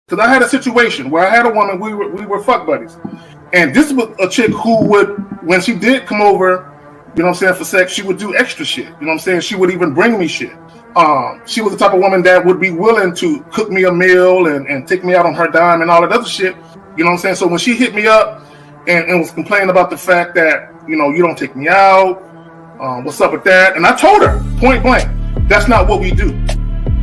Because I had a situation where I had a woman, we were fuck buddies. And this was a chick who would, when she did come over, you know what I'm saying, for sex, she would do extra shit. You know what I'm saying? She would even bring me shit. She was the type of woman that would be willing to cook me a meal and take me out on her dime and all that other shit. You know what I'm saying? So when she hit me up and was complaining about the fact that, you know, you don't take me out, what's up with that? And I told her, point blank, that's not what we do.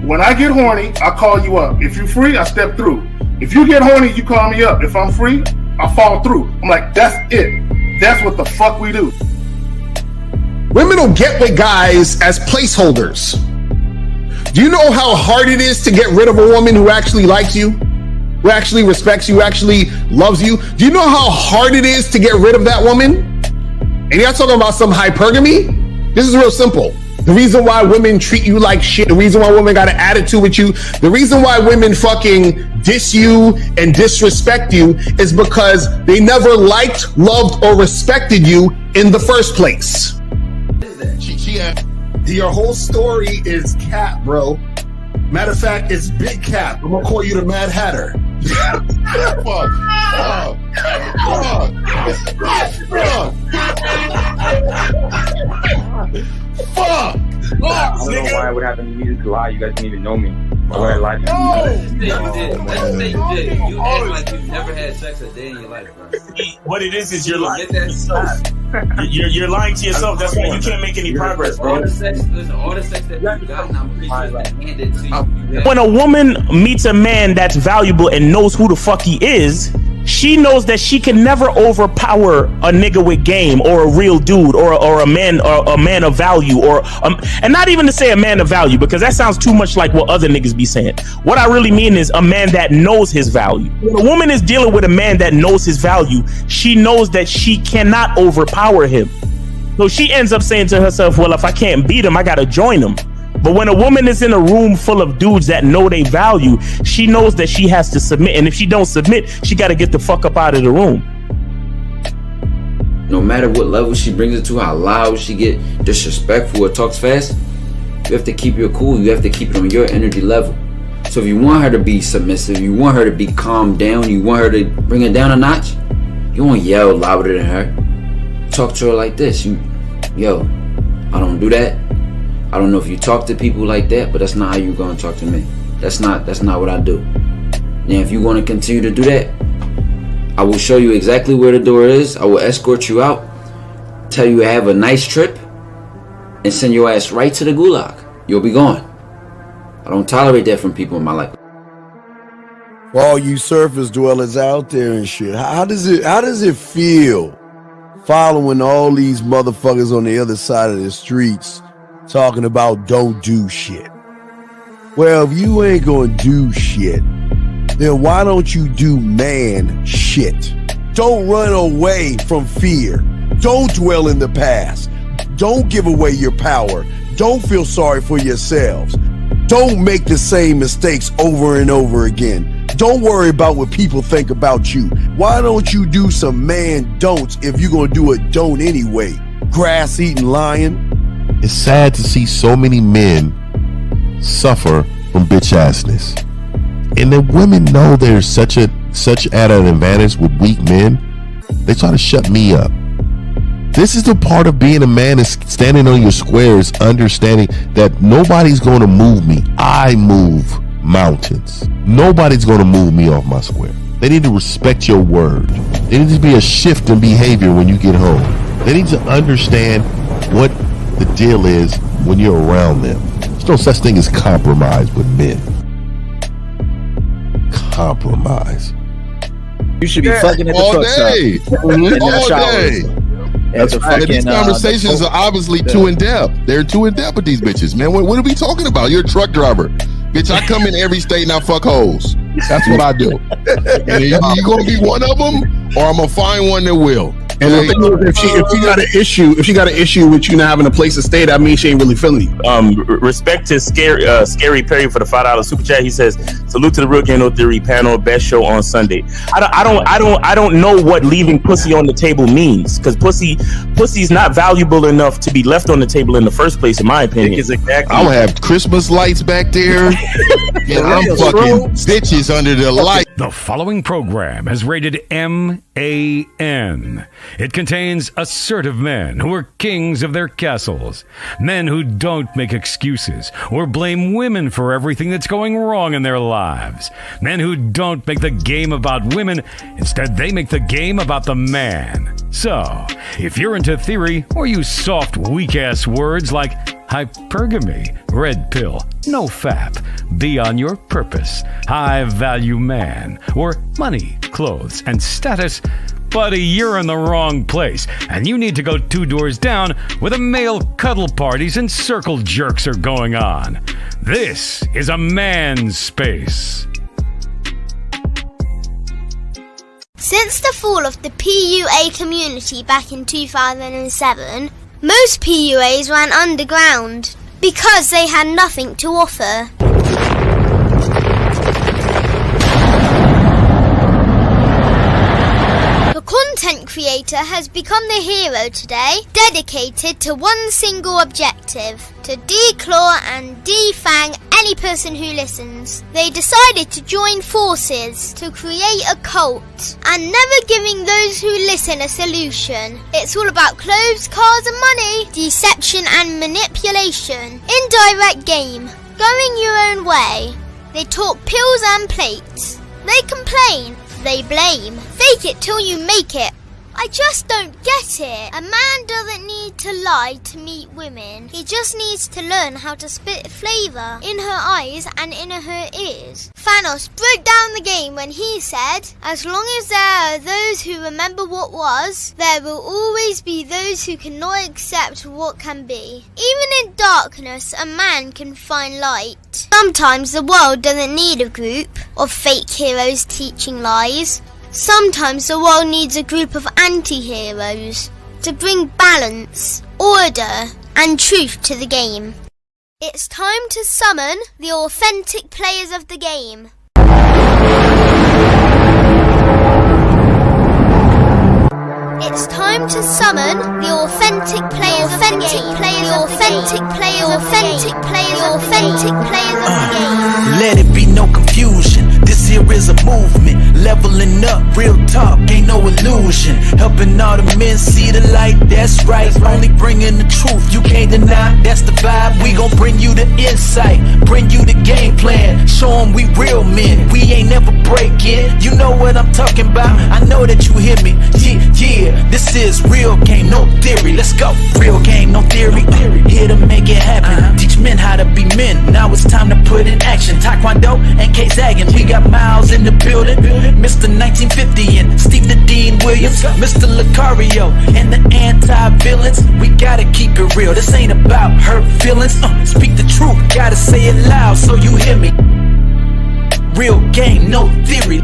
When I get horny, I call you up. If you're free, I step through. If you get horny, you call me up. If I'm free, I fall through. I'm like, that's it. That's what the fuck we do. Women don't get with guys as placeholders. Do you know how hard it is to get rid of a woman who actually likes you, who actually respects you, who actually loves you? Do you know how hard it is to get rid of that woman? And you're not talking about some hypergamy? This is real simple. The reason why women treat you like shit, the reason why women got an attitude with you, the reason why women fucking diss you and disrespect you is because they never liked, loved, or respected you in the first place. Your whole story is cap, bro. Matter of fact, it's big cap. I'm gonna call you the Mad Hatter. Fuck! I don't know why it would happen to me to lie. You guys didn't even know me. Why would I lie to you? Let's just say you did. You act like you've never had sex a day in your life, bro. What it is you're lying to yourself. You're lying to yourself. That's why you can't make any progress, bro. All the sex that you've gotten, I'm pretty sure it's been handed to you. When a woman meets a man that's valuable and knows who the fuck he is, she knows that she can never overpower a nigga with game or a real dude or a man of value and not even to say a man of value, because that sounds too much like what other niggas be saying. What I really mean is a man that knows his value. When a woman is dealing with a man that knows his value, she knows that she cannot overpower him. So she ends up saying to herself, well, if I can't beat him, I gotta join him. But when a woman is in a room full of dudes that know they value, she knows that she has to submit. And if she don't submit, she got to get the fuck up out of the room. No matter what level she brings it to, how loud she get disrespectful or talks fast, you have to keep your cool. You have to keep it on your energy level. So if you want her to be submissive, you want her to be calmed down, you want her to bring it down a notch, you won't yell louder than her. Talk to her like this. Yo, I don't do that. I don't know if you talk to people like that, but that's not how you're going to talk to me. That's not what I do. Now, if you want to continue to do that, I will show you exactly where the door is. I will escort you out, tell you have a nice trip, and send your ass right to the gulag. You'll be gone. I don't tolerate that from people in my life. For all you surface dwellers out there and shit, how does it feel following all these motherfuckers on the other side of the streets talking about don't do shit? Well, if you ain't gonna do shit, then why don't you do man shit? Don't run away from fear. Don't dwell in the past. Don't give away your power. Don't feel sorry for yourselves. Don't make the same mistakes over and over again. Don't worry about what people think about you. Why don't you do some man don'ts if you're gonna do a don't anyway? Grass eating lion. It's sad to see so many men suffer from bitch assness, and the women know there's such at an advantage with weak men. They try to shut me up. This is the part of being a man, is standing on your squares, understanding that nobody's going to move me. I move mountains. Nobody's going to move me off my square. They need to respect your word. There needs to be a shift in behavior when you get home. They need to understand what the deal is when you're around them. There's no such thing as compromise with men. Compromise. You should be fucking at the truck stop. All day. That's right. These conversations are obviously too in depth. They're too in depth with these bitches, man. What are we talking about? You're a truck driver. Bitch, I come in every state and I fuck hoes. That's what I do. And you gonna be one of them, or I'm gonna find one that will. And the thing is, if she got an issue with you not having a place to stay, that means she ain't really feeling you. Respect to Scary Perry for the $5 super chat. He says, Salute to the Real Game No Theory panel. Best show on Sunday. I don't know what leaving pussy on the table means, because pussy's not valuable enough to be left on the table in the first place, in my opinion. Exactly. I'll have Christmas lights back there, and I'm fucking bitches under the light. The following program is rated MAN. It contains assertive men who are kings of their castles, men who don't make excuses or blame women for everything that's going wrong in their lives, men who don't make the game about women, instead they make the game about the man. So, if you're into theory or use soft, weak-ass words like hypergamy, red pill, no fap, be on your purpose, high-value man, or money, clothes, and status, buddy, you're in the wrong place, and you need to go 2 doors down where the male cuddle parties and circle jerks are going on. This is a man's space. Since the fall of the PUA community back in 2007, most PUAs ran underground because they had nothing to offer. The content creator has become the hero today, dedicated to one single objective: to declaw and defang any person who listens. They decided to join forces to create a cult, and never giving those who listen a solution. It's all about clothes, cars and money, deception and manipulation, indirect game, going your own way. They talk pills and plates. They complain. They blame. Fake it till you make it. I just don't get it. A man doesn't need to lie to meet women. He just needs to learn how to spit flavour in her eyes and in her ears. Thanos broke down the game when he said, as long as there are those who remember what was, there will always be those who cannot accept what can be. Even in darkness, a man can find light. Sometimes the world doesn't need a group of fake heroes teaching lies. Sometimes the world needs a group of anti-heroes to bring balance, order, and truth to the game. It's time to summon the authentic players of the game. It's time to summon the authentic players of the game. Let it be no confusion. This here is a movement. Leveling up, real talk, ain't no illusion. Helping all the men see the light, that's right. Only bringing the truth, you can't deny, that's the vibe. We gon' bring you the insight, bring you the game plan. Show them we real men, we ain't never breaking. You know what I'm talking about, I know that you hear me. Yeah, this is real game, no theory. Let's go, real game, no theory. Here to make it happen, teach men how to be men. Now it's time to put in action. Taekwondo and K-Zagging, we got Miles in the building. Mr. 1950 and Steve the Dean Williams, Mr. Lucario and the anti-villains. We gotta keep it real, this ain't about hurt feelings. Speak the truth, gotta say it loud so you hear me. Real game, no theory.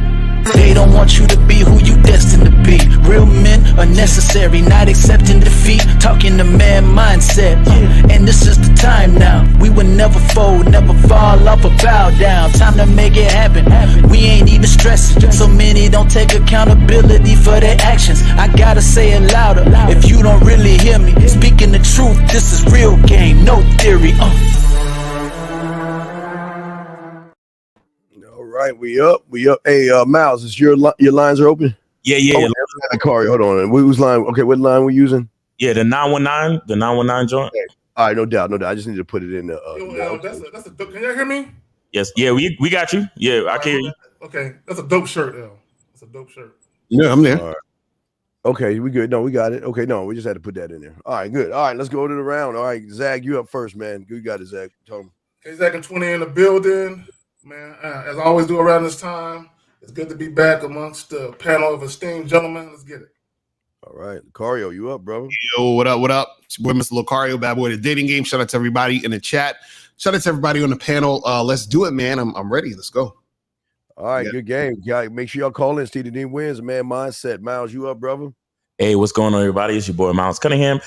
They don't want you to be who you destined to be. Real men are necessary, not accepting defeat. Talking the man mindset, and this is the time now. We will never fold, never fall off or bow down. Time to make it happen. We ain't even stressing. So many don't take accountability for their actions. I gotta say it louder if you don't really hear me. Speaking the truth, this is real game, no theory. Right, we up. Hey, Miles, is your lines are open? Yeah. Oh, Corey, hold on. Whose line? Okay, what line we using? Yeah, the 919 joint. Okay. All right, no doubt. I just need to put it in the. That's a dope. Can y'all hear me? Yes. Yeah, we got you. Yeah, I can hear you. Okay, that's a dope shirt, L. That's a dope shirt. Yeah, I'm there. All right. Okay, we good. No, we got it. Okay, no, we just had to put that in there. All right, good. All right, let's go to the round. All right, Zag, you up first, man. You got it, Zag. Tell him. Okay, Zag and 20 in the building. Man, as I always do around this time, it's good to be back amongst the panel of esteemed gentlemen. Let's get it. All right. Lucario, you up, bro? Yo, what up? It's your boy, Mr. Lucario, bad boy, the dating game. Shout out to everybody in the chat. Shout out to everybody on the panel. Let's do it, man. I'm ready. Let's go. All right, good game. Make sure y'all call in. Steve the Dean wins. Man mindset. Miles, you up, brother? Hey, what's going on, everybody? It's your boy, Miles Cunningham.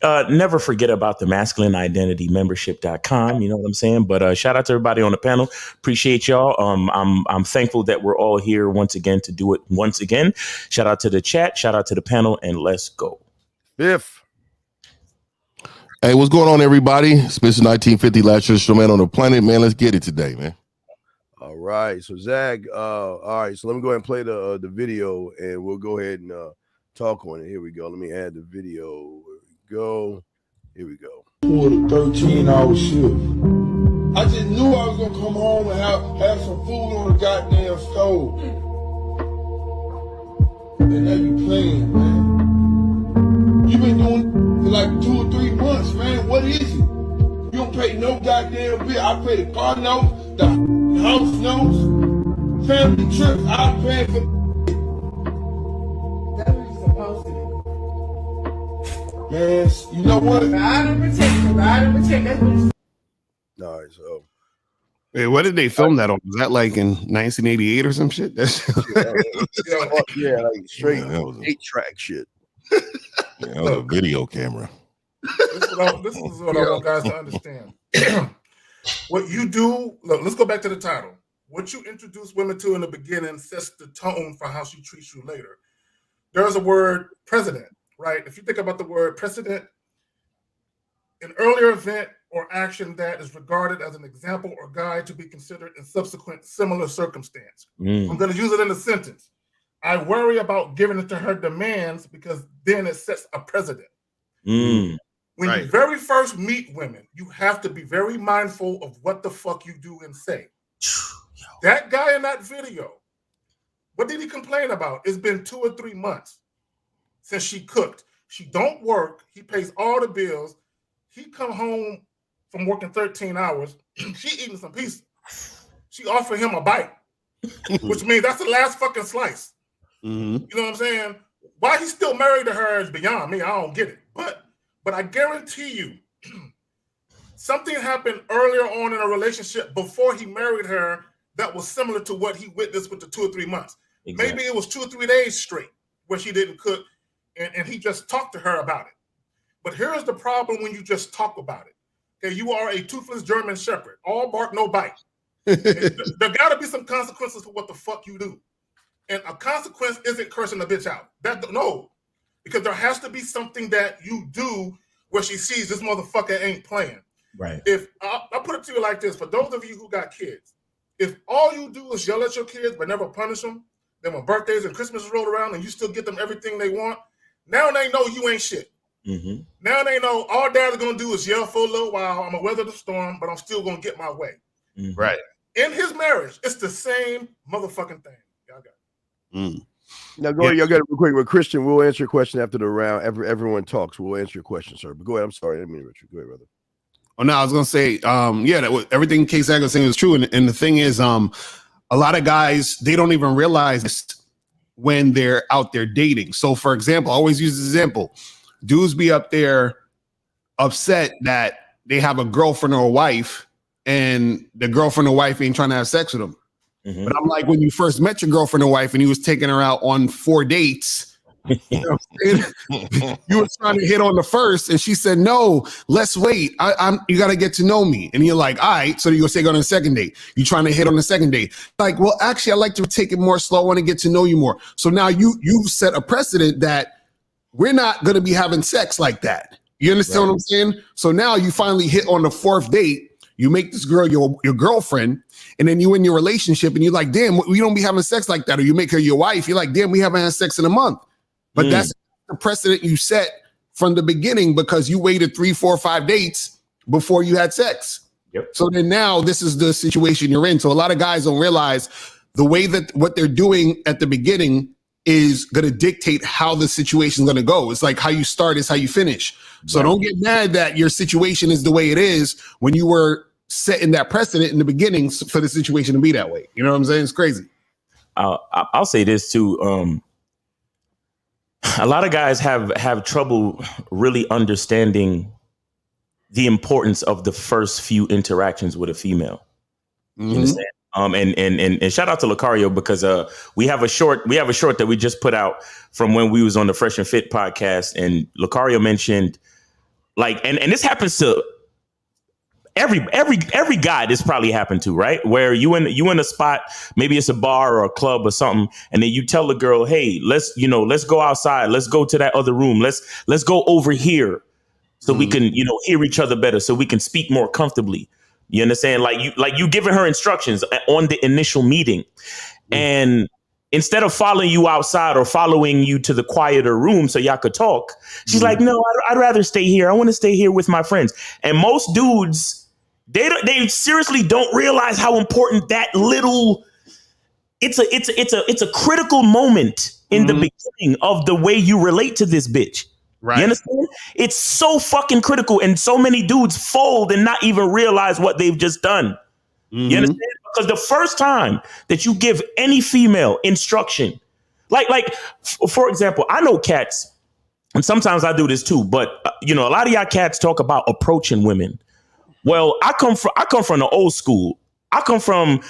Never forget about the masculine identity membership.com. You know what I'm saying? But shout out to everybody on the panel. Appreciate y'all. I'm thankful that we're all here once again to do it once again. Shout out to the chat. Shout out to the panel. And let's go. Biff. Hey, what's going on, everybody? It's Mr. 1950, last traditional man on the planet. Man, let's get it today, man. All right. So, Zach, all right. So let me go ahead and play the video, and we'll go ahead and talk on it. Here we go. Let me add the video. Here we go. Here we go. With a 13-hour shift. I just knew I was gonna come home and have some food on the goddamn stove. And now you playing, man. You been doing for like 2 or 3 months, man. What is it? You don't pay no goddamn bill. I pay the car notes, the house notes, family trips. I pay for. Man, you know what? Ride and protect. That's what all right, so. Wait, what did they film that on? Was that like in 1988 or some shit? Yeah, like straight 8-track shit. Yeah, that was a video camera. This is what I want guys to understand. What you do, look, let's go back to the title. What you introduce women to in the beginning sets the tone for how she treats you later. There's a word, precedent. Right? If you think about the word precedent, an earlier event or action that is regarded as an example or guide to be considered in subsequent similar circumstance. I'm going to use it in a sentence. I worry about giving it to her demands because then it sets a precedent. When you very first meet women, you have to be very mindful of what the fuck you do and say. That guy in that video, what did he complain about? It's been 2 or 3 months since she cooked. She don't work. He pays all the bills. He come home from working 13 hours. She eating some pizza. She offered him a bite, which means that's the last fucking slice. You know what I'm saying? Why he's still married to her is beyond me. I don't get it. But I guarantee you, something happened earlier on in a relationship before he married her that was similar to what he witnessed with the 2 or 3 months. Maybe it was 2 or 3 days straight where she didn't cook. And he just talked to her about it. But here's the problem when you just talk about it. Okay, you are a toothless German shepherd. All bark, no bite. There got to be some consequences for what the fuck you do. And a consequence isn't cursing a bitch out. No. Because there has to be something that you do where she sees this motherfucker ain't playing. Right. If I'll put it to you like this. For those of you who got kids, if all you do is yell at your kids but never punish them, then when birthdays and Christmas roll around and you still get them everything they want, now they know you ain't shit. Now they know all dad's gonna do is yell for a little while. I'm gonna weather the storm, but I'm still gonna get my way. Right. In his marriage, it's the same motherfucking thing. Y'all got it. Now go ahead. Y'all got it real quick. With Christian, we'll answer your question after the round. Everyone talks. We'll answer your question, sir. But go ahead. I'm sorry. I didn't mean to Richard. Go ahead, brother. Oh no, I was gonna say, everything K Zach was saying was true. And the thing is, a lot of guys, they don't even realize when they're out there dating. So for example, I always use this example. Dudes be up there upset that they have a girlfriend or a wife and the girlfriend or wife ain't trying to have sex with them. But I'm like, when you first met your girlfriend or wife and you was taking her out on 4 dates, you know what I'm saying? You were trying to hit on the first and she said, no, let's wait. You got to get to know me. And you're like, all right. So you go say go on the second date. You trying to hit on the second date. Like, well, actually, I like to take it more slow. I want to get to know you more. So now you've set a precedent that we're not going to be having sex like that. You understand what I'm saying? So now you finally hit on the 4th date. You make this girl your girlfriend, and then you in your relationship and you're like, damn, we don't be having sex like that. Or you make her your wife. You're like, damn, we haven't had sex in a month. But that's the precedent you set from the beginning because you waited 3, 4, 5 dates before you had sex. So then now this is the situation you're in. So a lot of guys don't realize the way that what they're doing at the beginning is going to dictate how the situation is going to go. It's like how you start is how you finish. So don't get mad that your situation is the way it is when you were setting that precedent in the beginning for the situation to be that way. You know what I'm saying? It's crazy. I'll say this too. A lot of guys have trouble really understanding the importance of the first few interactions with a female. You understand? And shout out to Lucario because we have a short that we just put out from when we was on the Fresh and Fit podcast, and Lucario mentioned and this happens to every guy. This probably happened to, right? Where you in a spot, maybe it's a bar or a club or something, and then you tell the girl, hey, let's go outside, let's go to that other room, let's go over here so we can hear each other better, so we can speak more comfortably. You understand? Like you giving her instructions on the initial meeting, and instead of following you outside or following you to the quieter room so y'all could talk, she's like, no, I'd rather stay here. I want to stay here with my friends. And most dudes, they seriously don't realize how important that little. It's a critical moment in the beginning of the way you relate to this bitch. Right. You understand? It's so fucking critical, and so many dudes fold and not even realize what they've just done. You understand? Because the first time that you give any female instruction, for example, I know cats, and sometimes I do this too, but a lot of y'all cats talk about approaching women. Well, I come from the old school. I come from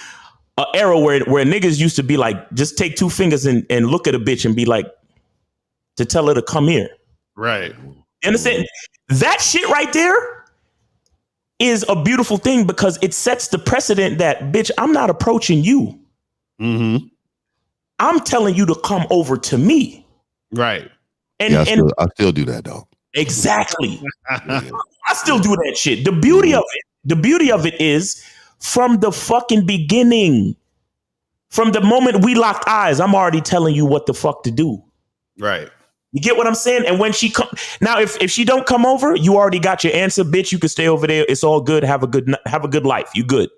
an era where niggas used to be like, just take two fingers and look at a bitch and be like, to tell her to come here. Right. You understand? That shit right there is a beautiful thing because it sets the precedent that, bitch, I'm not approaching you. I'm telling you to come over to me. Right. And I still do that though. Exactly. I still do that shit. The beauty of it is from the fucking beginning, from the moment we locked eyes, I'm already telling you what the fuck to do. Right. You get what I'm saying? And when she come now, if she don't come over, you already got your answer, bitch. You can stay over there. It's all good. Have a good life. You good.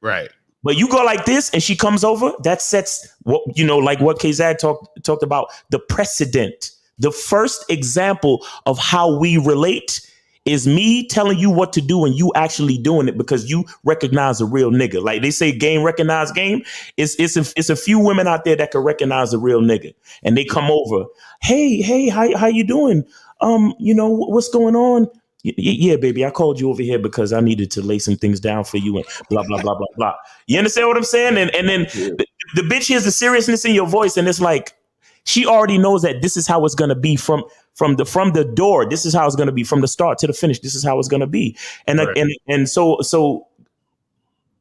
Right. But you go like this and she comes over, that sets what, like what Kazad talked about, the precedent. The first example of how we relate is me telling you what to do and you actually doing it because you recognize a real nigga. Like they say, game recognize game. It's a few women out there that can recognize a real nigga, and they come over. Hey, how you doing? What's going on? Yeah, baby, I called you over here because I needed to lay some things down for you and blah blah blah blah blah. You understand what I'm saying? And then the bitch hears the seriousness in your voice, and it's like she already knows that this is how it's gonna be from the door. This is how it's gonna be from the start to the finish. This is how it's gonna be. And right. and so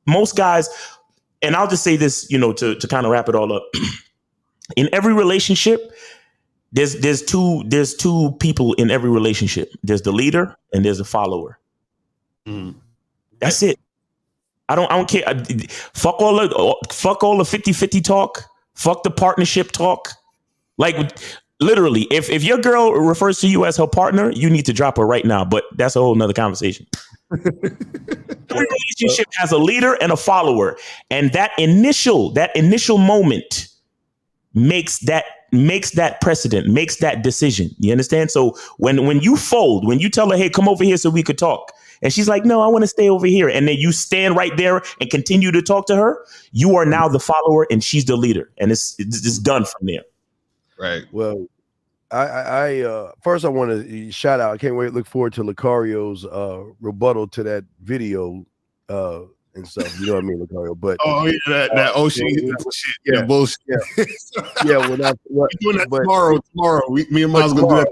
most guys, and I'll just say this, to kind of wrap it all up. In every relationship, there's two people in every relationship. There's the leader and there's a follower. That's it. I don't care. Fuck all the 50-50 talk. Fuck the partnership talk. Like literally, if your girl refers to you as her partner, you need to drop her right now. But that's a whole nother conversation. Every relationship has a leader and a follower, and that initial moment makes that precedent, makes that decision. You understand? So when you fold, when you tell her, hey, come over here so we could talk, and she's like, no, I want to stay over here, and then you stand right there and continue to talk to her, you are now the follower and she's the leader, and it's done from there. Right. Well, I first I want to shout out. I can't wait. Look forward to Lucario's rebuttal to that video and stuff. You know what I mean, Lucario? But that ocean shit, that bullshit. Yeah. We're doing that tomorrow. Me and Miles gonna do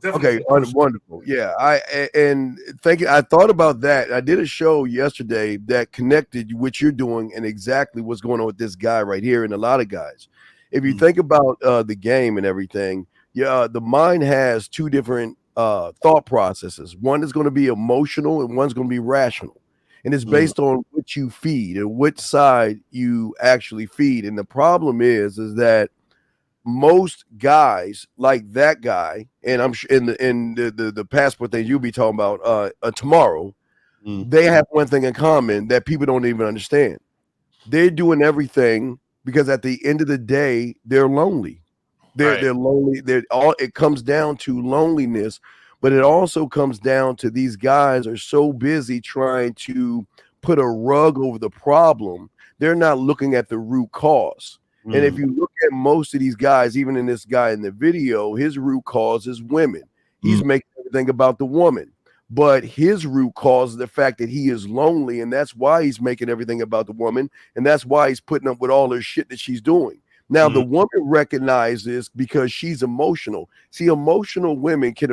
that. Okay, wonderful. Yeah, I thought about that. I did a show yesterday that connected what you're doing and exactly what's going on with this guy right here and a lot of guys. If you think about the game and everything, the mind has two different thought processes. One is going to be emotional and one's going to be rational. And it's based on what you feed and which side you actually feed. And the problem is that most guys like that guy, and I'm sure in the passport thing you'll be talking about tomorrow, they have one thing in common that people don't even understand. They're doing everything because at the end of the day, they're lonely. They're lonely. It comes down to loneliness, but it also comes down to these guys are so busy trying to put a rug over the problem. They're not looking at the root cause. And if you look at most of these guys, even in this guy in the video, his root cause is women. He's making everything about the woman. but his root cause is the fact that he is lonely, and that's why he's making everything about the woman, and that's why he's putting up with all her shit that she's doing. Now, the woman recognizes this because she's emotional. See, emotional women can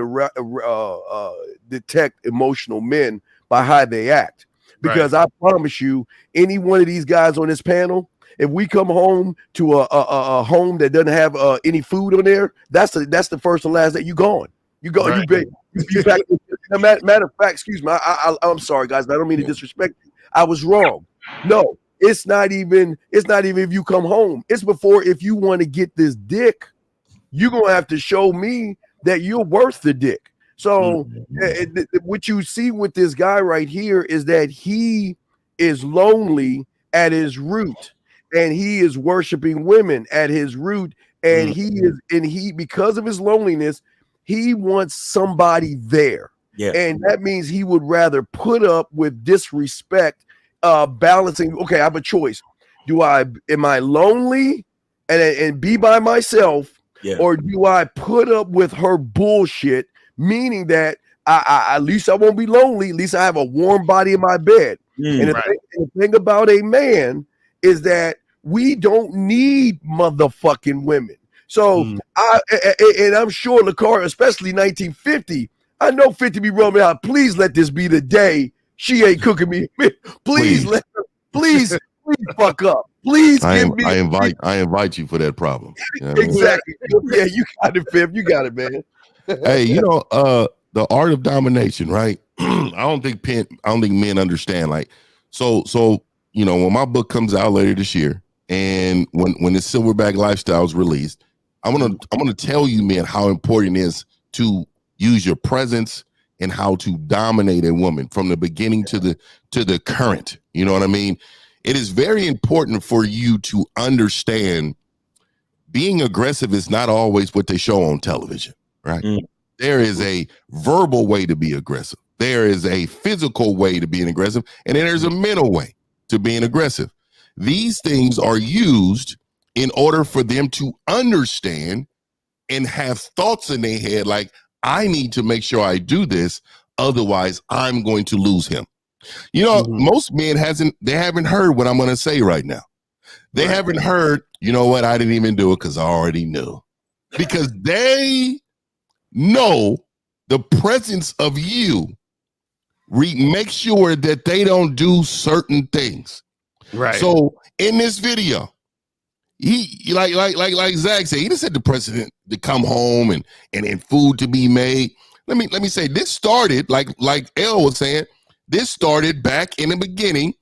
detect emotional men by how they act. Because I promise you, any one of these guys on this panel, if we come home to a home that doesn't have any food on there, that's the first and last that you gone. You go. You back. Matter of fact, excuse me. I'm sorry, guys. I don't mean to disrespect you. I was wrong. No, it's not even if you come home. It's before, if you want to get this dick, you're gonna have to show me that you're worth the dick. So what you see with this guy right here is that he is lonely at his root, and he is worshiping women at his root, and he because of his loneliness, he wants somebody there. Yeah. And that means he would rather put up with disrespect, balancing. Okay, I have a choice. Am I lonely and be by myself, or do I put up with her bullshit? Meaning that I at least I won't be lonely. At least I have a warm body in my bed. And the thing about a man is that we don't need motherfucking women. So I'm sure LaCar, especially 1950, I know 50 be rolling out. Please let this be the day she ain't cooking me. Please fuck up. Please give me. I invite you for that problem. You know exactly. Yeah, you got it, Fib. You got it, man. Hey, the art of domination, right? I don't think men understand. Like, so when my book comes out later this year, and when the Silverback Lifestyle is released, I'm gonna tell you, man, how important it is to use your presence and how to dominate a woman from the beginning to the current. You know what I mean? It is very important for you to understand being aggressive is not always what they show on television, right? There is a verbal way to be aggressive. There is a physical way to being aggressive, and then there's a mental way to being aggressive. These things are used in order for them to understand and have thoughts in their head like, I need to make sure I do this, otherwise I'm going to lose him. Most men haven't heard what I'm going to say right now. They haven't heard, you know what, I didn't even do it because I already knew. Because they know the presence of you make sure that they don't do certain things. Right. So in this video, he like Zach said, he just said the president to come home and food to be made. Let me say, this started like Elle was saying. This started back in the beginning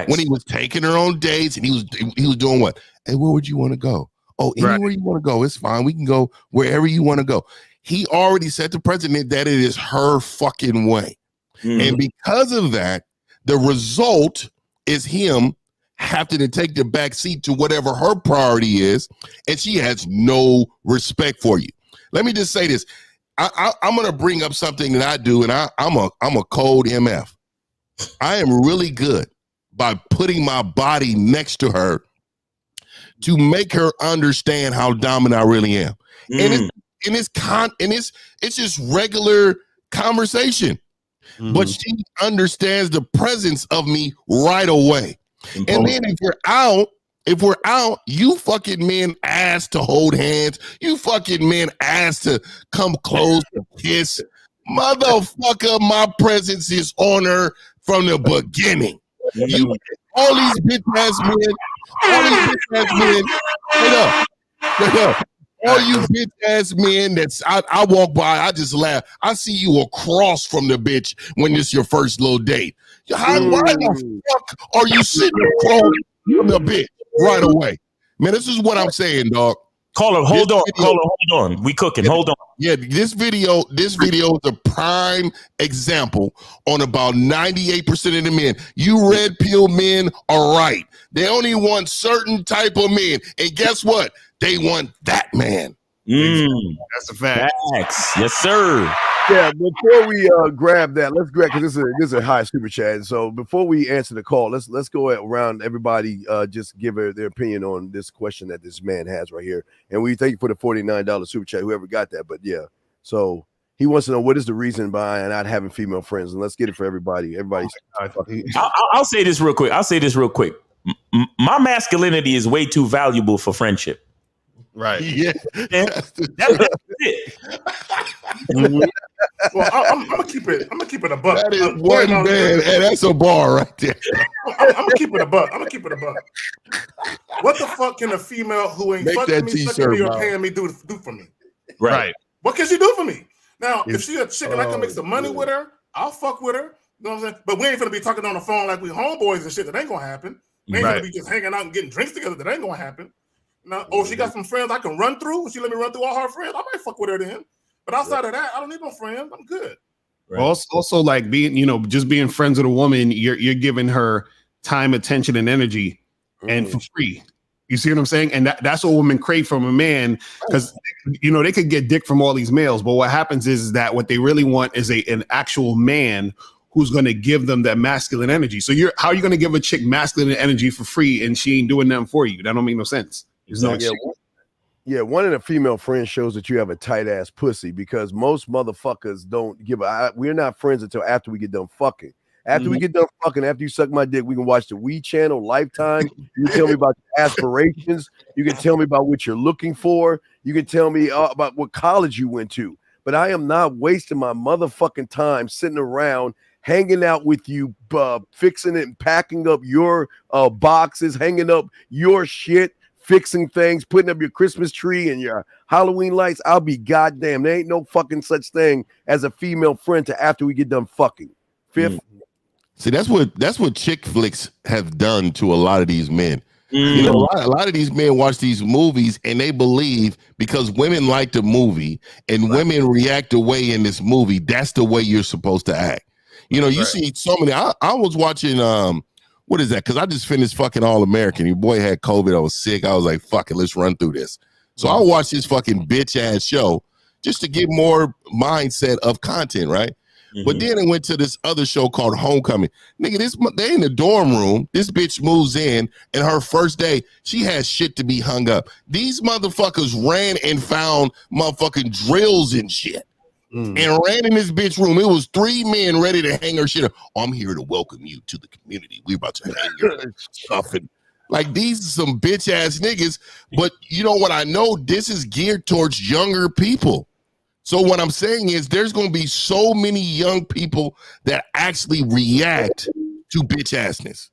when he was taking her on dates, and he was doing what? Hey, where would you want to go? Oh, anywhere you want to go, it's fine. We can go wherever you want to go. He already said to the president that it is her fucking way. And because of that, the result is him having to take the back seat to whatever her priority is, and she has no respect for you. Let me just say this. I'm going to bring up something that I do, and I'm a cold MF. I am really good by putting my body next to her to make her understand how dominant I really am. And it's just regular conversation. But she understands the presence of me right away. And then if we're out, you fucking men ask to hold hands. You fucking men ask to come close to kiss. Motherfucker, my presence is on her from the beginning. All these bitch ass men, straight up. All you bitch ass men I walk by, I just laugh. I see you across from the bitch when it's your first little date. Why the fuck are you sitting across from the bitch right away? Man, this is what I'm saying, dog. Caller, hold on. We cooking. Hold on. Yeah, this video is a prime example on about 98% of the men. You red pill men are right. They only want certain type of men. And guess what? They want that man. That's a fact. Facts. Yes, sir. Yeah, before we grab that, let's grab, because this is a high super chat. So before we answer the call, let's go around everybody, just give their opinion on this question that this man has right here. And we thank you for the $49 super chat, whoever got that. But yeah, so He wants to know what is the reason behind not having female friends, and let's get it for everybody. I'll say this real quick. My masculinity is way too valuable for friendship. Right. Yeah. That's it. Well, I'm gonna keep it. I'm gonna keep it a buck. That is one man, and that's a bar right there. I'm gonna keep it a buck. What the fuck can a female who ain't fucking me, sucking me, or paying me do for me? Right. What can she do for me? Now, if she a chick and I can make some money with her, I'll fuck with her. You know what I'm saying? But we ain't gonna be talking on the phone like we homeboys and shit. That ain't gonna happen. We ain't gonna be just hanging out and getting drinks together. That ain't gonna happen. Now, she got some friends I can run through. She let me run through all her friends. I might fuck with her then. But outside of that, I don't need no friends. I'm good. Right. Also, like being, just being friends with a woman, you're giving her time, attention, and energy, and for free. You see what I'm saying? And that's what women crave from a man, because they could get dick from all these males, but what happens is that what they really want is an actual man who's going to give them that masculine energy. So how are you going to give a chick masculine energy for free and she ain't doing nothing for you? That don't make no sense. One in a female friend shows that you have a tight ass pussy, because most motherfuckers don't give we're not friends until after we get done fucking. After we get done fucking, after you suck my dick, we can watch the Wii channel, Lifetime. You can tell me about your aspirations. You can tell me about what you're looking for. You can tell me about what college you went to. But I am not wasting my motherfucking time sitting around hanging out with you, fixing it and packing up your boxes, hanging up your shit, fixing things, putting up your Christmas tree and your Halloween lights. I'll be goddamn. There ain't no fucking such thing as a female friend to after we get done fucking. Fifth. See, that's what chick flicks have done to a lot of these men. A lot of these men watch these movies and they believe because women like the movie and women react the way in this movie, that's the way you're supposed to act. You see so many. I was watching what is that? Because I just finished fucking All American. Your boy had COVID. I was sick. I was like, fuck it, let's run through this. So I watched this fucking bitch ass show just to get more mindset of content, right? But then it went to this other show called Homecoming. Nigga, they in the dorm room. This bitch moves in, and her first day, she has shit to be hung up. These motherfuckers ran and found motherfucking drills and shit. And ran in this bitch room. It was 3 men ready to hang her shit up. Oh, I'm here to welcome you to the community. We're about to hang your stuff. And like, these are some bitch ass niggas. But you know what I know? This is geared towards younger people. So what I'm saying is there's going to be so many young people that actually react to bitch assness.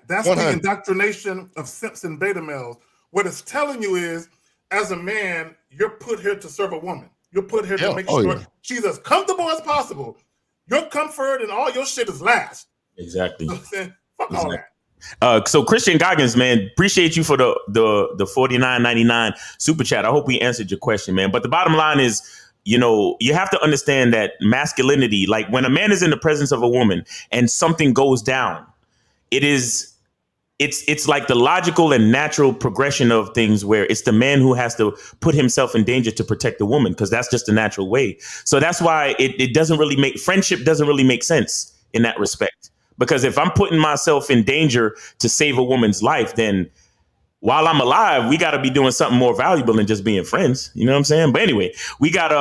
That's the indoctrination of simps and beta males. What it's telling you is, as a man, you're put here to serve a woman. You're put here to make sure she's as comfortable as possible. Your comfort and all your shit is last. Exactly. You know what I'm saying? Fuck all that. So Christian Goggins, man, appreciate you for the $49.99 super chat. I hope we answered your question, man. But the bottom line is, you have to understand that masculinity, like when a man is in the presence of a woman and something goes down, it's like the logical and natural progression of things, where it's the man who has to put himself in danger to protect the woman, because that's just the natural way. So that's why it doesn't really friendship doesn't really make sense in that respect. Because if I'm putting myself in danger to save a woman's life, then while I'm alive, we got to be doing something more valuable than just being friends. You know what I'm saying? But anyway, we got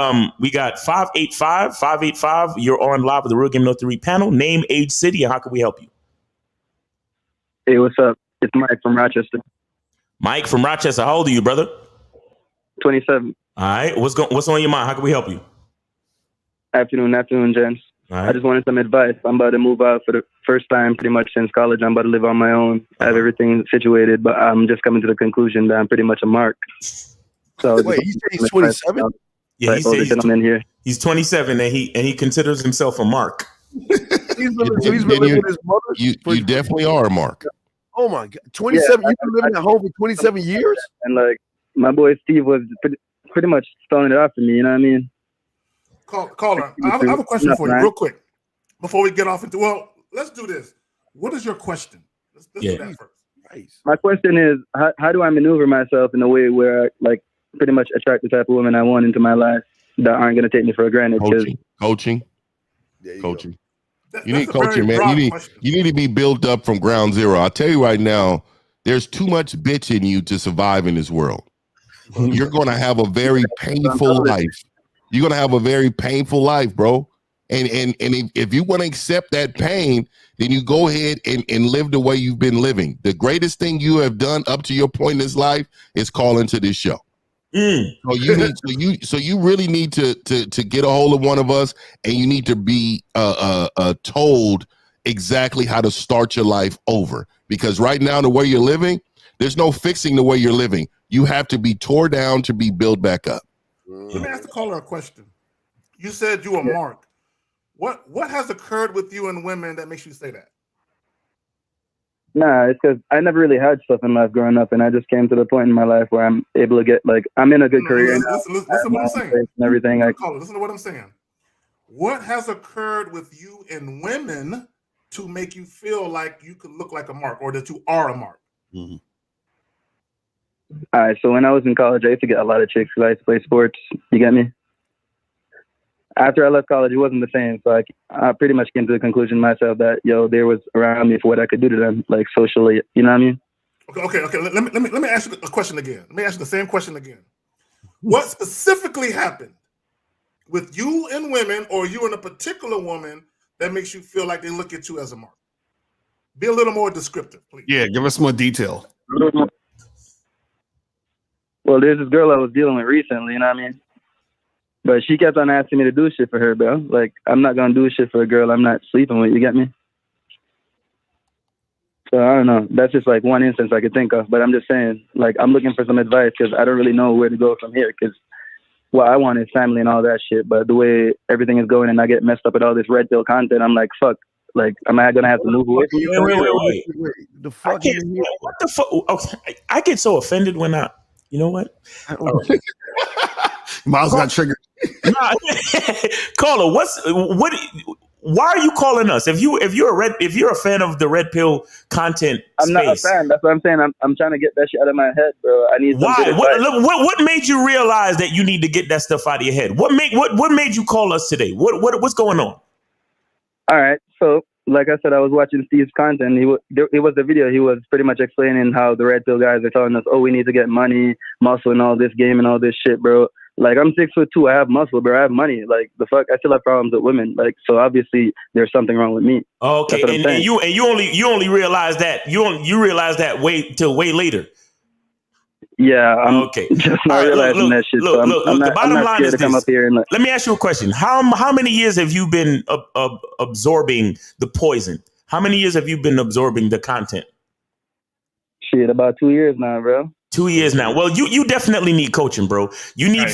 585. You're on live with the Real Game No 3 panel. Name, age, city, and how can we help you? Hey, what's up? It's Mike from Rochester. Mike from Rochester. How old are you, brother? 27. All right. What's on your mind? How can we help you? Afternoon, gents. Right. I just wanted some advice. I'm about to move out for the first time pretty much since college. I'm about to live on my own. I have everything situated, but I'm just coming to the conclusion that I'm pretty much a mark. So wait, you say he's 27? Yeah, he's 27 and he considers himself a mark. He's been living with his mother. You definitely are a mark. Oh my God, 27! You've been living at home for 27 years, and like my boy Steve was pretty much spelling it out for me. You know what I mean? Caller, I have a question for you, real quick, before we get off into. Well, let's do this. What is your question? Let's do that first. Nice. My question is, how do I maneuver myself in a way where I like pretty much attract the type of women I want into my life that aren't going to take me for granted? Coaching. You need coaching, man. You need to be built up from ground zero. I'll tell you right now, there's too much bitch in you to survive in this world. You're going to have a very painful life You're gonna have a very painful life, bro. And if you want to accept that pain, then you go ahead and live the way you've been living. The greatest thing you have done up to your point in this life is call into this show. So you really need to get a hold of one of us, and you need to be told exactly how to start your life over. Because right now, the way you're living, there's no fixing the way you're living. You have to be tore down to be built back up. Let me ask the caller a question. You said you were Mark. What has occurred with you and women that makes you say that? Nah, it's because I never really had stuff in life growing up, and I just came to the point in my life where I'm able to get, like, I'm in a good career. Listen to what I'm saying. And everything. Listen to what I'm saying. What has occurred with you and women to make you feel like you could look like a Mark, or that you are a Mark? Mm-hmm. All right, so when I was in college, I used to get a lot of chicks because I used to play sports. You get me? After I left college, it wasn't the same. So I pretty much came to the conclusion myself that, there was around me for what I could do to them, like socially. You know what I mean? Okay. Let me ask you a question again. Let me ask you the same question again. What specifically happened with you and women, or you and a particular woman, that makes you feel like they look at you as a Mark? Be a little more descriptive, please. Yeah, give us more detail. Well, there's this girl I was dealing with recently, you know what I mean? But she kept on asking me to do shit for her, bro. Like, I'm not going to do shit for a girl I'm not sleeping with, you get me? So, I don't know. That's just, like, one instance I could think of. But I'm just saying, like, I'm looking for some advice because I don't really know where to go from here, because what I want is family and all that shit. But the way everything is going and I get messed up with all this red pill content, I'm like, fuck. Like, am I going to have to move away from you? Wait. The fuck? What the fuck? Okay, I get so offended when you know what? Miles got triggered. Caller, why are you calling us? If you're a fan of the red pill content, I'm not a fan. That's what I'm saying. I'm trying to get that shit out of my head, bro. I need. Why? What made you realize that you need to get that stuff out of your head? What made you call us today? What's going on? All right, so like I said, I was watching Steve's content. It was a video. He was pretty much explaining how the red pill guys are telling us, oh, we need to get money, muscle, and all this game and all this shit, bro. Like, I'm 6'2", I have muscle, bro. I have money. Like, the fuck, I still have problems with women. Like, so obviously there's something wrong with me. Okay, and you only realize that you realize that way later. Yeah, I'm just not realizing that shit. Look, the bottom line is this. Let me ask you a question. How many years have you been absorbing the poison? How many years have you been absorbing the content? Shit, about 2 years now, bro. 2 years now. Well, you definitely need coaching, bro. You need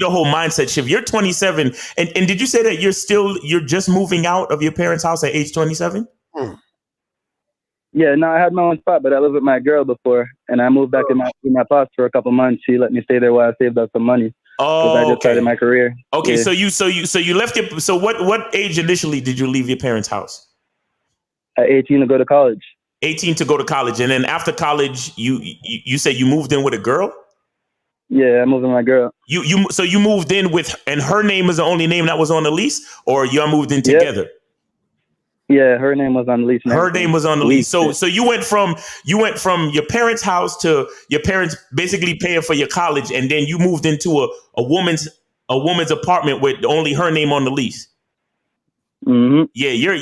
a whole mindset shift. You're 27, and did you say that you're just moving out of your parents' house at age 27? Yeah, no, I had my own spot, but I lived with my girl before, and I moved back in my pops for a couple months. She let me stay there while I saved up some money. Oh, I just started my career. Okay, yeah. So you left your. So what age initially did you leave your parents' house? At 18 to go to college. 18 to go to college, and then after college, you said you moved in with a girl? Yeah, I moved in with my girl. So you moved in with, and her name is the only name that was on the lease, or you moved in together? Yeah, her name was on the lease. Her name was on the lease. So you went from your parents' house to your parents basically paying for your college, and then you moved into a woman's apartment with only her name on the lease. Mm-hmm. Yeah, you're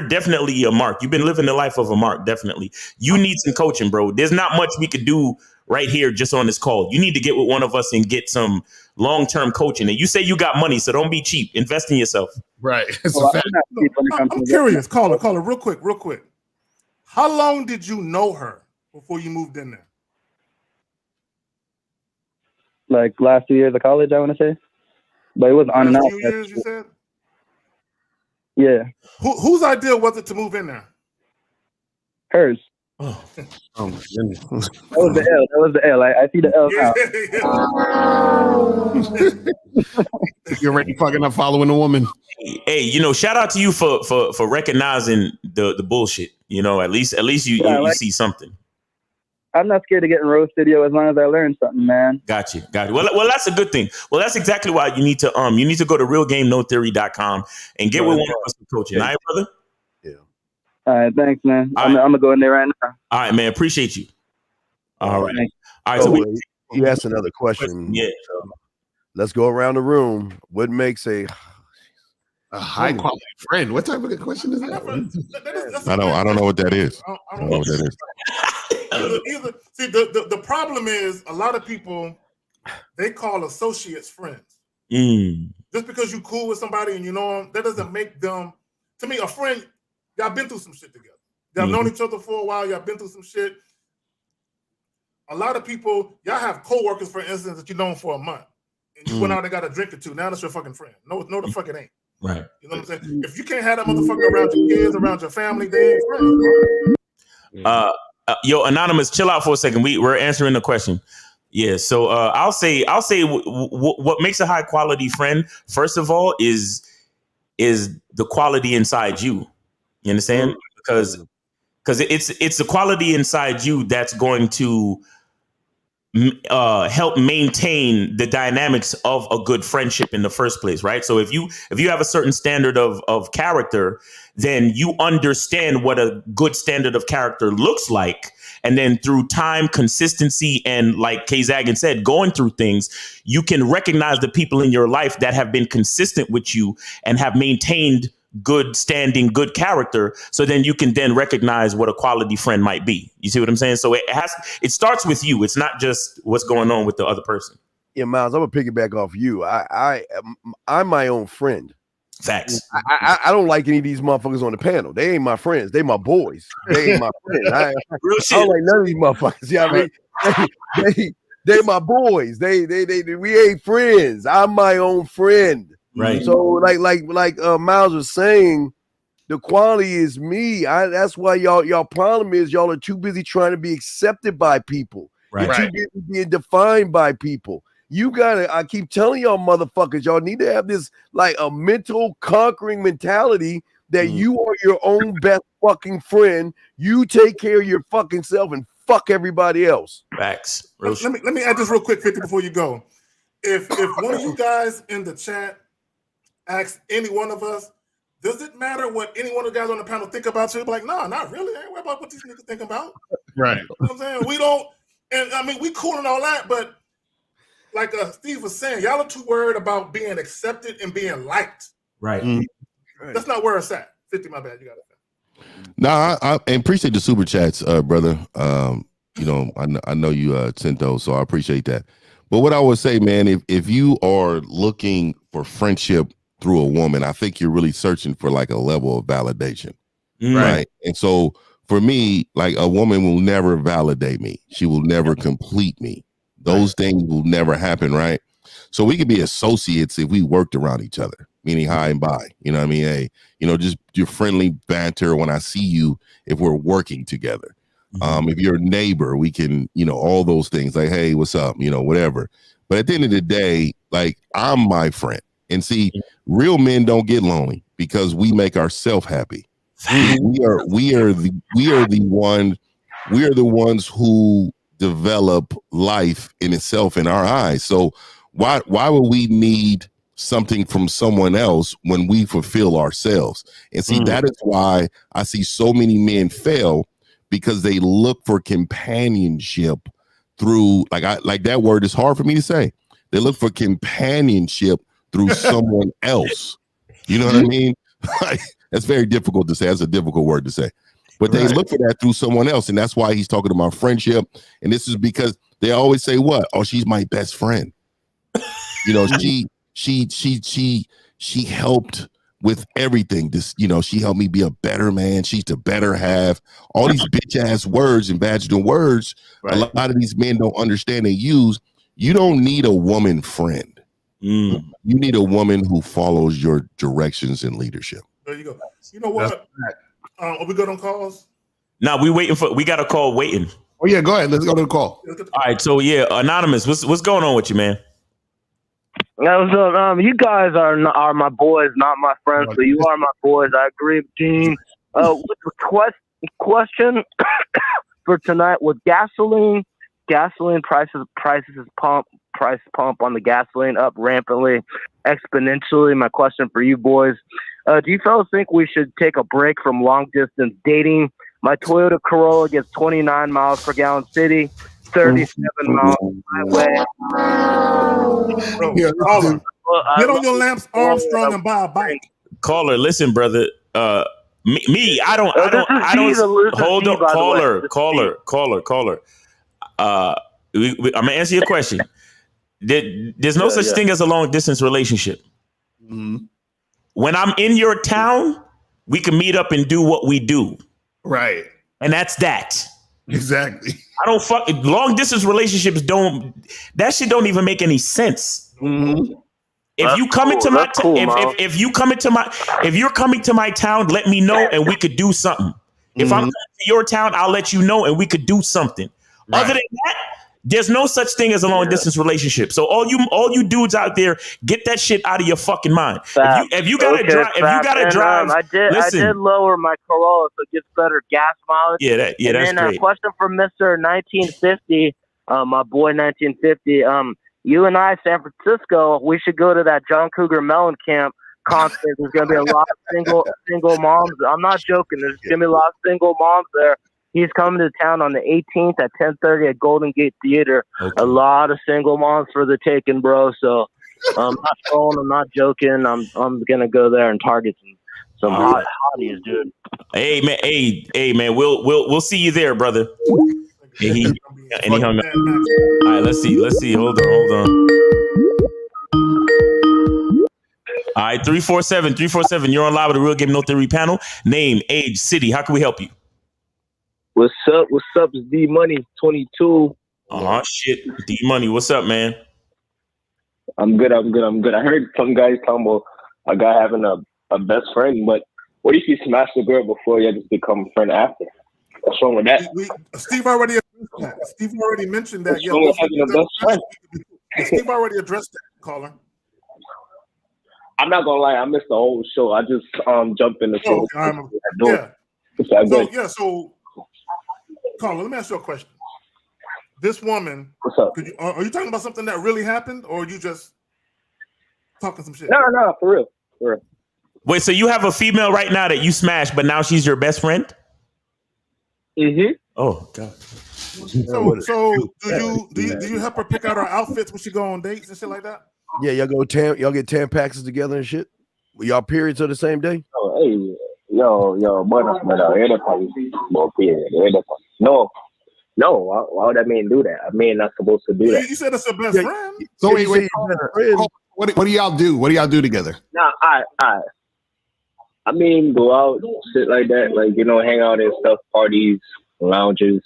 definitely a Mark. You've been living the life of a Mark. Definitely, you need some coaching, bro. There's not much we could do right here just on this call. You need to get with one of us and get some long-term coaching. And you say you got money, so don't be cheap. Invest in yourself. Right. I'm curious, caller, real quick. How long did you know her before you moved in there? Like last 2 years of college, I want to say. But it was on and off. 2 years, you said? Yeah. Whose idea was it to move in there? Hers. Oh my goodness. That was the L. I see the L now. You're already fucking up following a woman. Hey, shout out to you for recognizing the bullshit. At least you see something. I'm not scared of getting roasted, as long as I learn something, man. Got you. Well, that's a good thing. Well, that's exactly why you need to go to realgamenotheory.com and get with one of us coaching. All right, brother? Yeah. All right, thanks, man. I'm gonna go in there right now. All right, man. Appreciate you. All right. He asked another question. Yeah. Let's go around the room. What makes a high quality friend? What type of question is that? I don't know what that is. I don't know what that is. See, the problem is a lot of people, they call associates friends. Just because you cool with somebody and you know them, that doesn't make them, to me, a friend. Y'all been through some shit together. Y'all known each other for a while. Y'all been through some shit. A lot of people, y'all have coworkers, for instance, that you known for a month. And you went out and got a drink or two. Now that's your fucking friend. No, the fuck it ain't. Right. You know what I'm saying? If you can't have that motherfucker around your kids, around your family, they ain't friends. Yo, Anonymous, chill out for a second. We're answering the question. Yeah, so I'll say what makes a high quality friend, first of all, is the quality inside you. You understand? Because it's the quality inside you that's going to help maintain the dynamics of a good friendship in the first place, right? So if you have a certain standard of character, then you understand what a good standard of character looks like. And then through time, consistency, and like K-Zagan said, going through things, you can recognize the people in your life that have been consistent with you and have maintained good standing, good character. So then you can then recognize what a quality friend might be. You see what I'm saying? So it starts with you. It's not just what's going on with the other person. Yeah, Miles, I'm gonna piggyback off you. I'm my own friend. Facts. I don't like any of these motherfuckers on the panel. They ain't my friends. They my boys. They ain't my friends. I don't like none of these motherfuckers. You know what I mean? They my boys. They we ain't friends. I'm my own friend. Right. So like Miles was saying, the quality is me. That's why y'all problem is y'all are too busy trying to be accepted by people. Right. You're too busy being defined by people. You gotta, I keep telling y'all motherfuckers, y'all need to have this like a mental conquering mentality that you are your own best fucking friend. You take care of your fucking self and fuck everybody else. Facts. Let me add this real quick, 50, before you go. If one of you guys in the chat asks any one of us, does it matter what any one of the guys on the panel think about you? Be like, nah, not really. I ain't worried about what these niggas think about. Right. You know what I'm saying? We don't, and I mean, we cool and all that, but like Steve was saying, y'all are too worried about being accepted and being liked. Right. That's not where it's at. 50, my bad. You got it. No, I appreciate the super chats, brother. You know, I know you sent those, so I appreciate that. But what I would say, man, if you are looking for friendship through a woman, I think you're really searching for like a level of validation, right? And so for me, like a woman will never validate me. She will never complete me. Those things will never happen, right? So we could be associates if we worked around each other, meaning high and by. You know what I mean? Hey, you know, just your friendly banter when I see you if we're working together. If you're a neighbor, we can, you know, all those things like, hey, what's up? You know, whatever. But at the end of the day, like I'm my friend. And see, real men don't get lonely because we make ourselves happy. We are the ones who develop life in itself in our eyes. So why would we need something from someone else when we fulfill ourselves? And see, that is why I see so many men fail, because they look for companionship through like that word is hard for me to say. They look for companionship through someone else. You know what I mean? Like, that's very difficult to say. That's a difficult word to say. But they look for that through someone else. And that's why he's talking about friendship. And this is because they always say, what? Oh, she's my best friend. You know, she helped with everything. This, you know, she helped me be a better man. She's the better half. All these bitch ass words and vaginal words, a lot of these men don't understand and use. You don't need a woman friend. You need a woman who follows your directions and leadership. There you go. You know what? Are we good on calls? No, we got a call waiting. Oh yeah, go ahead. Let's go to the call. All right, so yeah, Anonymous, what's going on with you, man? You guys are my boys, not my friends. So you are my boys. I agree with Gene. With the question for tonight, with gasoline prices pump on the gasoline up rampantly, exponentially. My question for you boys: do you fellas think we should take a break from long distance dating? My Toyota Corolla gets 29 miles per gallon city, 37 miles my way. Bro, caller, get on your Lance Armstrong and buy a bike. Caller, listen, brother. I don't. Hold on, caller. I'm gonna answer your question. There's no such thing as a long distance relationship. Mm-hmm. When I'm in your town, we can meet up and do what we do. Right. And that's that. Exactly. I don't fuck long distance relationships. That shit don't even make any sense. Mm-hmm. If you come into my if you're coming to my town, let me know and we could do something. If I'm coming to your town, I'll let you know and we could do something. Right. Other than that, there's no such thing as a long distance relationship. So all you dudes out there, get that shit out of your fucking mind. If you gotta drive, I did lower my Corolla so it gets better gas mileage. That's then, great. A question from Mr. 1950, my boy 1950. You and I, San Francisco, we should go to that John Cougar Mellencamp concert. There's gonna be a lot of single moms. I'm not joking. There's gonna be a lot of single moms there. He's coming to town on the 18th at 10:30 at Golden Gate Theater. Okay. A lot of single moms for the taking, bro. So I'm not trolling. I'm not joking. I'm gonna go there and target some hotties, dude. Hey man. We'll see you there, brother. And he hung up. All right, let's see. Hold on. All right, 347. You're on live with the Real Game No Theory panel. Name, age, city. How can we help you? What's up? It's D Money 22. Oh shit, D Money. What's up, man? I'm good. I heard some guys talking about a guy having a best friend, but what if you smash the girl before you just become a friend after? What's wrong with that? Steve already addressed that. Steve already mentioned that. Steve already addressed that, caller. I'm not gonna lie, I missed the whole show. I just jumped in the show. So caller, let me ask you a question. This woman, what's up? Are you talking about something that really happened, or are you just talking some shit? No, for real. Wait, so you have a female right now that you smashed, but now she's your best friend? Mm-hmm. Oh God. So do you help her pick out her outfits when she go on dates and shit like that? Yeah, y'all get Tampaxes together and shit. Y'all periods are the same day? Oh, hey, yo, bueno, no, why would that man do that? A man not supposed to do that. You said it's a best friend. So wait, what do y'all do? What do y'all do together? Nah, I mean, go out, shit like that, like, hang out and stuff, parties, lounges,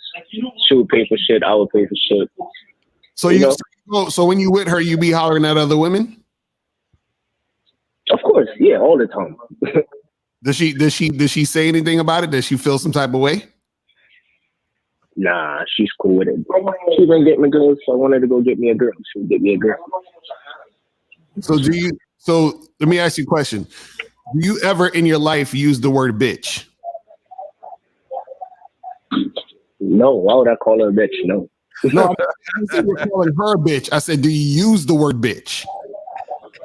she would pay for shit, I would pay for shit. So so when you with her, you be hollering at other women? Of course, yeah, all the time. Does she say anything about it? Does she feel some type of way? Nah, she's cool with it. She didn't get me girls, so I wanted to go get me a girl. She would get me a girl. So let me ask you a question. Do you ever in your life use the word bitch? No, why would I call her a bitch? No. No, I didn't say you're calling her a bitch. I said, do you use the word bitch?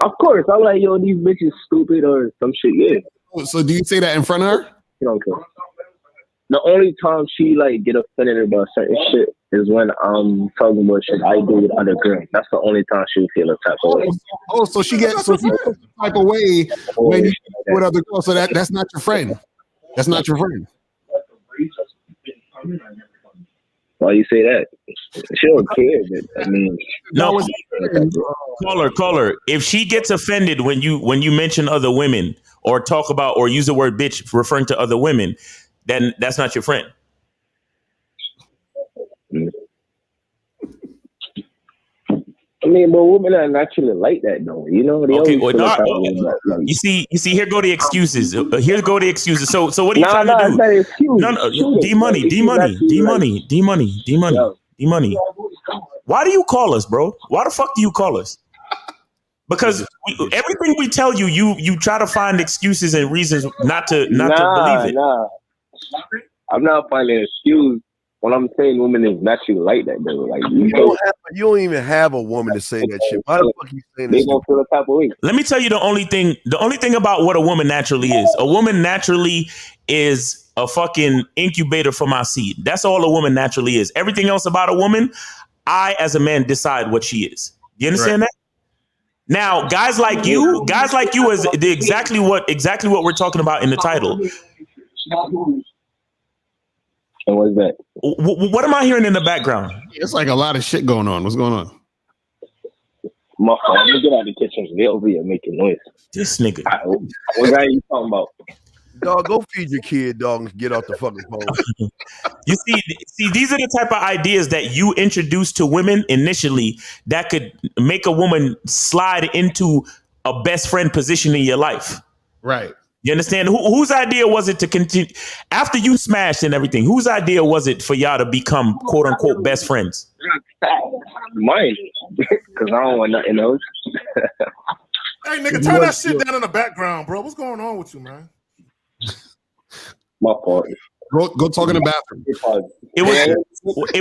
Of course. I'm like, yo, these bitches stupid or some shit, yeah. So do you say that in front of her? You don't care. The only time she get offended about certain shit is when I'm talking about shit I do with other girls. That's the only time she feel a type of way. So she feels a type of way when you with other girls. So that's not your friend. That's not your friend. Why you say that? She don't care. But, I mean, no. Caller. If she gets offended when you mention other women or talk about or use the word bitch referring to other women, then that's not your friend. I mean, but women are naturally like that, though. They okay. always You see. Here go the excuses. Here go the excuses. So what are you trying to do? Not excuse. No. D money. Why do you call us, bro? Why the fuck do you call us? Because everything we tell you, you try to find excuses and reasons not to believe it. Nah. I'm not finding an excuse. When I'm saying women is naturally like that, though. Like you don't even have a woman to say that shit. Why the fuck you saying they this? gonna feel the type of way. Let me tell you the only thing about what a woman naturally is. A woman naturally is a fucking incubator for my seed. That's all a woman naturally is. Everything else about a woman, I as a man decide what she is. You understand that? Now, guys like you is exactly what we're talking about in the title. And what's that? What am I hearing in the background? It's like a lot of shit going on. What's going on? My fault. Let me get out of the kitchen. They over here making noise. This nigga. What guy you talking about? Dog, go feed your kid, dog, and get off the fucking phone. You see, these are the type of ideas that you introduce to women initially that could make a woman slide into a best friend position in your life. Right. You understand? Whose idea was it to continue after you smashed and everything? Whose idea was it for y'all to become quote unquote best friends? Mine, because I don't want nothing else. Hey, nigga, turn that shit down in the background, bro. What's going on with you, man? My fault. Go talk in the bathroom. It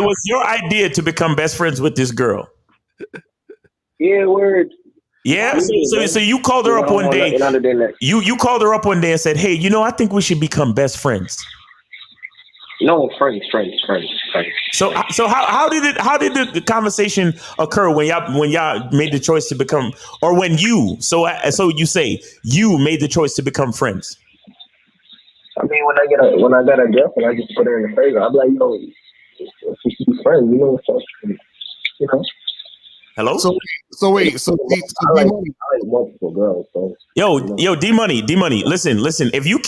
was your idea to become best friends with this girl. Yeah, word. Yeah, so you called her up one day. You called her up one day and said, "Hey, I think we should become best friends." No, friends. So how did the conversation occur when y'all made the choice to become, or when you so you say you made the choice to become friends? I mean, when I got a girlfriend, I just put her in the favor. I'm like, yo, we should be friends, so. Hello. So wait. So I like multiple girls. So yo, D Money. Listen. If you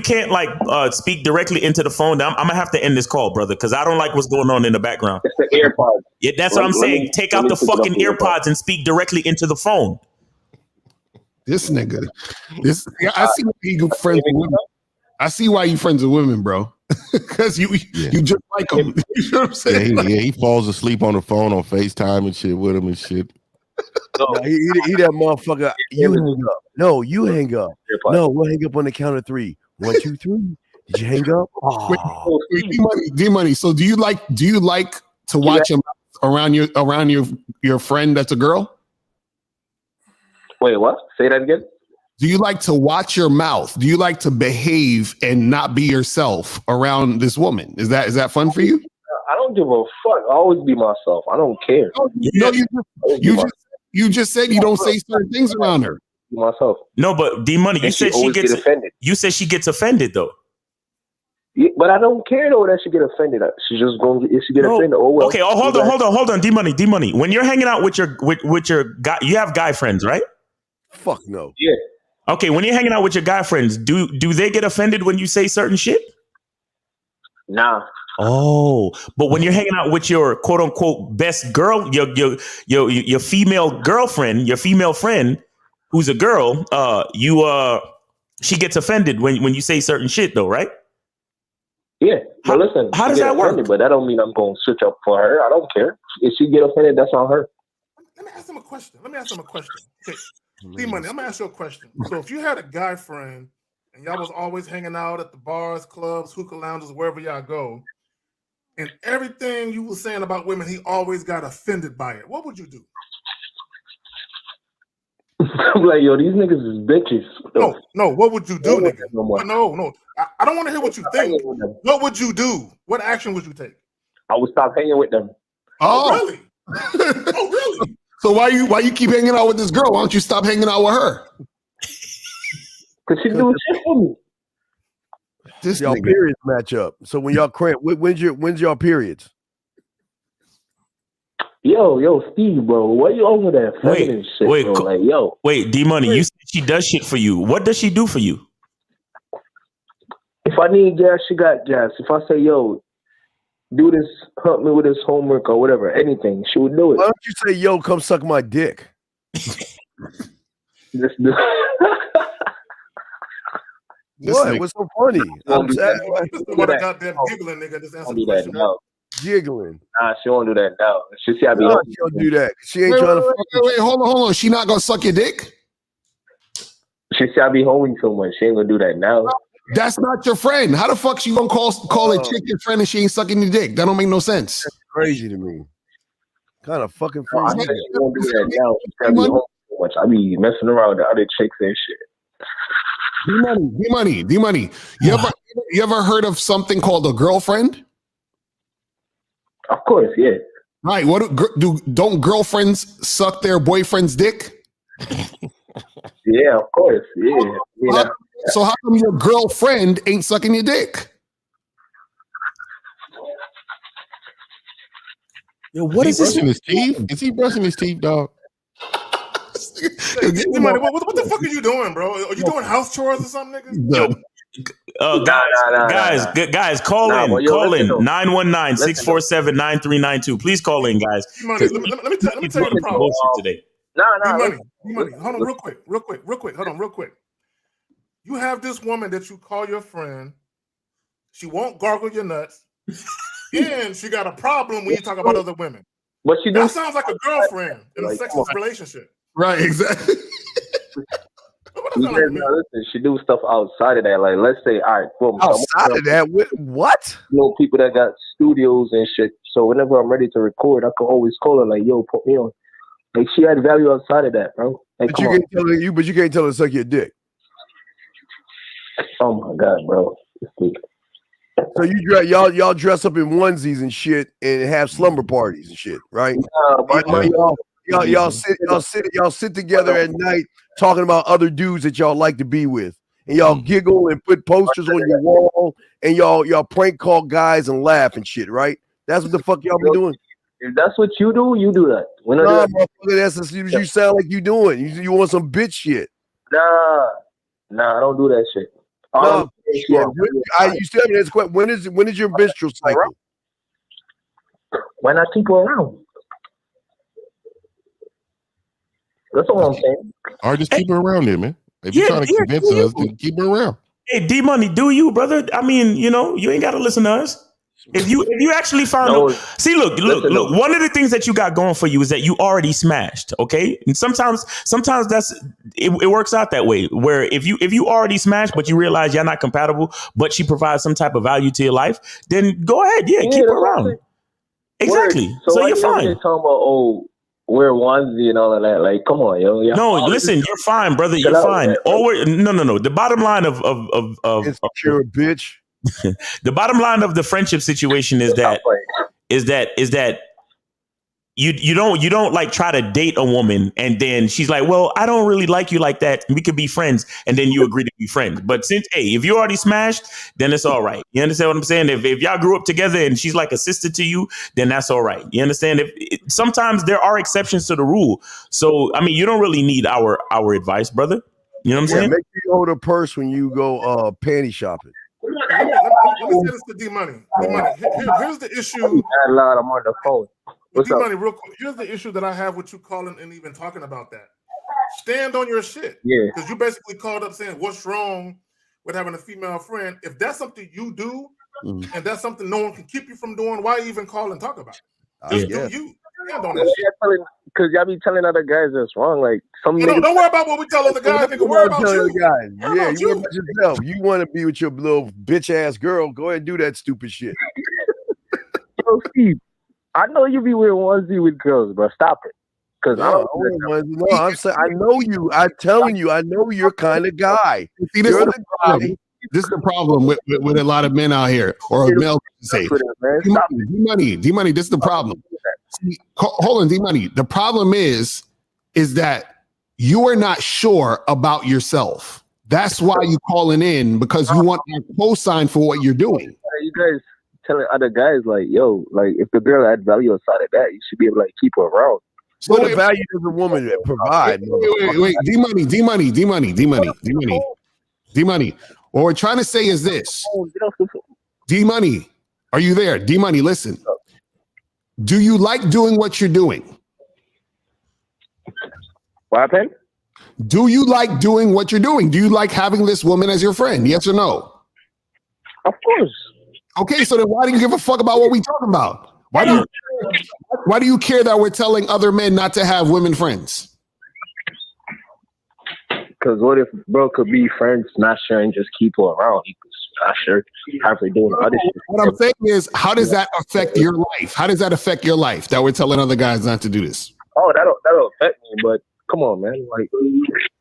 can't like speak directly into the phone, I'm gonna have to end this call, brother, because I don't like what's going on in the background. It's the AirPods. Yeah, that's what I'm saying. Take out the fucking AirPods and speak directly into the phone. This nigga. I see why you friends with women. I see why you friends with women, bro. Because you just like him. You know what I'm saying? Yeah, he falls asleep on the phone on FaceTime and shit with him and shit. No, he that motherfucker. You hang up. No, you hang up. No, we'll hang up on the count of 3. 1, 2, 3. Did you hang up? Oh. Wait, D-Money. So do you like to watch him around your friend that's a girl? Wait, what? Say that again. Do you like to watch your mouth? Do you like to behave and not be yourself around this woman? Is that fun for you? I don't give a fuck. I always be myself. I don't care. No, you just said you don't say certain things around her. Myself. No, but D Money, you said she gets offended. You said she gets offended though. Yeah, but I don't care though that she get offended. She's just going. If she get offended, oh well. Okay, hold on, D Money. When you're hanging out with your guy, you have guy friends, right? Fuck no. Yeah. Okay, when you're hanging out with your guy friends, do they get offended when you say certain shit? Nah. Oh, but when you're hanging out with your quote unquote best girl, your female girlfriend, your female friend, who's a girl, she gets offended when you say certain shit though, right? Yeah. But listen, how does that work? But that don't mean I'm going to switch up for her. I don't care. If she get offended, that's on her. Let me ask him a question. Okay. D-Money, I'm gonna ask you a question. So if you had a guy friend and y'all was always hanging out at the bars, clubs, hookah lounges, wherever y'all go, and everything you were saying about women, he always got offended by it, what would you do? I'm like, yo, these niggas is bitches. No, what would you do, nigga? No. I don't want to hear what you think. What would you do? What action would you take? I would stop hanging with them. Oh, really? Oh, really? So why you keep hanging out with this girl? Why don't you stop hanging out with her? Because she do shit for me. This y'all periods match up. So when y'all cramp, when's y'all periods? Yo, Steve, bro, what you over there? Wait, D Money, you said she does shit for you. What does she do for you? If I need gas, she got gas. If I say, yo, do this, help me with this homework or whatever, anything, she would do it. Why don't you say, yo, come suck my dick? What's so funny? I'm sad. What a goddamn giggling nigga. Just answer the question. Giggling. Nah, she won't do that now. She don't do that. She ain't trying to. Wait, hold on. She not gonna suck your dick? She see I be homing so much. She ain't gonna do that now. That's not your friend. How the fuck she gonna call a chick your friend and she ain't sucking your dick? That don't make no sense. That's crazy to me. Kind of fucking No, I friend. said you don't do that now. You can't be home so much. I be messing around with the other chicks and shit. D-Money. You ever heard of something called a girlfriend? Of course, yeah. Right. What don't girlfriends suck their boyfriend's dick? Yeah, of course. Yeah. So how come your girlfriend ain't sucking your dick? Yo, what is brushing his teeth? Is he brushing his teeth, dog? D-Money, what the fuck are you doing, bro? Are you doing house chores or something, nigga? Guys, call in 919-647-9392. Please call in, guys. Let me tell you the problem today. D-Money, hold on real quick. Hold on real quick. You have this woman that you call your friend. She won't gargle your nuts. And she got a problem when you talk about other women. That sounds like a girlfriend in a sexist relationship. Right, exactly. Listen, she do stuff outside of that. Like, let's say, all right, boom. Outside of that, what? You know, people that got studios and shit. So whenever I'm ready to record, I can always call her like, "Yo, put me on." Like, she had value outside of that, bro. Like, But you can't tell her to suck your dick. Oh my god, bro. So y'all dress up in onesies and shit and have slumber parties and shit, right? Y'all sit together at night talking about other dudes that y'all like to be with, and y'all giggle and put posters on your wall, and y'all prank call guys and laugh and shit, right? That's what the fuck y'all be doing. If that's what you do, you do that. Nah, motherfucker, that's what you sound like you doing. You want some bitch shit. Nah, I don't do that shit. No, you still have this question. When is your menstrual cycle? When I keep her around. That's all I'm saying. Or just keep her around there, man. If you're trying to convince us, then keep her around. Hey, D-Money, do you, brother? I mean, you ain't got to listen to us. If you actually found look, one of the things that you got going for you is that you already smashed, okay? And sometimes that's it works out that way, where if you already smashed but you realize you're not compatible, but she provides some type of value to your life, then go ahead, keep her around. Exactly. So you're fine. Talking about wear onesie and all of that. Like, come on, yo. No, listen, you're fine, brother. You're fine. No. The bottom line of insecure bitch. The bottom line of the friendship situation is that you don't like try to date a woman and then she's like, well, I don't really like you like that. We could be friends, and then you agree to be friends. But if you already smashed, then it's all right. You understand what I'm saying? If y'all grew up together and she's like a sister to you, then that's all right. You understand? Sometimes there are exceptions to the rule. So I mean, you don't really need our advice, brother. You know what I'm saying? Make sure you hold a purse when you go panty shopping. Let me say this to D-Money. Here's the issue. I'm on the phone. D-Money, real quick. Here's the issue that I have with you calling and even talking about that. Stand on your shit. Yeah. Because you basically called up saying, what's wrong with having a female friend? If that's something you do, and that's something no one can keep you from doing, why even call and talk about it? Just do you. Stand on that shit. Because y'all be telling other guys that's wrong. Like, don't worry about what we tell other guys. Nigga, worry about you. Guys. Yeah, you worry about yourself. You want to be with your little bitch ass girl? Go ahead and do that stupid shit. Yo, Steve, I know you be wearing onesie with girls, bro. Stop it. Because I'm saying I know you. I'm telling you, I know you're kind of guy. See, this is the problem with a lot of men out here, or male say. D-Money, this is the problem. Hold on, D-Money. The problem is that you are not sure about yourself. That's why you calling in, because you want a cosign for what you're doing. You guys telling other guys like, yo, like if the girl had value outside of that, you should be able to like keep her around. So what value does a woman provide? Wait, D-Money. What we're trying to say is this. D-Money, are you there? D-Money, listen. Do you like doing what you're doing? What happened? Do you like doing what you're doing? Do you like having this woman as your friend? Yes or no? Of course. Okay, so then why do you give a fuck about what we talking about? Why do you care that we're telling other men not to have women friends? Because what if bro could be friends, smash her, and just keep her around? He could smash her, have her doing other shit. What I'm saying is, how does that affect your life? How does that affect your life that we're telling other guys not to do this? Oh, that'll affect me, but come on, man. Like,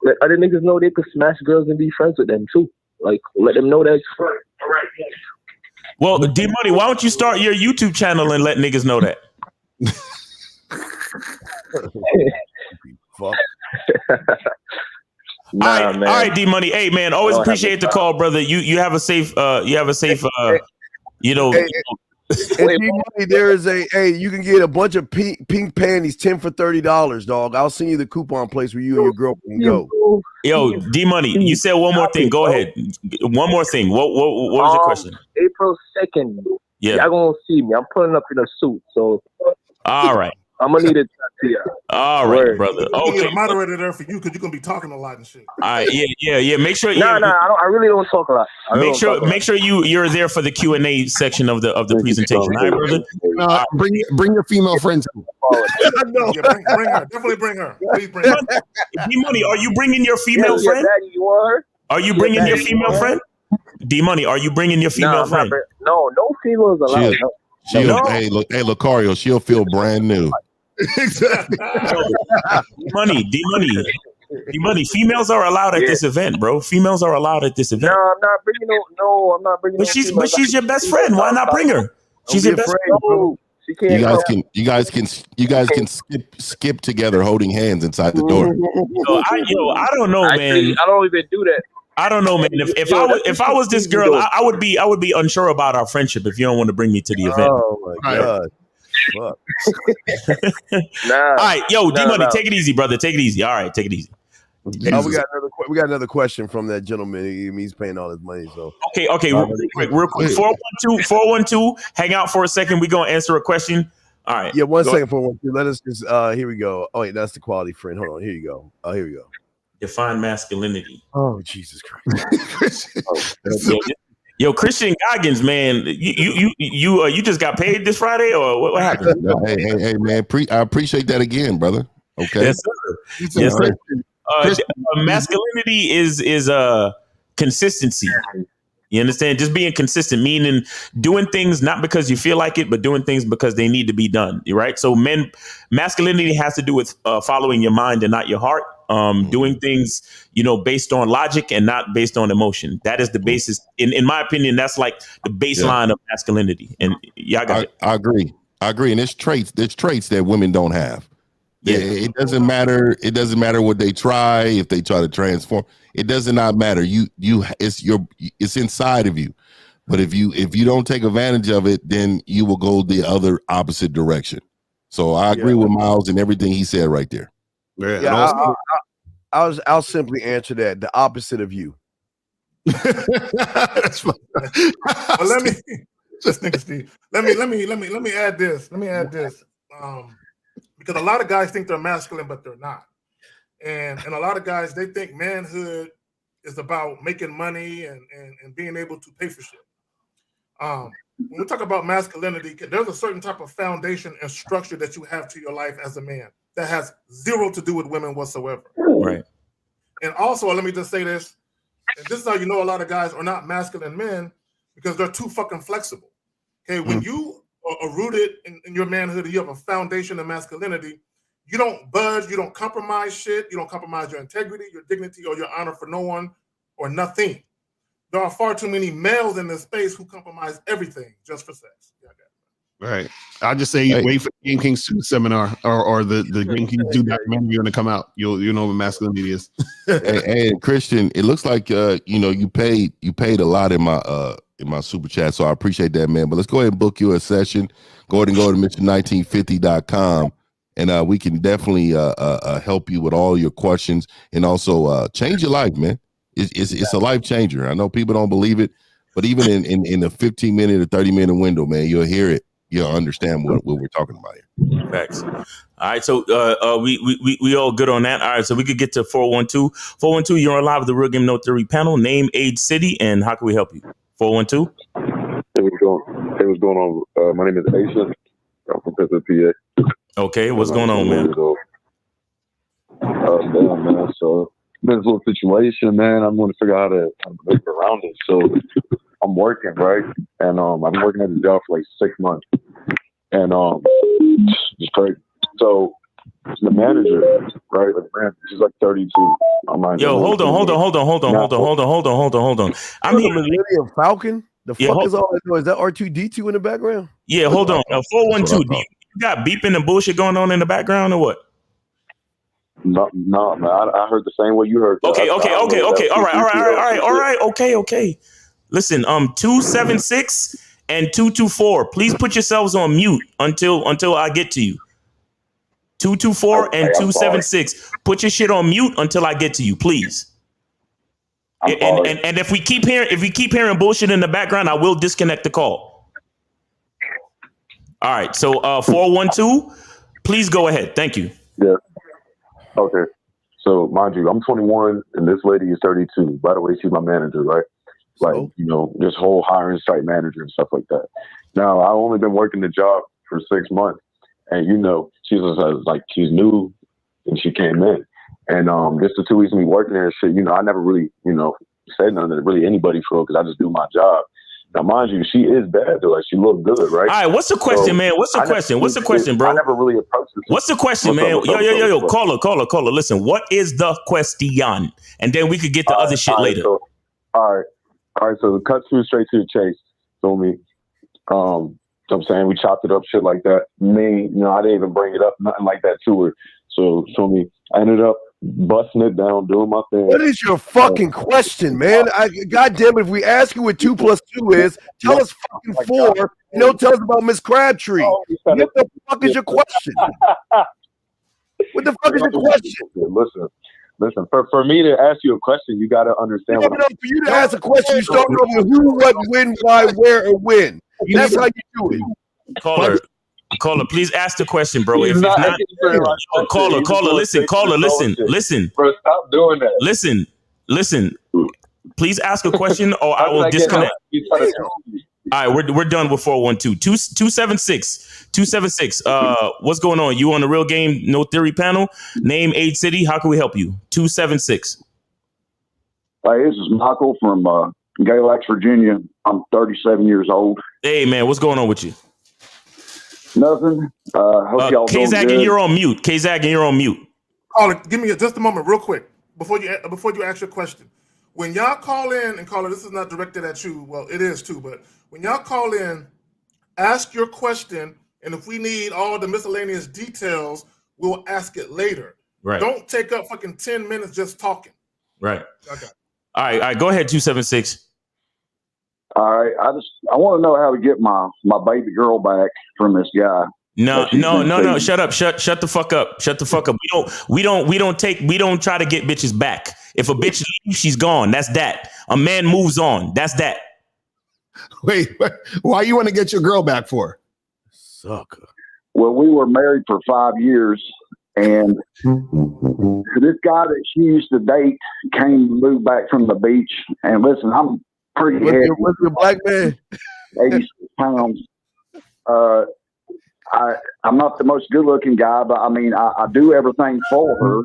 let other niggas know they could smash girls and be friends with them too. Like, let them know that. Well, D Money, why don't you start your YouTube channel and let niggas know that? Fuck. All right, D Money. Hey, man, always appreciate the call, brother. You have a safe. You know. Hey, D-Money, there is you can get a bunch of pink panties, 10 for $30, dog. I'll send you the coupon place where you and your girlfriend go. Yo, D Money, you said one more thing. Go ahead. One more thing. What was your question? April 2nd. Yeah. Y'all gonna see me. I'm pulling up in a suit, so. All right. I'm gonna need to talk to you. All right, brother. Okay. Okay. A moderator there for you because you're gonna be talking a lot and shit. All right. Yeah. Make sure. I really don't talk a lot. Make sure you're there for the Q&A section of the presentation. All right, brother. Bring your female friends. Yeah, bring her. Definitely bring her. Please bring her. D Money, are you bringing your female friend? Daddy, you are. Are you bringing your female friend? D Money, are you bringing your female friend? No females allowed. Hey, Lucario, she'll feel brand new. Exactly. D Money. Females are allowed at this event, bro. Females are allowed at this event. No, I'm not bringing I'm not bringing. But she's your best friend. Why not bring her? She's your best friend. No, she can't. You guys can skip together holding hands inside the door. I don't know, man. I don't even do that. I don't know, man. If I was this girl, I would be unsure about our friendship if you don't want to bring me to the event. Oh my god. Fuck. All right, yo, D Money, take it easy, brother. Take it easy. All right, take it easy. We got another question from that gentleman. He's paying all his money. So okay. Real quick. 412. Hang out for a second. We're gonna answer a question. All right. Yeah, 1 second. 412. Let us just. Here we go. Oh wait, that's the quality friend. Hold on. Here you go. Oh, here we go. Define masculinity. Oh Jesus Christ. Yo, Christian Goggins, man, you just got paid this Friday, or what happened? Hey, man, I appreciate that again, brother. Okay. Yes, sir. Yes, sir. Masculinity is consistency. You understand? Just being consistent, meaning doing things not because you feel like it, but doing things because they need to be done. Right? So masculinity has to do with following your mind and not your heart. Doing things, based on logic and not based on emotion. That is the basis. In my opinion, that's like the baseline of masculinity. And I agree. And there's traits that women don't have. Yeah. It doesn't matter. It doesn't matter what they try. If they try to transform, it does not matter. It's inside of you. But if you don't take advantage of it, then you will go the other opposite direction. So I agree with Miles and everything he said right there. Yeah, I'll simply answer that. The opposite of you. That's fine. Well, let me add this. Because a lot of guys think they're masculine, but they're not. And a lot of guys, they think manhood is about making money and being able to pay for shit. When we talk about masculinity, there's a certain type of foundation and structure that you have to your life as a man that has zero to do with women whatsoever. Right. And also, let me just say this. And this is how you know a lot of guys are not masculine men, because they're too fucking flexible. Okay, when you are rooted in your manhood, you have a foundation of masculinity, you don't budge, you don't compromise shit, you don't compromise your integrity, your dignity, or your honor for no one or nothing. There are far too many males in this space who compromise everything just for sex. Right. I'll just say wait for the Game King seminar or the Game King 2 documentary going to come out. You'll know what masculinity is. hey, Christian, it looks like you paid a lot in my super chat, so I appreciate that, man. But let's go ahead and book you a session. Go ahead and go to Mr1950.com, and we can definitely help you with all your questions and also change your life, man. It's a life changer. I know people don't believe it, but even in a 15-minute or 30-minute window, man, you'll hear it. You'll understand what we're talking about here. Facts. All right, so we all good on that. All right, so we could get to 412. 412, you're on live with the Real Game No Theory panel. Name, age, city, and how can we help you? 412. Hey, what's going on? My name is Aisha. I'm from Precedent, PA. Okay, what's going on, man? Damn, man. So this little situation, man. I'm going to figure out how to move around it. So I'm working, right? And I've been working at the job for like 6 months. And just crazy. So the manager, right? The manager, she's like 32. Yo, hold on. I'm here. Millennium Falcon. The fuck is all that noise? Is that R2D2 in the background? Yeah, hold on. 412. You got beeping and bullshit going on in the background or what? No, man. I heard the same way you heard. Okay. All right. Okay. Listen, 276 and 224. Please put yourselves on mute until I get to you. 224 and 276. Put your shit on mute until I get to you, please. And if we keep hearing bullshit in the background, I will disconnect the call. All right. So 412, please go ahead. Thank you. Yeah. Okay. So mind you, I'm 21 and this lady is 32. By the way, she's my manager, right? Like, this whole hiring site manager and stuff like that. Now, I've only been working the job for 6 months. And, she's she's new and she came in. And just the 2 weeks of me working there and shit, I never really, said nothing to really anybody for her because I just do my job. Now, mind you, she is bad though. Like, she look good, right? All right, what's the question, man? What's the question, bro? I never really approached this. What's the question, man? Yo, caller. Listen, what is the question? And then we could get the other shit later. So, all right. So cut straight to the chase. So I'm saying we chopped it up, shit like that. Me, I didn't even bring it up, nothing like that to her. So I ended up busting it down, doing my thing. What is your fucking question, man? God damn it! If we ask you what 2 plus 2 is, tell us fucking 4. Tell us about Miss Crabtree. What the fuck is your question? What the fuck is your question? Listen. For me to ask you a question, you got to understand. For you to ask a question, you start off with who, what, when, why, where, or when. That's how you do it. Caller, please ask the question, bro. If it's not, caller, listen. Bro, stop doing that. Listen. Please ask a question or I will disconnect. All right, we're done with 412. 276. What's going on? You on the Real Game No Theory panel? Name, age, city. How can we help you? 276. Hey, this is Michael from Galax, Virginia. I'm 37 years old. Hey, man, what's going on with you? Nothing. Hope y'all doing K-Zag, good. and you're on mute. K-Zag, and you're on mute. Caller, give me just a moment, real quick, before you ask your question. When y'all call in, and caller, this is not directed at you. Well, it is too, but when y'all call in, ask your question, and if we need all the miscellaneous details, we'll ask it later. Right. Don't take up fucking 10 minutes just talking. Right. Okay. All right. Go ahead, 276. All right. I want to know how to get my baby girl back from this guy. No. Shut up. Shut the fuck up. Shut the fuck up. We don't try to get bitches back. If a bitch leaves, she's gone. That's that. A man moves on. That's that. Wait, why you want to get your girl back for? Sucker. Well, we were married for 5 years, and this guy that she used to date moved back from the beach. And listen, I'm pretty heavy. What's your black man? 86 pounds. I'm not the most good-looking guy, but I mean, I do everything for her.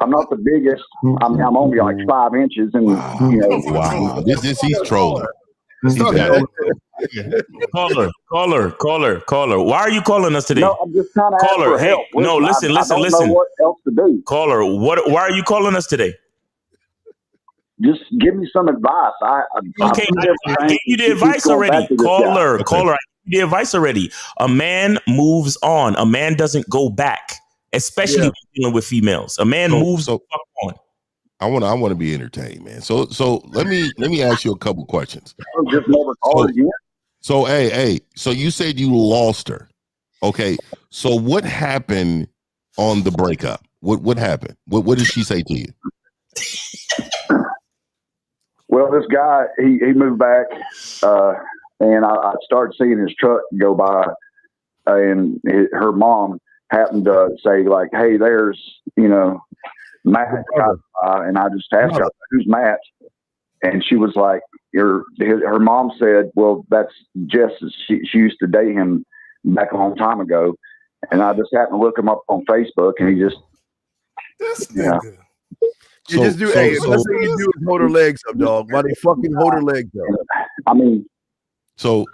I'm not the biggest. I mean, I'm only like 5 inches, and Wow, he's trolling. Caller. Why are you calling us today? No, I'm just trying to ask for help. Listen. I don't know what else to do. Caller, why are you calling us today? Just give me some advice. I gave you the advice already. Caller, I gave you the advice already. A man moves on. A man doesn't go back, especially when dealing with females. A man moves on. I want to be entertained, man. So let me ask you a couple questions. Just never call her again. So hey, so you said you lost her. Okay. So what happened on the breakup? What happened? What did she say to you? Well, this guy, he moved back, and I started seeing his truck go by, and her mom happened to say, like, hey, there's, Matt. And I just asked her, who's Matt? And she was like, her mom said, well, that's Jess. She used to date him back a long time ago. And I just happened to look him up on Facebook, and he just, this nigga. You just do. Let's say you do is hold her legs up, dog. Why they fucking hold her legs up? I mean, so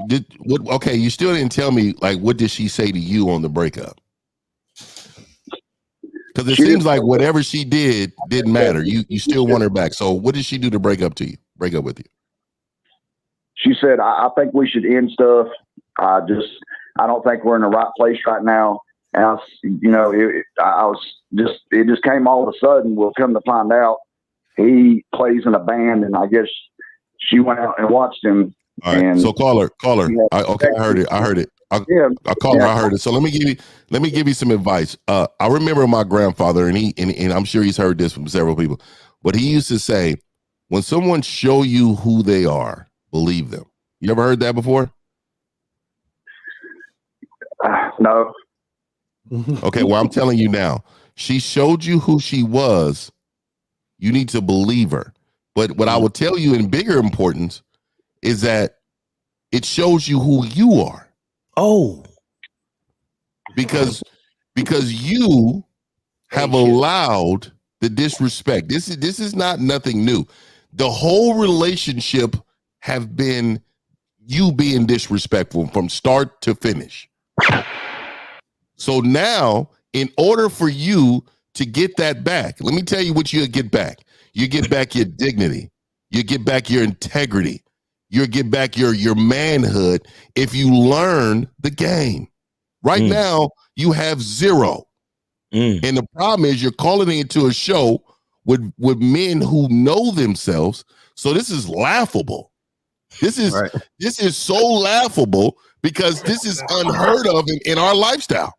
did what? Okay, you still didn't tell me like what did she say to you on the breakup? Because it seems like whatever she did didn't matter. You still want her back. So what did she do to break up with you? She said, I think we should end stuff. I don't think we're in the right place right now. And it just came all of a sudden. We'll come to find out he plays in a band, and I guess she went out and watched him. All right. So call her. I heard it. I called her. I heard it. So let me give you some advice. I remember my grandfather, and I'm sure he's heard this from several people, but he used to say, when someone show you who they are, believe them. You ever heard that before? No. Okay, well, I'm telling you now. She showed you who she was. You need to believe her. But what I will tell you in bigger importance is that it shows you who you are. Oh. Because you have allowed the disrespect. This is not nothing new. The whole relationship have been you being disrespectful from start to finish. So now, in order for you to get that back, let me tell you what you get back. You get back your dignity. You get back your integrity. You get back your manhood if you learn the game. Right now, you have zero. And the problem is you're calling it into a show with men who know themselves. So this is laughable. This is so laughable because this is unheard of in our lifestyle.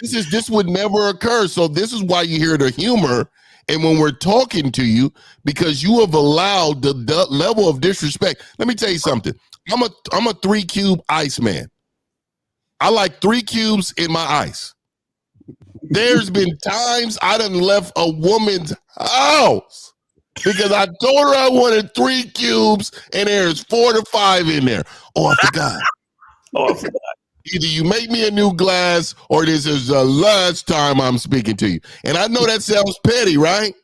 This would never occur. So this is why you hear the humor. And when we're talking to you, because you have allowed the level of disrespect. Let me tell you something. I'm a 3-cube ice man. I like 3 cubes in my ice. There's been times I done left a woman's house because I told her I wanted 3 cubes and there's 4 to 5 in there. Oh, I forgot. Either you make me a new glass or this is the last time I'm speaking to you. And I know that sounds petty, right?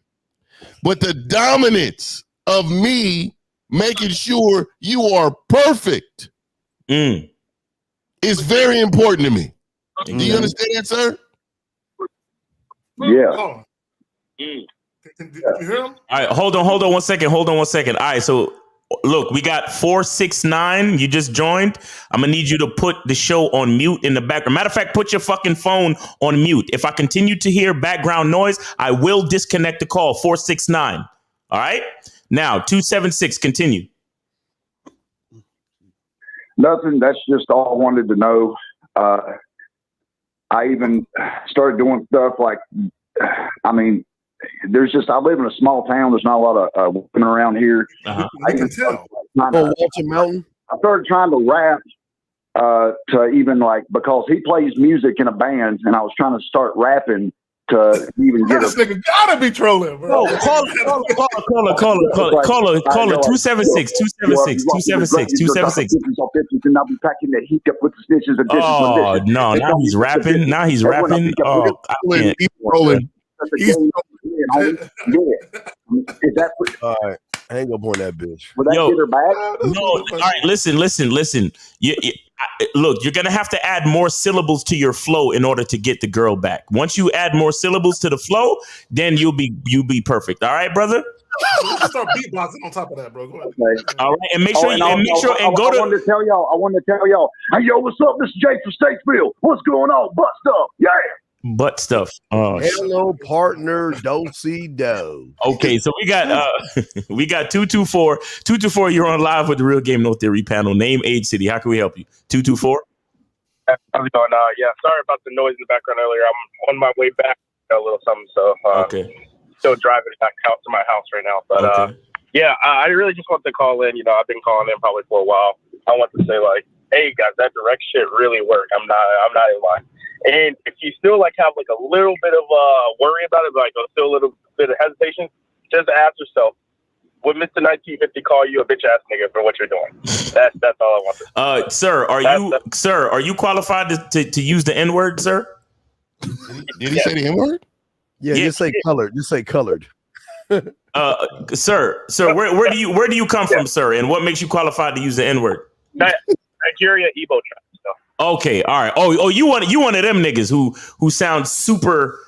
But the dominance of me making sure you are perfect is very important to me. Do you understand that, sir? Yeah. Did you hear him? All right, hold on 1 second. All right, so look, we got 469. You just joined. I'm gonna need you to put the show on mute in the background. Matter of fact, put your fucking phone on mute. If I continue to hear background noise, I will disconnect the call. 469. All right. Now 276. Continue. Nothing. That's just all I wanted to know. I even started doing stuff like, I live in a small town. There's not a lot of women around here. I can tell. Walter Mountain. I started trying to rap to even because he plays music in a band, and I was trying to start rapping to even get this nigga gotta be trolling, bro. No, caller, 276. And I'll be packing that heat up with the stitches and dishes. Oh no! Now he's rapping. Oh, I can't. He's all right, hang up on that bitch. Would that get her back? No, all right, listen. Look, you're gonna have to add more syllables to your flow in order to get the girl back. Once you add more syllables to the flow, then you'll be perfect. All right, brother. Start beatboxing on top of that, bro. Go ahead. Okay. All right, and make sure I wanted to tell y'all. Hey, yo, what's up? This is Jake from Statesville. What's going on? Butt stuff. Yeah. Butt stuff. Hello, partner. Do-si-do. Okay, so we got 224. 224, you're on live with the Real Game No Theory panel. Name, age, city. How can we help you? 224. How's it going? Yeah, sorry about the noise in the background earlier. I'm on my way back. A little something, so okay. Still driving back out to my house right now. But yeah, I really just want to call in. I've been calling in probably for a while. I want to say hey guys, that direct shit really worked. I'm not even lying. And if you still have a little bit of worry about it, still a little bit of hesitation, just ask yourself, would Mr. 1950 call you a bitch ass nigga for what you're doing? That's all I want to say. Sir, are you qualified to use the N-word, sir? Did he say the N-word? Yeah, just say colored. Just say colored. Sir, where do you come from, sir? And what makes you qualified to use the N-word? Nigeria, Igbo tribe. So. Okay, all right. Oh, you one of them niggas who sound super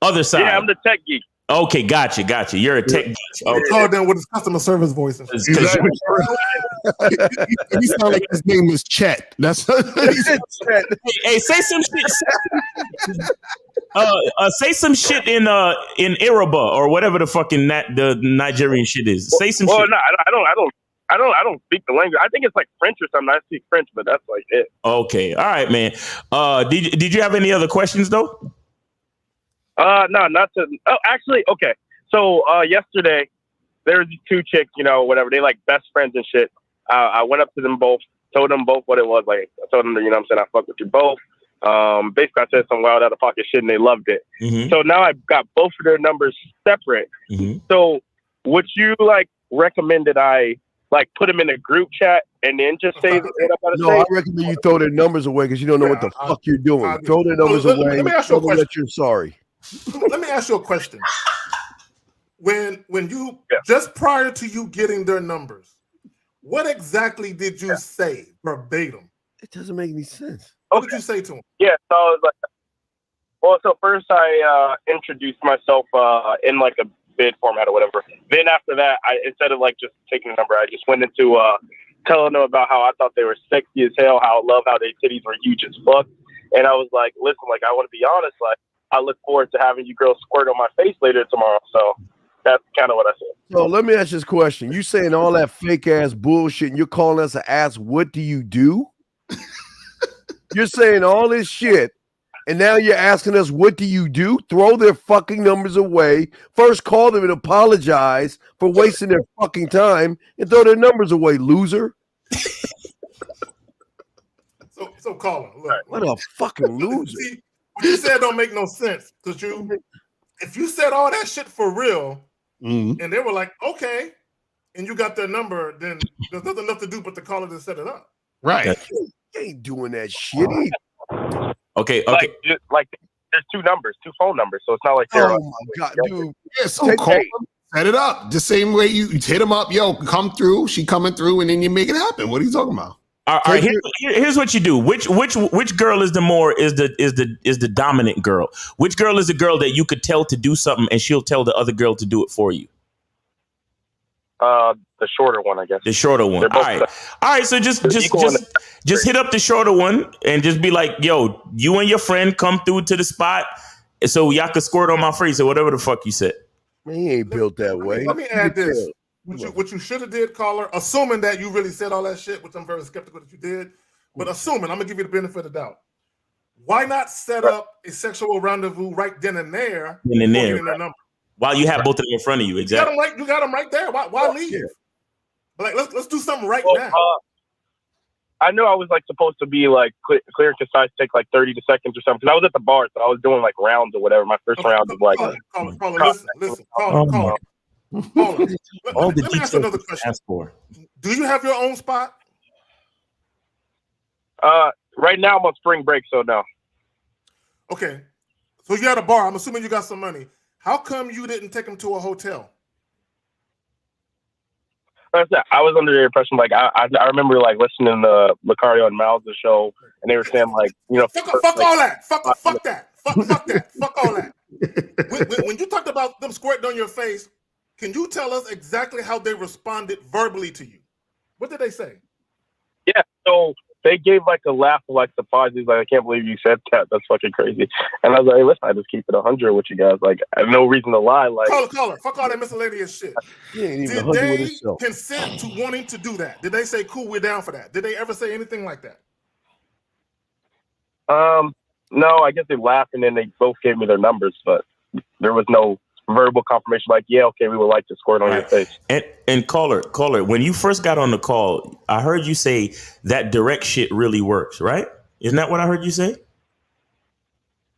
other side. Yeah, I'm the tech geek. Okay, gotcha. You're a tech geek. Okay. Called them with his customer service voice. Exactly. He sound like his name is Chet. That's hey, say some shit. Say some shit in Yoruba or whatever the fucking the Nigerian shit is. Say some shit. Well, no, I don't speak the language. I think it's like French or something. I speak French, but that's like it. Okay, all right, man. Did you have any other questions though? No, not to. Oh, actually, okay. So yesterday there was these two chicks, whatever. They like best friends and shit. I went up to them both, told them both what it was. Like I told them, I fuck with you both. Basically, I said some wild out of pocket shit, and they loved it. Mm-hmm. So now I've got both of their numbers separate. Mm-hmm. So would you recommend that I put them in a group chat and then just say what I'm gonna say? I recommend you throw their numbers away because you don't know what the fuck you're doing. Throw their numbers away. Let me ask you a question. That you're sorry. Let me ask you a question. When you just prior to you getting their numbers, what exactly did you say verbatim? It doesn't make any sense. What did you say to him? Yeah, so I was so first I introduced myself in a bid format or whatever. Then after that, instead of just taking the number, I just went into telling them about how I thought they were sexy as hell, how I love how their titties were huge as fuck. And I was like, listen, I want to be honest, I look forward to having you girls squirt on my face later tomorrow. So that's kind of what I said. So let me ask you this question. You saying all that fake ass bullshit and you're calling us to ask, what do you do? You're saying all this shit and now you're asking us, what do you do? Throw their fucking numbers away. First call them and apologize for wasting their fucking time and throw their numbers away, loser. So caller, look. What a fucking loser. See, what you said don't make no sense. Because if you said all that shit for real, and they were like, okay, and you got their number, then there's nothing left to do but to call it and set it up. Right. You ain't doing that shit. Okay. There's two phone numbers, so it's not like they're. Oh my god, dude! Yeah, so call them, set it up the same way you hit them up. Yo, come through. She coming through, and then you make it happen. What are you talking about? All right, here's what you do. Which girl is the dominant girl? Which girl is the girl that you could tell to do something and she'll tell the other girl to do it for you? The shorter one, I guess. The shorter one. All right. So just hit up the shorter one and just be like, yo, you and your friend come through to the spot so y'all could squirt on my face or whatever the fuck you said. Man, he ain't built that way. Let me add this. What you should have did, caller, assuming that you really said all that shit, which I'm very skeptical that you did, but assuming, I'm gonna give you the benefit of the doubt. Why not set up a sexual rendezvous right then and there? While you have both of them in front of you, exactly. You got them right there. Why leave? But let's do something right now. I know I was supposed to be clear and concise, take 30 seconds or something. Because I was at the bar, so I was doing rounds or whatever. My first round was listen. Caller. Let me ask you another question. Do you have your own spot? Right now I'm on spring break, so no. Okay. So you're at a bar. I'm assuming you got some money. How come you didn't take them to a hotel? I was under the impression, I remember listening to Lucario and Miles' show, and they were saying fuck all that. Fuck that. Fuck all that. When you talked about them squirting on your face, can you tell us exactly how they responded verbally to you? What did they say? Yeah, so they gave a laugh of surprise. He's like, I can't believe you said that. That's fucking crazy. And I was like, hey, listen, I just keep it 100 with you guys. I have no reason to lie. Caller, fuck all that miscellaneous shit. Did they consent to wanting to do that? Did they say, cool, we're down for that? Did they ever say anything like that? No, I guess they laughed and then they both gave me their numbers, but there was no verbal confirmation yeah, okay, we would like to squirt on your face. And caller, when you first got on the call, I heard you say that direct shit really works, right? Isn't that what I heard you say?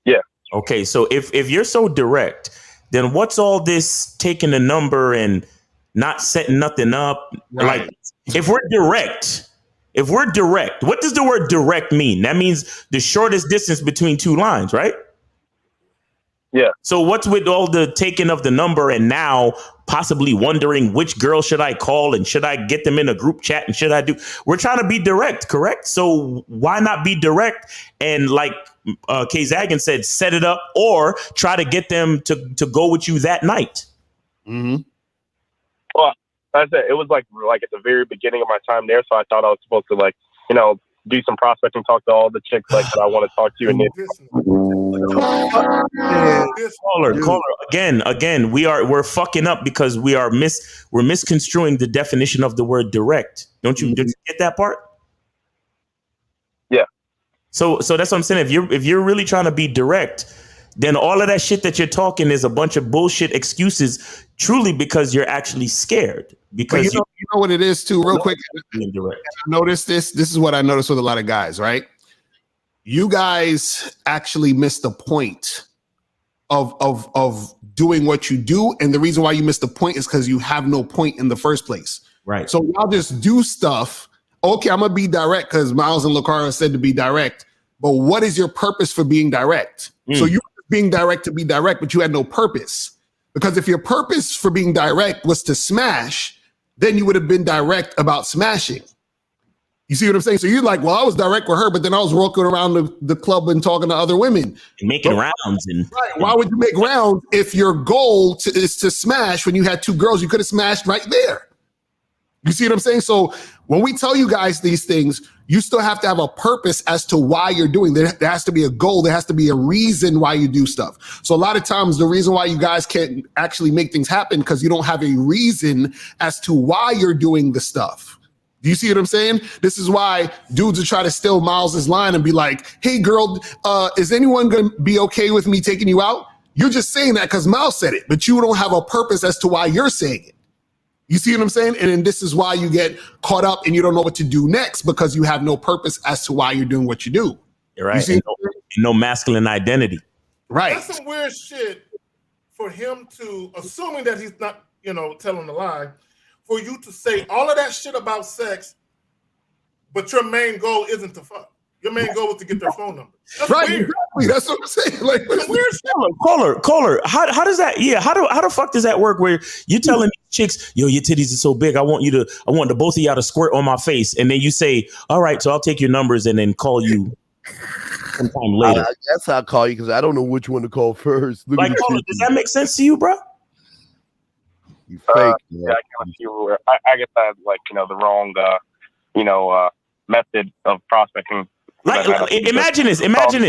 Yeah. Okay, so if you're so direct, then what's all this taking the number and not setting nothing up? Right. If we're direct, what does the word direct mean? That means the shortest distance between two lines, right? Yeah. So what's with all the taking of the number and now possibly wondering which girl should I call and should I get them in a group chat and should I do? We're trying to be direct, correct? So why not be direct and like K Zagan said, set it up or try to get them to go with you that night? Mm-hmm. Well, I said it was like at the very beginning of my time there, so I thought I was supposed to like, you know, do some prospecting, talk to all the chicks like that I want to talk to, and then caller again we're fucking up because we're misconstruing the definition of the word direct. Don't you get that part? Yeah. So that's what I'm saying. If you're really trying to be direct, then all of that shit that you're talking is a bunch of bullshit excuses, truly because you're actually scared. Because you know what it is too, real quick. I noticed this. This is what I noticed with a lot of guys, right? You guys actually miss the point of doing what you do, and the reason why you miss the point is because you have no point in the first place. Right. So y'all just do stuff. Okay, I'm gonna be direct because Miles and Lucara said to be direct. But what is your purpose for being direct? So you were being direct to be direct, but you had no purpose. Because if your purpose for being direct was to smash, then you would have been direct about smashing. You see what I'm saying? So you're like, well, I was direct with her, but then I was walking around the club and talking to other women. And making rounds. And right. Why would you make rounds if your goal is to smash when you had two girls? You could have smashed right there. You see what I'm saying? So when we tell you guys these things, you still have to have a purpose as to why you're doing. There has to be a goal. There has to be a reason why you do stuff. So a lot of times the reason why you guys can't actually make things happen because you don't have a reason as to why you're doing the stuff. Do you see what I'm saying? This is why dudes are trying to steal Miles's line and be like, hey, girl, is anyone going to be okay with me taking you out? You're just saying that because Miles said it, but you don't have a purpose as to why you're saying it. You see what I'm saying? And then this is why you get caught up and you don't know what to do next because you have no purpose as to why you're doing what you do. You're right. You no masculine identity. Right. That's some weird shit for him to, assuming that he's not, telling a lie, for you to say all of that shit about sex, but your main goal isn't to fuck. Your main goal is to get their phone number. That's right, weird. Exactly. That's what I'm saying. Like, that's weird shit. Caller. How does that? Yeah. How the fuck does that work? Where you telling chicks, yo, your titties are so big, I want the both of y'all to squirt on my face, and then you say, all right, so I'll take your numbers and then call you sometime later. I guess I'll call you because I don't know which one to call first. Like, caller, does that make sense to you, bro? You fake. Yeah, I guess I have the wrong method of prospecting. Like, imagine this. Imagine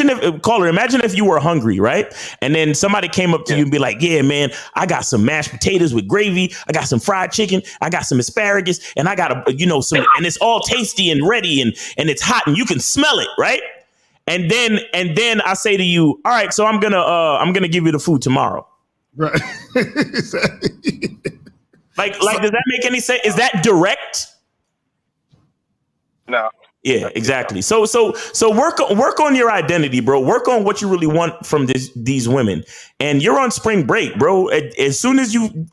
if you were hungry, right? And then somebody came up to you and be like, yeah, man, I got some mashed potatoes with gravy. I got some fried chicken. I got some asparagus. And I got some, and it's all tasty and ready and it's hot and you can smell it, right? And then I say to you, all right, so I'm gonna give you the food tomorrow. Right. Like, does that make any sense? Is that direct? No. Yeah, exactly. So work on your identity, bro. Work on what you really want from these women. And you're on spring break, bro. As soon as you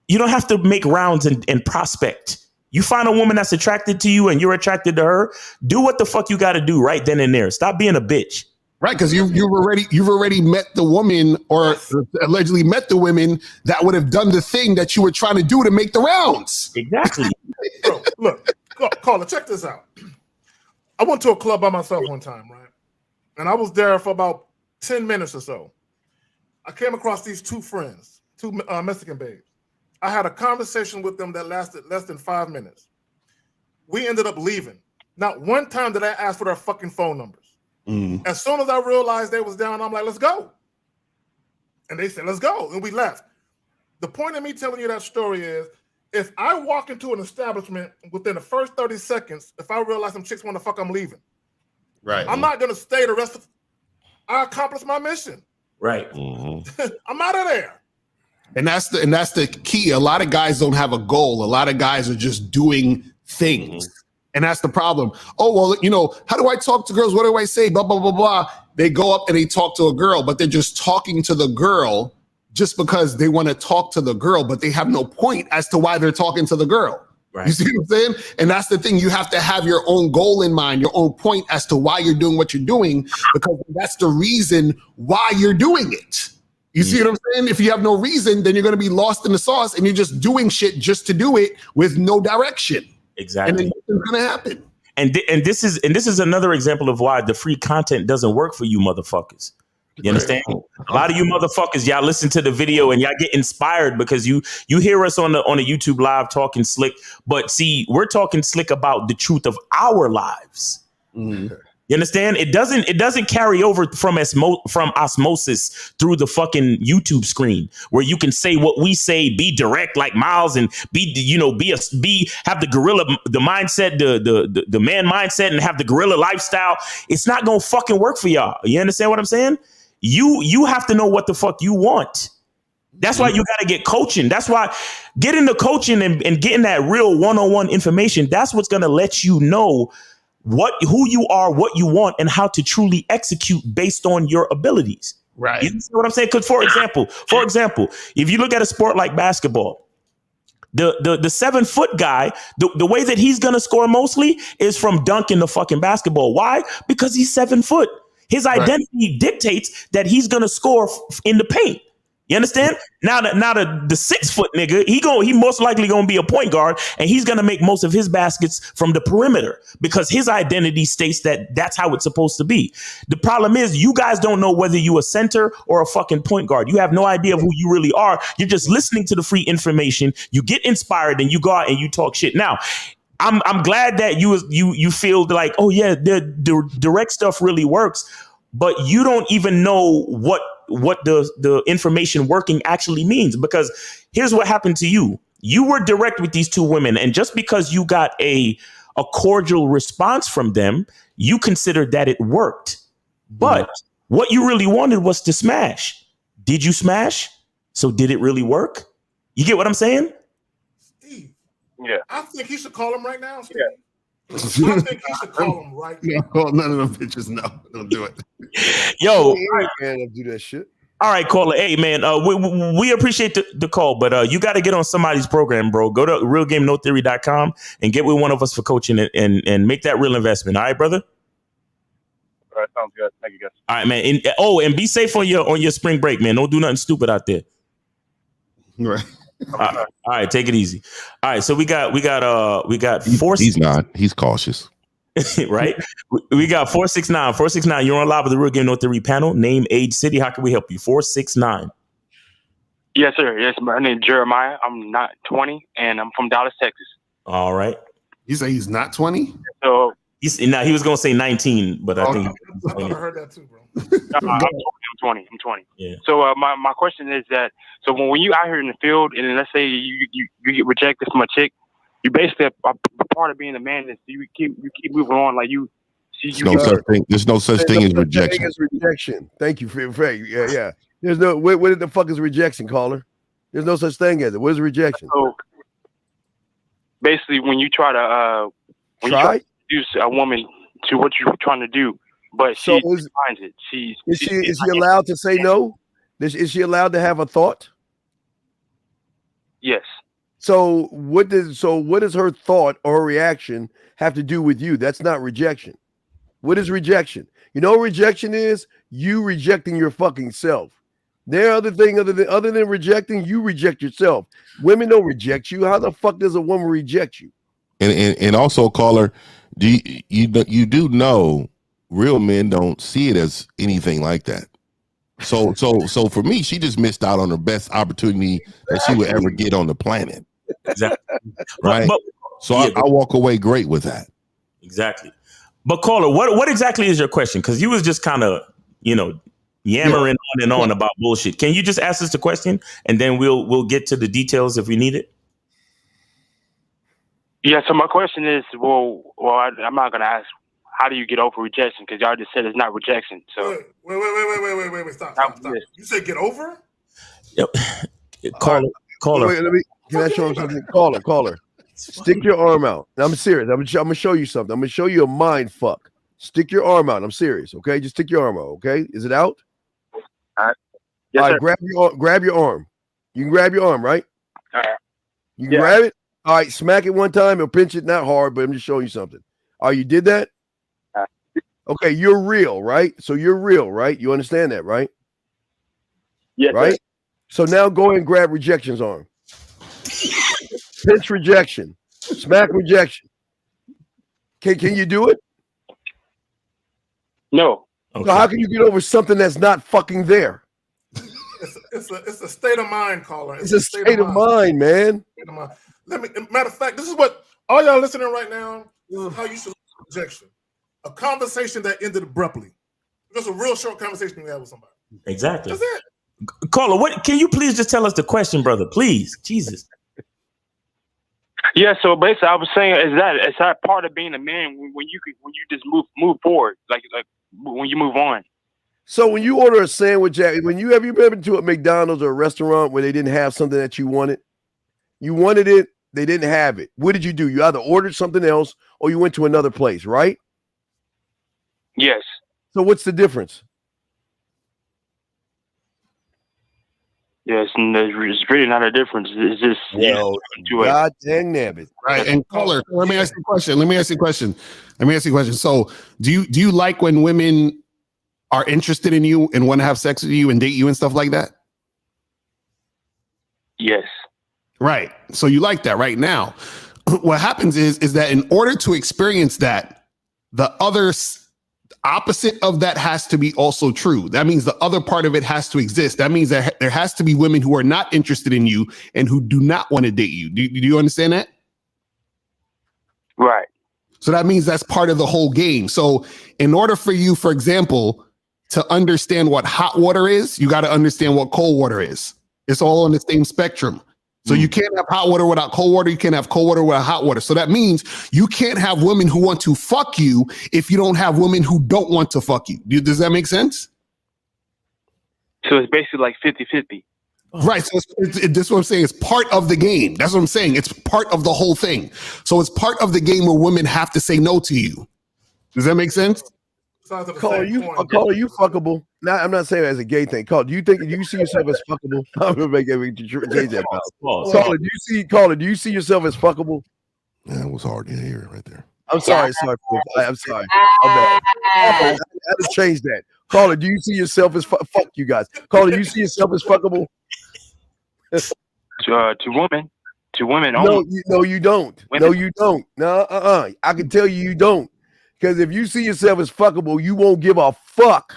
don't have to make rounds and prospect. You find a woman that's attracted to you and you're attracted to her, do what the fuck you got to do right then and there. Stop being a bitch. Right, because you've already met the woman or allegedly met the women that would have done the thing that you were trying to do to make the rounds. Exactly. Bro, look, caller, check this out. I went to a club by myself one time, right? And I was there for about 10 minutes or so. I came across these two friends, two Mexican babes. I had a conversation with them that lasted less than 5 minutes. We ended up leaving. Not one time did I ask for their fucking phone numbers. As soon as I realized they was down, I'm like, let's go. And they said, let's go. And we left. The point of me telling you that story is, if I walk into an establishment within the first 30 seconds, if I realize some chicks want to fuck, I'm leaving. Right. I'm not going to stay the rest of I accomplished my mission. Right. I'm out of there. And that's the key. A lot of guys don't have a goal. A lot of guys are just doing things. And that's the problem. Oh, well, how do I talk to girls? What do I say? Blah, blah, blah, blah. They go up and they talk to a girl, but they're just talking to the girl just because they want to talk to the girl, but they have no point as to why they're talking to the girl. You see what I'm saying? And that's the thing. You have to have your own goal in mind, your own point as to why you're doing what you're doing, because that's the reason why you're doing it. You see what I'm saying? If you have no reason, then you're going to be lost in the sauce and you're just doing shit just to do it with no direction. Exactly. And then nothing's going to happen. And this is another example of why the free content doesn't work for you motherfuckers. You understand? A lot of you motherfuckers, y'all listen to the video and y'all get inspired because you hear us on the YouTube live talking slick. But see, we're talking slick about the truth of our lives. Mm-hmm. You understand? It doesn't carry over from osmosis through the fucking YouTube screen where you can say what we say, be direct like Miles, and have the gorilla, the mindset, the man mindset, and have the gorilla lifestyle. It's not gonna fucking work for y'all. You understand what I'm saying? You have to know what the fuck you want. That's why you got to get coaching. That's why getting the coaching and getting that real one-on-one information, that's what's going to let you know who you are, what you want, and how to truly execute based on your abilities. Right. You see what I'm saying? Because for example, if you look at a sport like basketball, the 7 foot guy, the way that he's going to score mostly is from dunking the fucking basketball. Why? Because he's 7 foot. His identity dictates that he's going to score in the paint. You understand? Now the 6 foot nigga, he most likely going to be a point guard, and he's going to make most of his baskets from the perimeter because his identity states that that's how it's supposed to be. The problem is you guys don't know whether you a center or a fucking point guard. You have no idea of who you really are. You're just listening to the free information. You get inspired and you go out and you talk shit. Now, I'm glad that you feel like, oh yeah, the direct stuff really works, but you don't even know what the information working actually means, because here's what happened to you. You were direct with these 2 women, and just because you got a cordial response from them, you considered that it worked. But what you really wanted was to smash. Did you smash? So did it really work? You get what I'm saying? Yeah. I think he should call him right now, Steve. Yeah. I think he should call him right now. No, none of them bitches, no. Don't do it. Yo. Man, don't do that shit. All right, caller. Hey, man, we appreciate the call, but you got to get on somebody's program, bro. Go to realgamenotheory.com and get with one of us for coaching and make that real investment. All right, brother? All right, sounds good. Thank you, guys. All right, man. And be safe on your spring break, man. Don't do nothing stupid out there. Right. All right, take it easy. All right, so we got 4. He's not. He's cautious. Right? We got 469. 469, you're on live with the Real Game No Theory panel. Name, age, city. How can we help you? 469. Yes, sir. Yes, my name is Jeremiah. I'm not 20, and I'm from Dallas, Texas. All right. You say he's not 20? So he was going to say 19, but I think I heard that too, bro. I'm 20. Yeah. So my question is that, so when you out here in the field, and let's say you get rejected from a chick, you basically a part of being a man is you keep moving on, like you. There's no such thing as rejection. Rejection. Thank you for yeah. There's no what the fuck is rejection, caller? There's no such thing as it. What is rejection? So basically, when you try to introduce a woman to what you're trying to do, but she finds it. Is she allowed to say no? Is she allowed to have a thought? Yes. So what does her thought or reaction have to do with you? That's not rejection. What is rejection? You know what rejection is? You rejecting your fucking self. There are other thing other than rejecting, you reject yourself. Women don't reject you. How the fuck does a woman reject you? And also, caller, you do know real men don't see it as anything like that. So for me, she just missed out on the best opportunity that she would ever get on the planet. Exactly. Right. I walk away great with that. Exactly. But caller, what exactly is your question? Because you was just kind of, yammering on and on about bullshit. Can you just ask us the question and then we'll get to the details if we need it? Yeah. So my question is, I'm not gonna ask how do you get over rejection, because y'all just said it's not rejection. So wait, stop. You said get over? Yep. Caller. Wait, can I show him something? Caller. Stick your arm out. I'm serious. I'm gonna show you something. I'm gonna show you a mind fuck. Stick your arm out. I'm serious. Okay, just stick your arm out. Okay, is it out? All right. Yes, all right. Grab your arm. You can grab your arm, right? All right. You can grab it. All right, smack it one time or pinch it, not hard, but I'm just showing you something. Oh, you did that? Okay, you're real, right? So you're real, right? You understand that, right? Yes, right? sir. So now go ahead and grab rejection's arm. Pinch rejection. Smack rejection. Can you do it? No. So how can you get over something that's not fucking there? It's a state of mind, caller. It's a state of mind, man. Matter of fact, this is what all y'all listening right now. This is how you should look at rejection. A conversation that ended abruptly. Just a real short conversation you have with somebody. Exactly. That's it. Caller, what can you please just tell us the question, brother? Please, Jesus. Yeah, so basically, I was saying is that part of being a man when you just move forward, like when you move on. So when you order a sandwich have you been to a McDonald's or a restaurant where they didn't have something that you wanted? You wanted it, they didn't have it. What did you do? You either ordered something else or you went to another place, right? Yes. So what's the difference? Yes, and there's really not a difference. It's just God dang nabbit. Right. And caller, let me ask you a question. So do you like when women are interested in you and want to have sex with you and date you and stuff like that? Yes. Right. So you like that right now. What happens is that in order to experience that, the other opposite of that has to be also true. That means the other part of it has to exist. That means that there has to be women who are not interested in you and who do not want to date you. Do you understand that? Right. So that means that's part of the whole game. So in order for you, for example, to understand what hot water is, you got to understand what cold water is. It's all on the same spectrum. So you can't have hot water without cold water. You can't have cold water without hot water. So that means you can't have women who want to fuck you if you don't have women who don't want to fuck you. Does that make sense? So it's basically like 50-50. Right. So this is what I'm saying. It's part of the game. That's what I'm saying. It's part of the whole thing. So it's part of the game where women have to say no to you. Does that make sense? Caller, you fuckable. Now, I'm not saying it as a gay thing. Caller, do you see yourself as fuckable? I'm gonna change that about. Caller, do you see yourself as fuckable? Yeah, it was hard to hear right there. I'm sorry. I'm sorry. I had to change that. Caller, do you see yourself as fuck you guys? Caller, do you see yourself as fuckable? To women only. No, you don't. Women. No, you don't. No, I can tell you don't. Because if you see yourself as fuckable, you won't give a fuck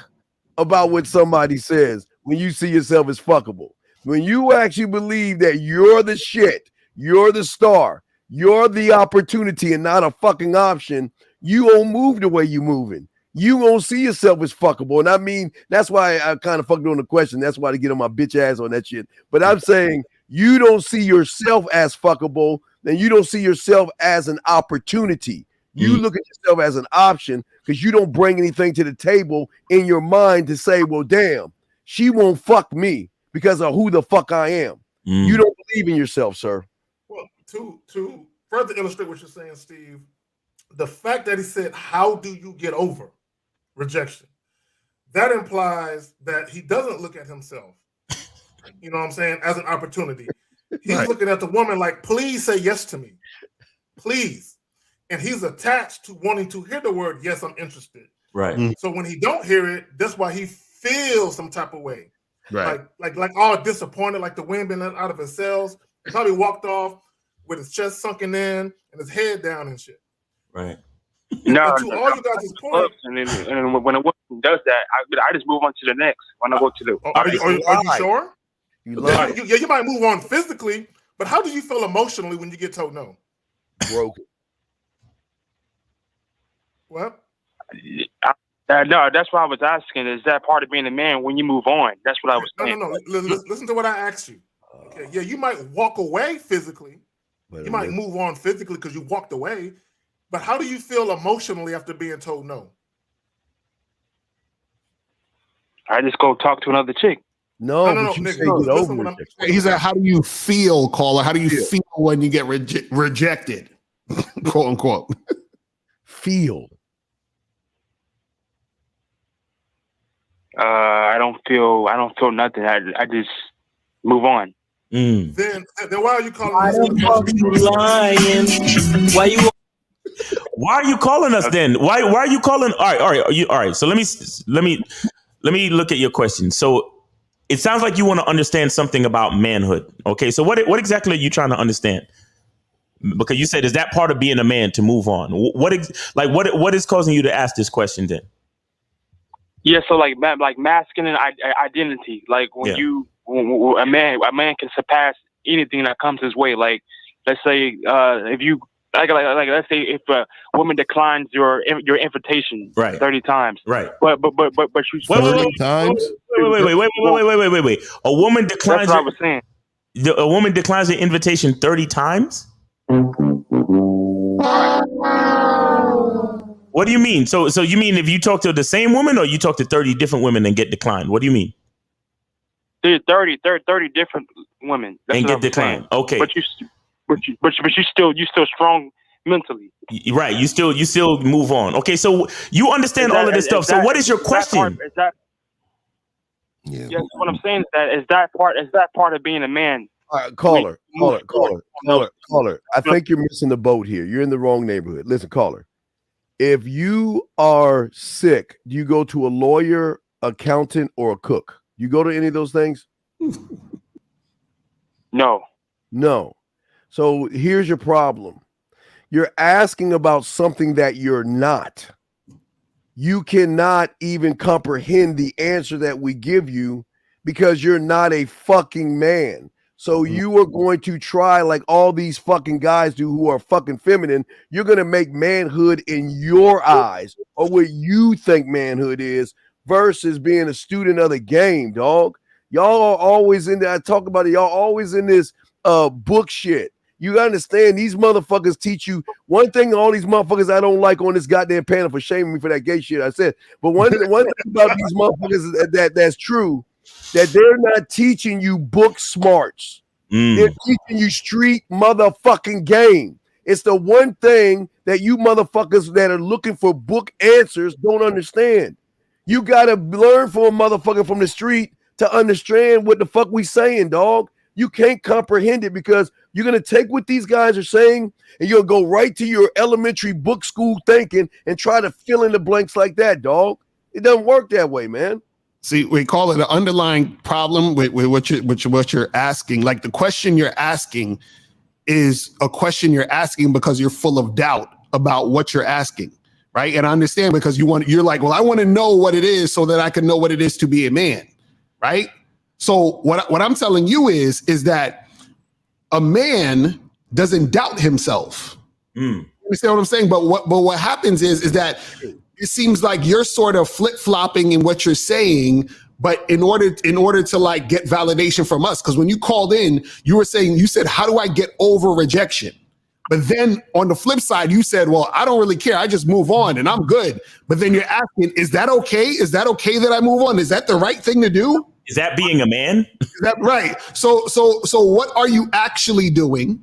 about what somebody says when you see yourself as fuckable. When you actually believe that you're the shit, you're the star, you're the opportunity and not a fucking option, you won't move the way you're moving. You won't see yourself as fuckable. And I mean, that's why I kind of fucked on the question. That's why to get on my bitch ass on that shit. But I'm saying you don't see yourself as fuckable, then you don't see yourself as an opportunity. You look at yourself as an option because you don't bring anything to the table in your mind to say, well, damn, she won't fuck me because of who the fuck I am. You don't believe in yourself, sir. Well, to further illustrate what you're saying, Steve, the fact that he said, how do you get over rejection? That implies that he doesn't look at himself, you know what I'm saying, as an opportunity. He's looking at the woman like, please say yes to me. Please. And he's attached to wanting to hear the word, yes, I'm interested. Right. So when he don't hear it, that's why he feels some type of way. Right. Like all disappointed, like the wind been out of his sails. He probably walked off with his chest sunken in and his head down and shit. Right. No, to all you guys' point. And when a woman does that, I just move on to the next. When I go to the, are you sure? You might move on physically, but how do you feel emotionally when you get told no? Broken. What? No, that's what I was asking. Is that part of being a man when you move on? That's what I was saying. No. Listen to what I asked you. Okay. Yeah, you might walk away physically. You might move on physically because you walked away. But how do you feel emotionally after being told no? I just go talk to another chick. No. He said, how do you feel, caller? How do you feel when you get rejected? Quote unquote. Feel. I don't feel nothing. I just move on. then why are you calling Why us? the fuck you lying? Why you? Why are you calling us then? Why are you calling? All right. So let me look at your question. So it sounds like you want to understand something about manhood. Okay. So what exactly are you trying to understand? Because you said, is that part of being a man to move on? What is causing you to ask this question then? Yeah, so like masculine identity, like when a man can surpass anything that comes his way. Like, let's say if you like let's say if a woman declines your invitation 30 times, right? But you 30 times. Wait. A woman declines. That's what I was saying. A woman declines the invitation 30 times. What do you mean? So you mean if you talk to the same woman or you talk to 30 different women and get declined? What do you mean? 30 different women and get declined. Okay. But you still strong mentally. Right. You still move on. Okay. So you understand all of this stuff. So what is your question? Yes, what I'm saying is that part of being a man. Caller. I think you're missing the boat here. You're in the wrong neighborhood. Listen, caller. If you are sick, do you go to a lawyer, accountant, or a cook? You go to any of those things? No. So here's your problem. You're asking about something that you're not. You cannot even comprehend the answer that we give you because you're not a fucking man. So you are going to try like all these fucking guys do who are fucking feminine. You're going to make manhood in your eyes or what you think manhood is versus being a student of the game, dog. Y'all are always in there. I talk about it. Y'all always in this book shit. You understand these motherfuckers teach you one thing. All these motherfuckers I don't like on this goddamn panel for shaming me for that gay shit I said. But one thing about these motherfuckers that's true, that they're not teaching you book smarts. They're teaching you street motherfucking game. It's the one thing that you motherfuckers that are looking for book answers don't understand. You gotta learn from a motherfucker from the street to understand what the fuck we saying, dog. You can't comprehend it because you're gonna take what these guys are saying and you'll go right to your elementary book school thinking and try to fill in the blanks like that, dog. It doesn't work that way, man. See, we call it an underlying problem with what you're asking. Like the question you're asking is a question you're asking because you're full of doubt about what you're asking, right? And I understand because you're like, well, I want to know what it is so that I can know what it is to be a man, right? So what I'm telling you is that a man doesn't doubt himself. You understand what I'm saying? But what happens is that it seems like you're sort of flip-flopping in what you're saying, but in order to like get validation from us, because when you called in, you said, how do I get over rejection? But then on the flip side, you said, well, I don't really care. I just move on and I'm good. But then you're asking, is that okay? Is that okay that I move on? Is that the right thing to do? Is that being a man? Is that right? So what are you actually doing?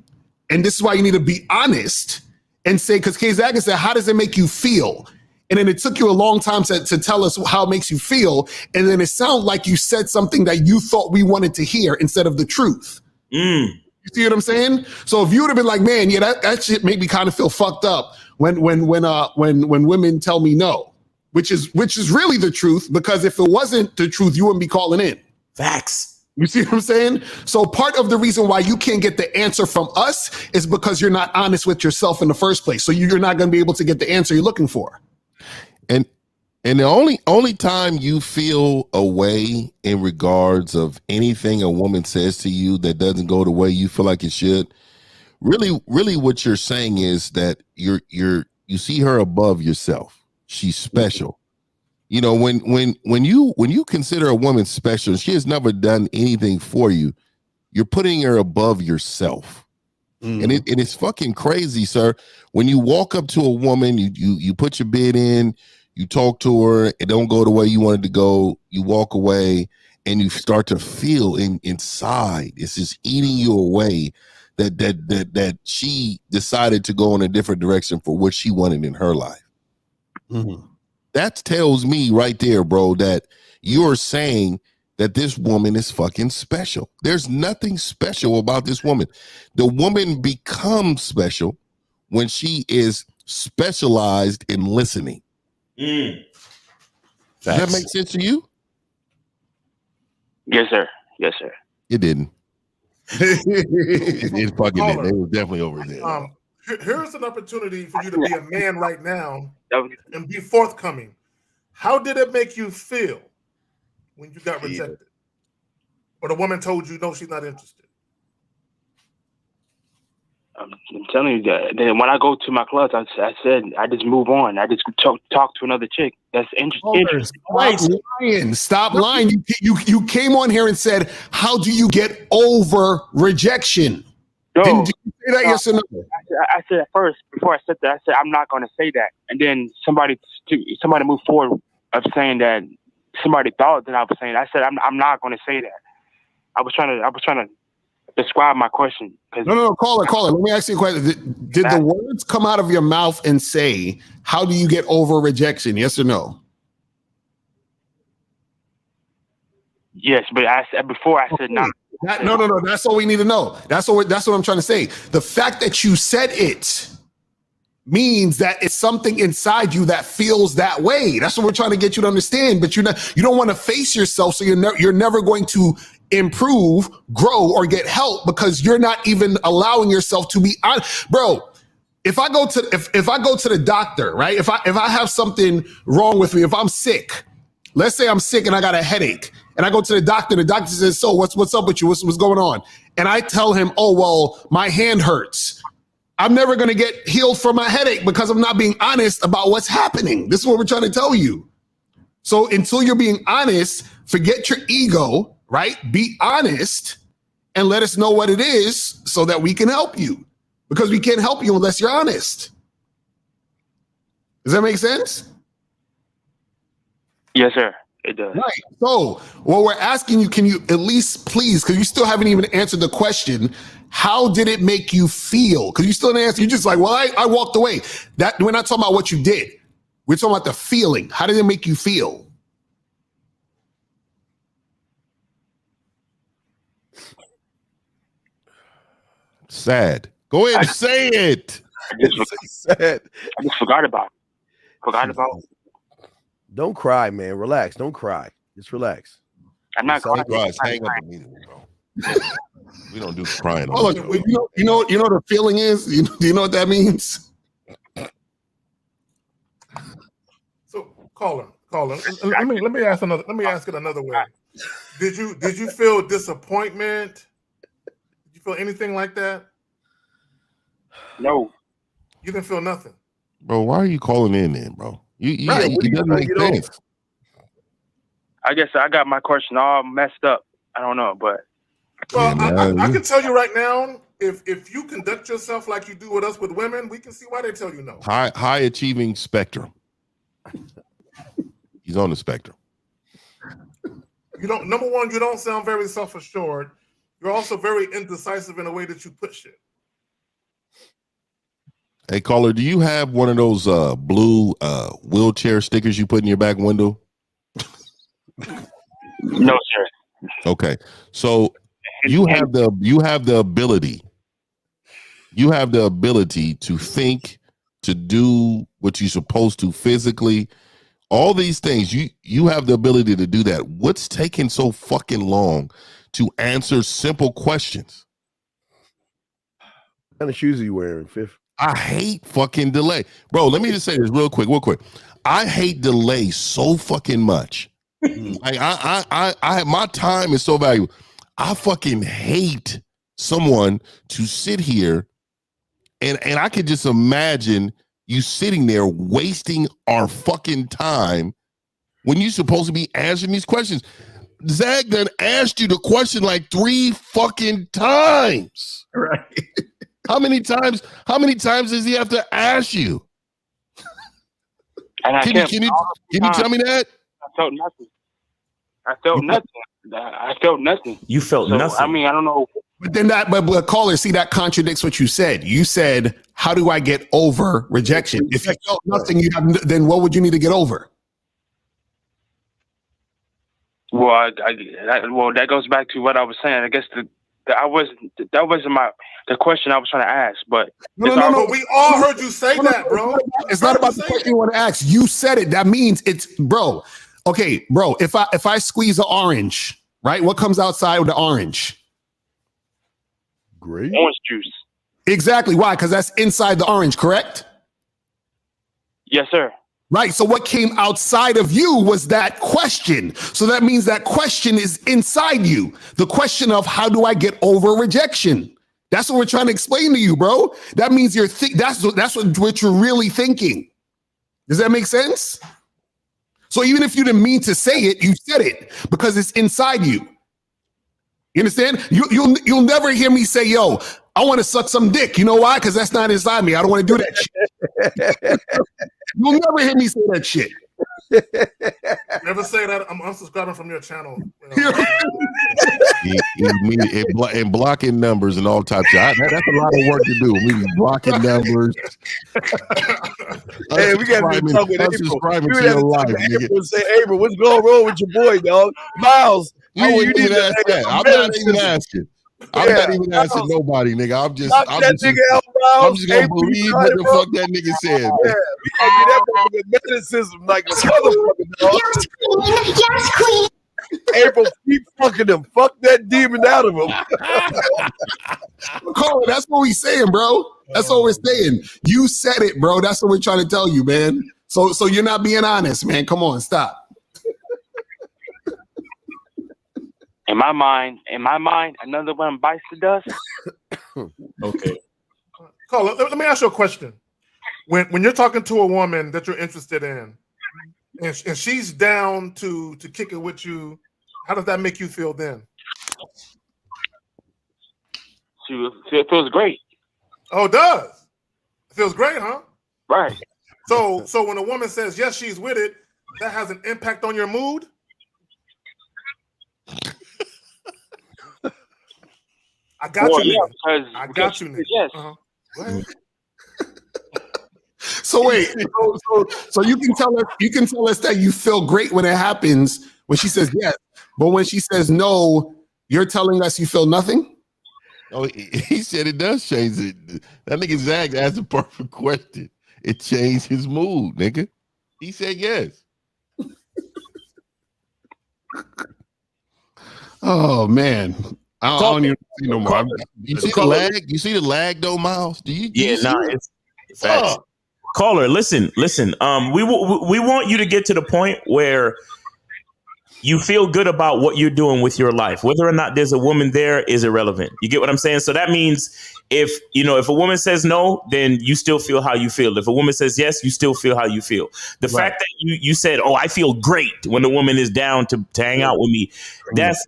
And this is why you need to be honest and say, because Kazak said, how does it make you feel? And then it took you a long time to tell us how it makes you feel. And then it sounded like you said something that you thought we wanted to hear instead of the truth. You see what I'm saying? So if you would have been like, man, yeah, that shit made me kind of feel fucked up when women tell me no, which is really the truth, because if it wasn't the truth, you wouldn't be calling in. Facts. You see what I'm saying? So part of the reason why you can't get the answer from us is because you're not honest with yourself in the first place. So you're not going to be able to get the answer you're looking for. And the only time you feel a way in regards of anything a woman says to you that doesn't go the way you feel like it should, really what you're saying is that you see her above yourself. She's special. You know, when you consider a woman special, she has never done anything for you. You're putting her above yourself. And it's fucking crazy, sir. When you walk up to a woman, you put your bid in, you talk to her, it don't go the way you wanted to go, you walk away, and you start to feel inside, it's just eating you away that she decided to go in a different direction for what she wanted in her life. That tells me right there, bro, that you're saying that this woman is fucking special. There's nothing special about this woman. The woman becomes special when she is specialized in listening. Does that make sense to you? Yes, sir. Yes, sir. It didn't. It fucking didn't. It was definitely over there. Here's an opportunity for you to be a man right now and be forthcoming. How did it make you feel when you got rejected? Or the woman told you, no, she's not interested? I'm telling you that. Then when I go to my clubs, I said I just move on. I just talk to another chick. That's interesting. Stop lying. You came on here and said, how do you get over rejection? Didn't you say that? Yes or no? I said at first, before I said that, I said I'm not going to say that. And then somebody moved forward of saying that somebody thought that I was saying. I said I'm not going to say that. I was trying to describe my question. No, caller. Let me ask you a question. Did the words come out of your mouth and say, how do you get over rejection? Yes or no? Yes, but I said before I said no. No. That's all we need to know. That's what I'm trying to say. The fact that you said it means that it's something inside you that feels that way. That's what we're trying to get you to understand. But you don't want to face yourself, so you're never going to improve, grow, or get help because you're not even allowing yourself to be honest. Bro, if I go to the doctor, right? If I have something wrong with me, if I'm sick, let's say I'm sick and I got a headache, and I go to the doctor says, so what's up with you? What's going on? And I tell him, oh, well, my hand hurts. I'm never going to get healed from my headache because I'm not being honest about what's happening. This is what we're trying to tell you. So until you're being honest, forget your ego, right? Be honest and let us know what it is so that we can help you, because we can't help you unless you're honest. Does that make sense? Yes, sir. It does. Right. So what we're asking you, can you at least please, because you still haven't even answered the question, how did it make you feel? Because you still didn't answer. You're just like, well, I walked away. That we're not talking about what you did. We're talking about the feeling. How did it make you feel? Sad. Go ahead and say it. I just forgot about it. Don't cry, man. Relax. Don't cry. Just relax. I'm not crying. Hang up immediately, bro. We don't do crying. Oh, look, you know what the feeling is? Do you know what that means? So, caller. Let me ask it another way. Did you feel disappointment? Did you feel anything like that? No. You didn't feel nothing. Bro, why are you calling in then, bro? You doesn't make sense. I guess I got my question all messed up. I don't know, but well, I can tell you right now, if you conduct yourself like you do with us with women, we can see why they tell you no. High achieving spectrum. He's on the spectrum. Number one, you don't sound very self-assured. You're also very indecisive in the way that you put shit. Hey, caller, do you have one of those blue wheelchair stickers you put in your back window? No, sir. Okay, so you have the ability. You have the ability to think, to do what you're supposed to physically. All these things, you have the ability to do that. What's taking so fucking long to answer simple questions? What kind of shoes are you wearing, Fifth? I hate fucking delay. Bro, let me just say this real quick. I hate delay so fucking much. Like I my time is so valuable. I fucking hate someone to sit here and I could just imagine you sitting there wasting our fucking time when you're supposed to be answering these questions. Zach done asked you the question like 3 fucking times. Right. How many times does he have to ask you? And can you tell me that? I felt nothing. You felt nothing. I mean, I don't know. But then but caller, see, that contradicts what you said. You said, how do I get over rejection? If you felt nothing, then what would you need to get over? Well, well, that goes back to what I was saying. I guess that wasn't the question I was trying to ask, but No. We all heard you say that, bro. It's not about the question you want to ask. You said it. That means it's, bro. Okay, bro. If I squeeze an orange, right? What comes outside with the orange? Grape. Orange juice. Exactly. Why? Because that's inside the orange, correct? Yes, sir. Right. So what came outside of you was that question. So that means that question is inside you. The question of how do I get over rejection? That's what we're trying to explain to you, bro. That means you're that's what you're really thinking. Does that make sense? So even if you didn't mean to say it, you said it because it's inside you. You understand? You'll never hear me say, yo, I want to suck some dick. You know why? Because that's not inside me. I don't want to do that shit. You'll never hear me say that shit. Never say that. I'm unsubscribing from your channel. And blocking numbers and all types of that's a lot of work to do. We blocking numbers. Hey, we got to be talking to unsubscribing to your life, nigga. April, say, April, what's going on with your boy, dog? Miles, I wouldn't even ask that. I'm not even asking. I'm not even asking nobody, nigga. I'm just gonna believe what the fuck that nigga said. Yeah, we gonna get that motherfucking medicine like a motherfucker, dog. Yes, queen. April, keep fucking him. Fuck that demon out of him. Cole, that's what we saying, bro. That's what we're saying. You said it, bro. That's what we're trying to tell you, man. So you're not being honest, man. Come on, stop. In my mind, another one bites the dust. Okay. Cole, let me ask you a question. When you're talking to a woman that you're interested in, and she's down to kick it with you, how does that make you feel then? It feels great. Oh, it does. It feels great, huh? Right. So when a woman says yes, she's with it, that has an impact on your mood? I got you, nigga. I got you, nigga. Yes. Uh-huh. So wait, so you can tell us that you feel great when it happens when she says yes, but when she says no, you're telling us you feel nothing? Oh, he said it does change it. That nigga Zach asked a perfect question. It changed his mood, nigga. He said yes. Oh man. I don't even see no more. You see the lag? You see the lag though, Miles? Do you? It's facts. Caller, listen. We want you to get to the point where you feel good about what you're doing with your life. Whether or not there's a woman there is irrelevant. You get what I'm saying? So that means if a woman says no, then you still feel how you feel. If a woman says yes, you still feel how you feel. The fact that you said, "Oh, I feel great" when the woman is down to hang out with me, that's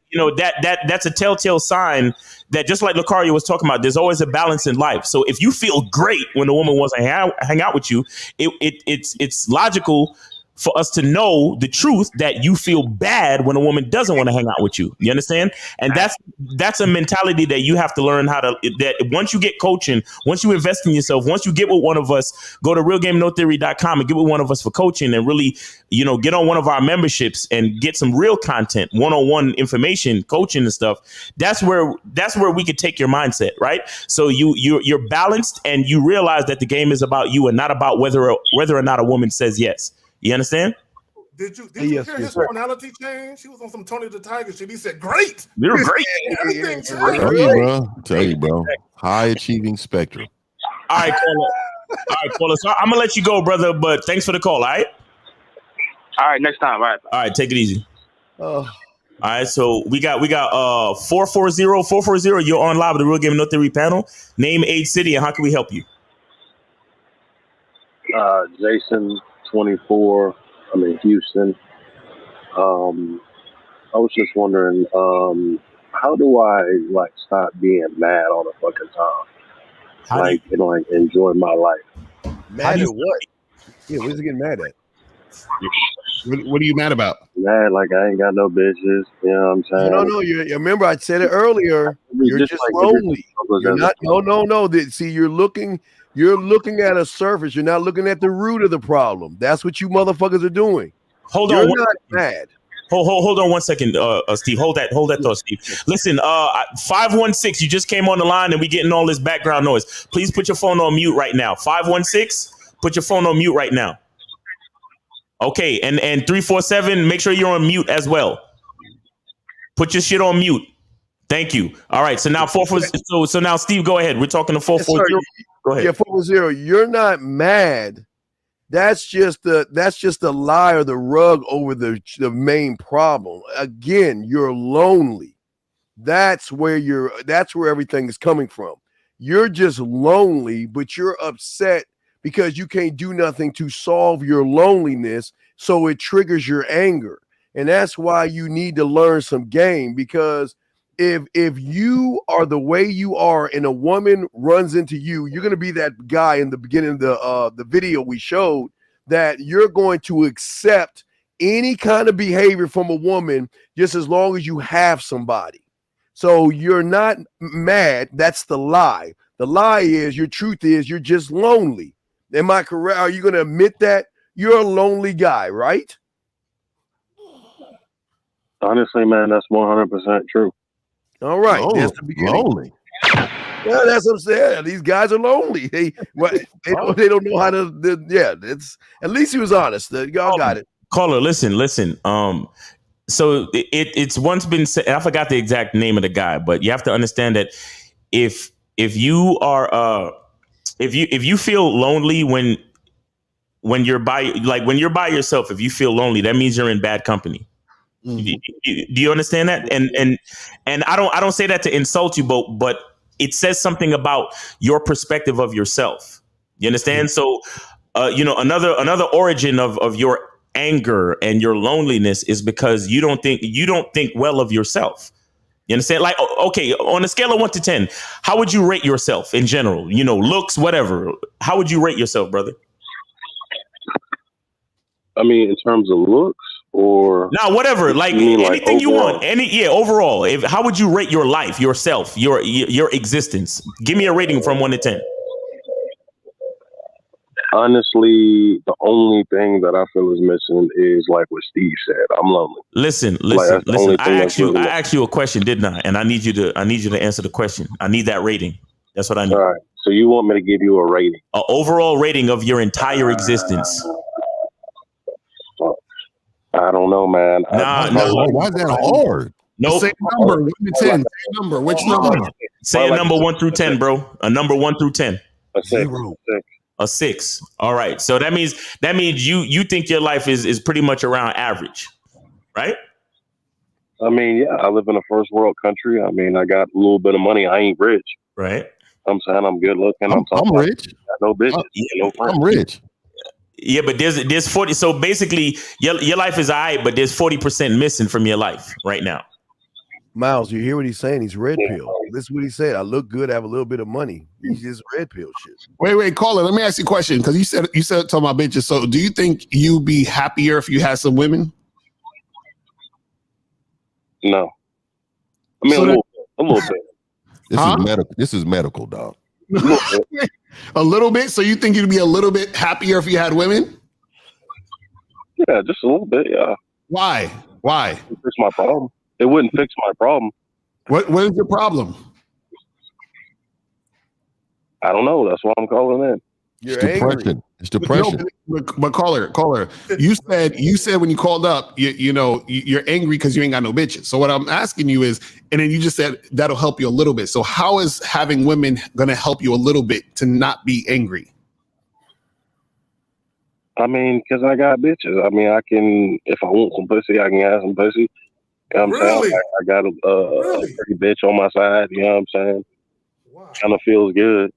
that's a telltale sign that, just like Lucario was talking about, there's always a balance in life. So if you feel great when a woman wants to hang out with you, it's logical for us to know the truth that you feel bad when a woman doesn't want to hang out with you. You understand? And that's a mentality that you have to learn how to, that once you get coaching, once you invest in yourself, once you get with one of us, go to realgamenotheory.com and get with one of us for coaching and really, get on one of our memberships and get some real content, one-on-one information, coaching and stuff. That's where we could take your mindset, right? So you're balanced and you realize that the game is about you and not about whether or not a woman says yes. You understand? Did you hear his tonality change? He was on some Tony the Tiger shit. He said, "Great, you're great." Everything's great. Tell you, bro. High achieving spectrum. All right, caller. So I'm gonna let you go, brother. But thanks for the call. All right. All right. Next time. All right. Take it easy. Oh. All right. So we got 440. You're on live with the Real Game No Theory panel. Name, age, city, and how can we help you? Jason. 24. I'm in Houston. I was just wondering, how do I stop being mad all the fucking time? Enjoy my life. Mad at what? Yeah, what is he getting mad at? What are you mad about? Mad I ain't got no bitches. You know what I'm saying? No. You remember I said it earlier. You're just lonely. You're not. No. See, you're looking at a surface. You're not looking at the root of the problem. That's what you motherfuckers are doing. Hold on. on. You're not mad. Hold on 1 second, Steve. Hold that thought, Steve. Listen, 516, you just came on the line and we getting all this background noise. Please put your phone on mute right now. 516, put your phone on mute right now. Okay, and 347, make sure you're on mute as well. Put your shit on mute. Thank you. All right, so now so now Steve, go ahead. We're talking to 440. Go ahead. Yeah, 440. You're not mad. That's just the lie or the rug over the main problem. Again, you're lonely. That's where everything is coming from. You're just lonely, but you're upset because you can't do nothing to solve your loneliness, so it triggers your anger. And that's why you need to learn some game, because if you are the way you are and a woman runs into you, you're going to be that guy in the beginning of the video we showed, that you're going to accept any kind of behavior from a woman just as long as you have somebody. So you're not mad. That's the lie. The lie is, your truth is, you're just lonely. Am I correct? Are you going to admit that you're a lonely guy, right? Honestly, man, that's 100% true. All right, that's the beginning. Lonely. Yeah, that's what I'm saying. These guys are lonely. They don't know how to. Yeah, it's at least he was honest. Y'all got it. Caller, listen. So it's once been said. I forgot the exact name of the guy, but you have to understand that if you are if you feel lonely when you're by yourself, if you feel lonely, that means you're in bad company. Mm-hmm. Do you understand that? And I don't say that to insult you, but it says something about your perspective of yourself. You understand? Mm-hmm. So, another origin of your anger and your loneliness is because you don't think well of yourself. You understand? Like, okay, on a scale of 1 to 10, how would you rate yourself in general? Looks, whatever. How would you rate yourself, brother? I mean, in terms of looks, or whatever, like anything like you want. Overall. How would you rate your life, yourself, your existence? Give me a rating from 1 to 10. Honestly, the only thing that I feel is missing is like what Steve said. I'm lonely. Listen. I asked you a question, didn't I? And I need you to answer the question. I need that rating. That's what I need. All right. So you want me to give you a rating? An overall rating of your entire existence. I don't know, man. Why is that hard? No. Say a number, 1 to 10. Say a number. Which number? Say a number 1 through 10, bro. A number 1 through 10. A 6. A 6. All right. So that means you think your life is pretty much around average, right? I mean, yeah, I live in a first world country. I mean, I got a little bit of money. I ain't rich. Right. I'm saying I'm good looking. I'm rich. No bitches. No friends. I'm rich. Yeah, but there's 40. So basically, your life is all right, but there's 40% missing from your life right now. Miles, you hear what he's saying? He's red pill. This is what he said. I look good, I have a little bit of money. He's just red pill shit. Wait, caller. Let me ask you a question, because you said talking about bitches. So, do you think you'd be happier if you had some women? No. I mean, a little bit. This is medical, dog. A little bit. So you think you'd be a little bit happier if you had women? Yeah, just a little bit. Yeah. Why? It fix my problem. It wouldn't fix my problem. What is your problem? I don't know. That's why I'm calling in. It's depression. It's depression. But caller, you said when you called up, you're angry because you ain't got no bitches. So what I'm asking you is, and then you just said that'll help you a little bit. So how is having women going to help you a little bit to not be angry? I mean, because I got bitches. I mean, I can, if I want some pussy, I can have some pussy. You know what I'm saying? I got a pretty bitch on my side. You know what I'm saying? Wow. Kind of feels good.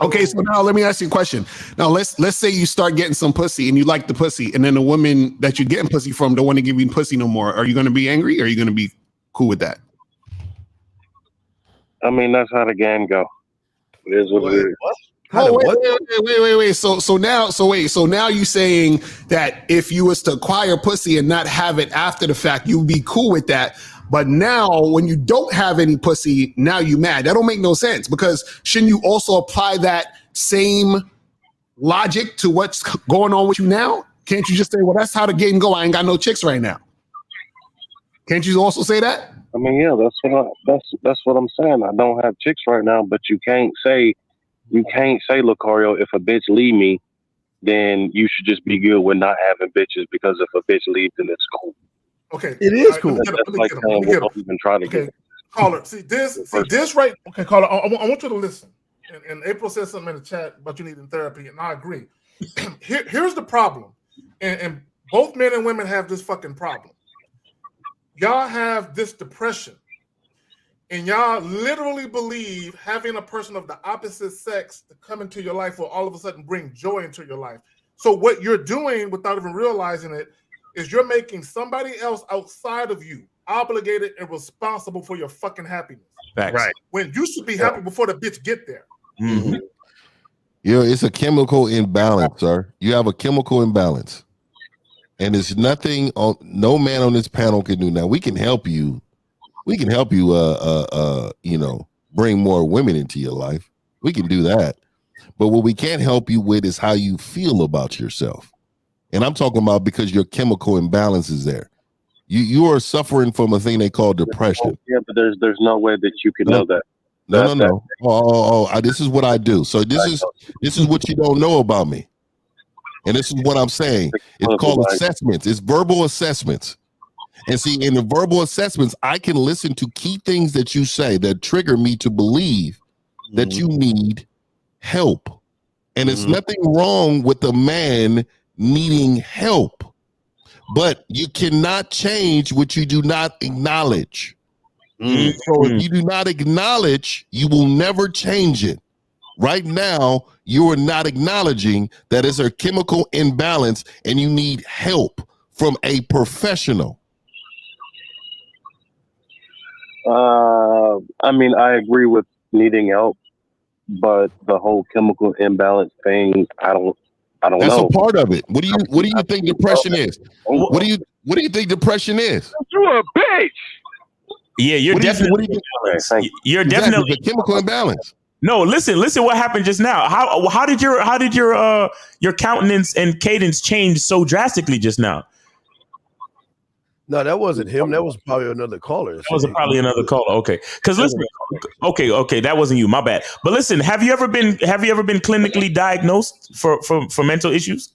Okay, so now let me ask you a question. Now let's say you start getting some pussy and you like the pussy, and then the woman that you're getting pussy from don't want to give you pussy no more. Are you going to be angry, or are you going to be cool with that? I mean, that's how the game go. It is what it is. Wait. So now you saying that if you was to acquire pussy and not have it after the fact, you'd be cool with that. But now when you don't have any pussy, now you mad. That don't make no sense, because shouldn't you also apply that same logic to what's going on with you now? Can't you just say, well, that's how the game go. I ain't got no chicks right now. Can't you also say that? I mean, yeah, that's what I'm saying. I don't have chicks right now, but you can't say, Lucario, if a bitch leave me, then you should just be good with not having bitches because if a bitch leaves, then it's cool. Okay, it is cool. That's like saying, well, don't even try to get it. Caller, see this right. Okay, caller, I want you to listen. And April said something in the chat about you needing therapy, and I agree. Here's the problem, and both men and women have this fucking problem. Y'all have this depression, and y'all literally believe having a person of the opposite sex to come into your life will all of a sudden bring joy into your life. So what you're doing without even realizing it is you're making somebody else outside of you obligated and responsible for your fucking happiness. Facts. Right. When you should be happy before the bitch get there. Mm-hmm. It's a chemical imbalance, sir. You have a chemical imbalance. And it's nothing no man on this panel can do. Now we can help you. We can help you bring more women into your life. We can do that. But what we can't help you with is how you feel about yourself. And I'm talking about because your chemical imbalance is there. You are suffering from a thing they call depression. Yeah, but there's no way that you can know that. No. This is what I do. So this is what you don't know about me. And this is what I'm saying. It's called assessments. It's verbal assessments. And see, in the verbal assessments, I can listen to key things that you say that trigger me to believe that you need help. And there's nothing wrong with a man needing help. But you cannot change what you do not acknowledge. So if you do not acknowledge, you will never change it. Right now, you are not acknowledging that it's a chemical imbalance and you need help from a professional. I mean, I agree with needing help, but the whole chemical imbalance thing, I don't know. That's a part of it. What do you think depression is? What do you think depression is? You're a bitch. Yeah, you're definitely you're definitely a chemical imbalance. No, listen what happened just now. How did your countenance and cadence change so drastically just now? No, that wasn't him. That was probably another caller. That was probably another caller. Okay, because listen, okay, that wasn't you. My bad. But listen, have you ever been clinically diagnosed for mental issues?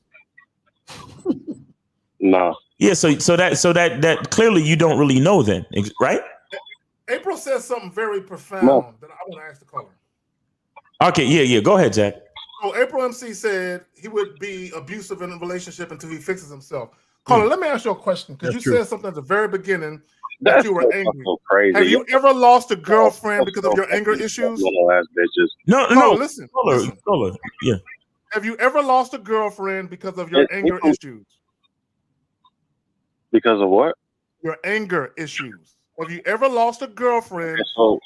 No. Yeah, so that clearly you don't really know then, right? April says something very profound that I want to ask the caller. Okay, yeah. Go ahead, Jack. So April MC said he would be abusive in a relationship until he fixes himself. Caller, let me ask you a question because you said something at the very beginning that you were angry. So crazy. Have you ever lost a girlfriend because of your anger issues? No. Listen. Caller. Yeah. Have you ever lost a girlfriend because of your anger issues? Because of what? Your anger issues. Have you ever lost a girlfriend? So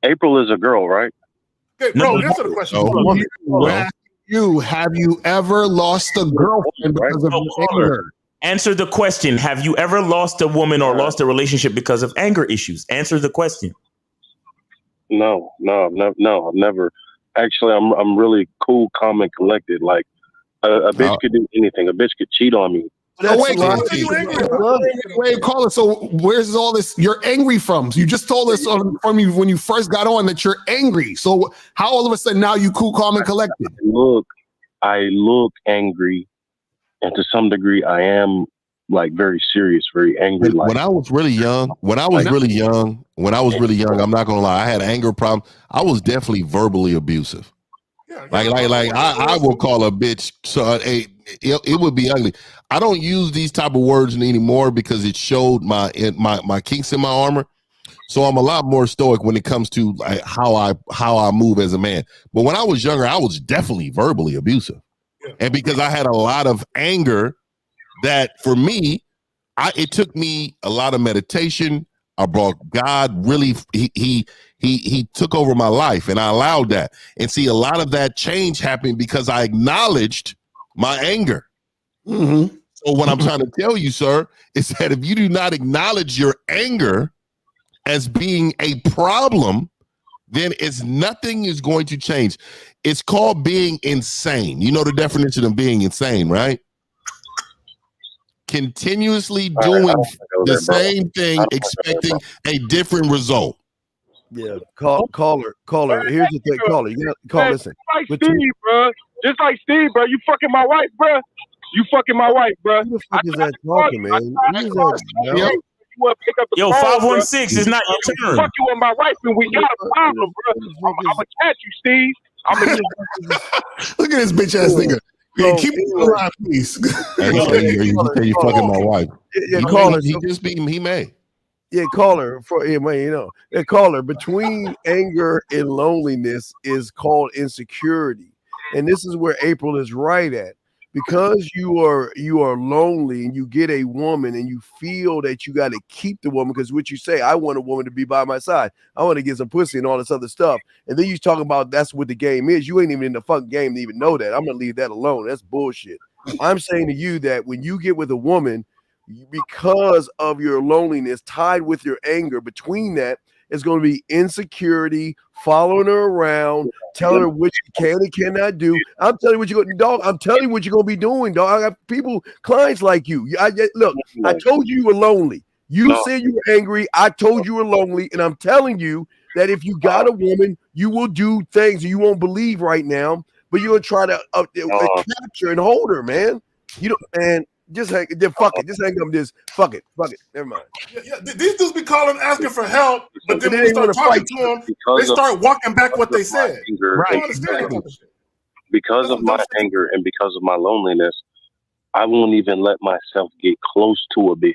April is a girl, right? Okay, bro, answer the question. Have you ever lost a girlfriend because of your anger? Answer the question. Have you ever lost a woman or lost a relationship because of anger issues? Answer the question. No, I've never. Actually, I'm really cool, calm, and collected. Like a bitch could do anything. A bitch could cheat on me. Wait, call it. So where's all this you're angry from? You just told us from you when you first got on that you're angry. So how all of a sudden now you cool, calm, and collected? I look angry, and to some degree I am like very serious, very angry. When I was really young, I'm not gonna lie, I had anger problem. I was definitely verbally abusive. I will call a bitch. So it would be ugly. I don't use these type of words anymore because it showed my kinks in my armor. So I'm a lot more stoic when it comes to like how I move as a man. But when I was younger, I was definitely verbally abusive, and because I had a lot of anger, that for me, it took me a lot of meditation. I brought God really. He took over my life, and I allowed that. And see, a lot of that change happened because I acknowledged my anger. Mm-hmm. So what I'm trying to tell you, sir, is that if you do not acknowledge your anger as being a problem, then nothing is going to change. It's called being insane. You know the definition of being insane, right? Continuously doing the same thing, expecting a different result. Yeah, caller. Here's the thing, caller. You got listen. Like Steve, bro. Just like Steve, bro. You fucking my wife, bro. You fucking my wife, bro. Who the fuck is that talking, man? Who is that? You want to pick up the Yo, phone, 516 is not your turn. Fuck you with my wife, and we got a problem, bro. I'm gonna catch you, Steve. I'm gonna Look at this bitch ass nigga. Yeah, keep it alive, please. You fucking my wife. Yeah, caller. He may. Yeah, caller. Caller. Between anger and loneliness is called insecurity, and this is where April is right at. Because you are lonely and you get a woman and you feel that you got to keep the woman, because what you say, I want a woman to be by my side. I want to get some pussy and all this other stuff. And then you talking about that's what the game is. You ain't even in the fucking game to even know that. I'm going to leave that alone. That's bullshit. I'm saying to you that when you get with a woman, because of your loneliness tied with your anger, between that is going to be insecurity, following her around, telling her what you can and cannot do. I'm telling you what you're going to, dog. I'm telling you what you're going to be doing, dog. I got people, clients like you. Look, I told you were lonely. You said you were angry. I told you were lonely. And I'm telling you that if you got a woman, you will do things you won't believe right now, but you're going to try to capture and hold her, man. You don't, and just hang, fuck it. Just hang up this. Fuck it. Never mind. Yeah, these dudes be calling, asking for help, but then when we start talking to them, they start walking back what they said. Right. Because of my anger and because of my loneliness, I won't even let myself get close to a bitch.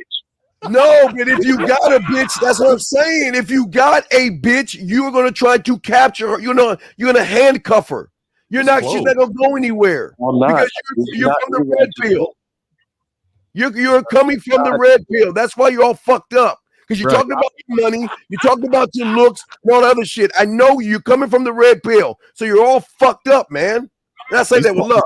No, but if you got a bitch, that's what I'm saying. If you got a bitch, you're gonna try to capture her. You're gonna handcuff her. She's not gonna go anywhere. I'm not. Because you're from the red pill. You're coming from the red pill. That's why you're all fucked up. Because you're talking about your money, you're talking about your looks, and all that other shit. I know you're coming from the red pill. So you're all fucked up, man. And I say that with love.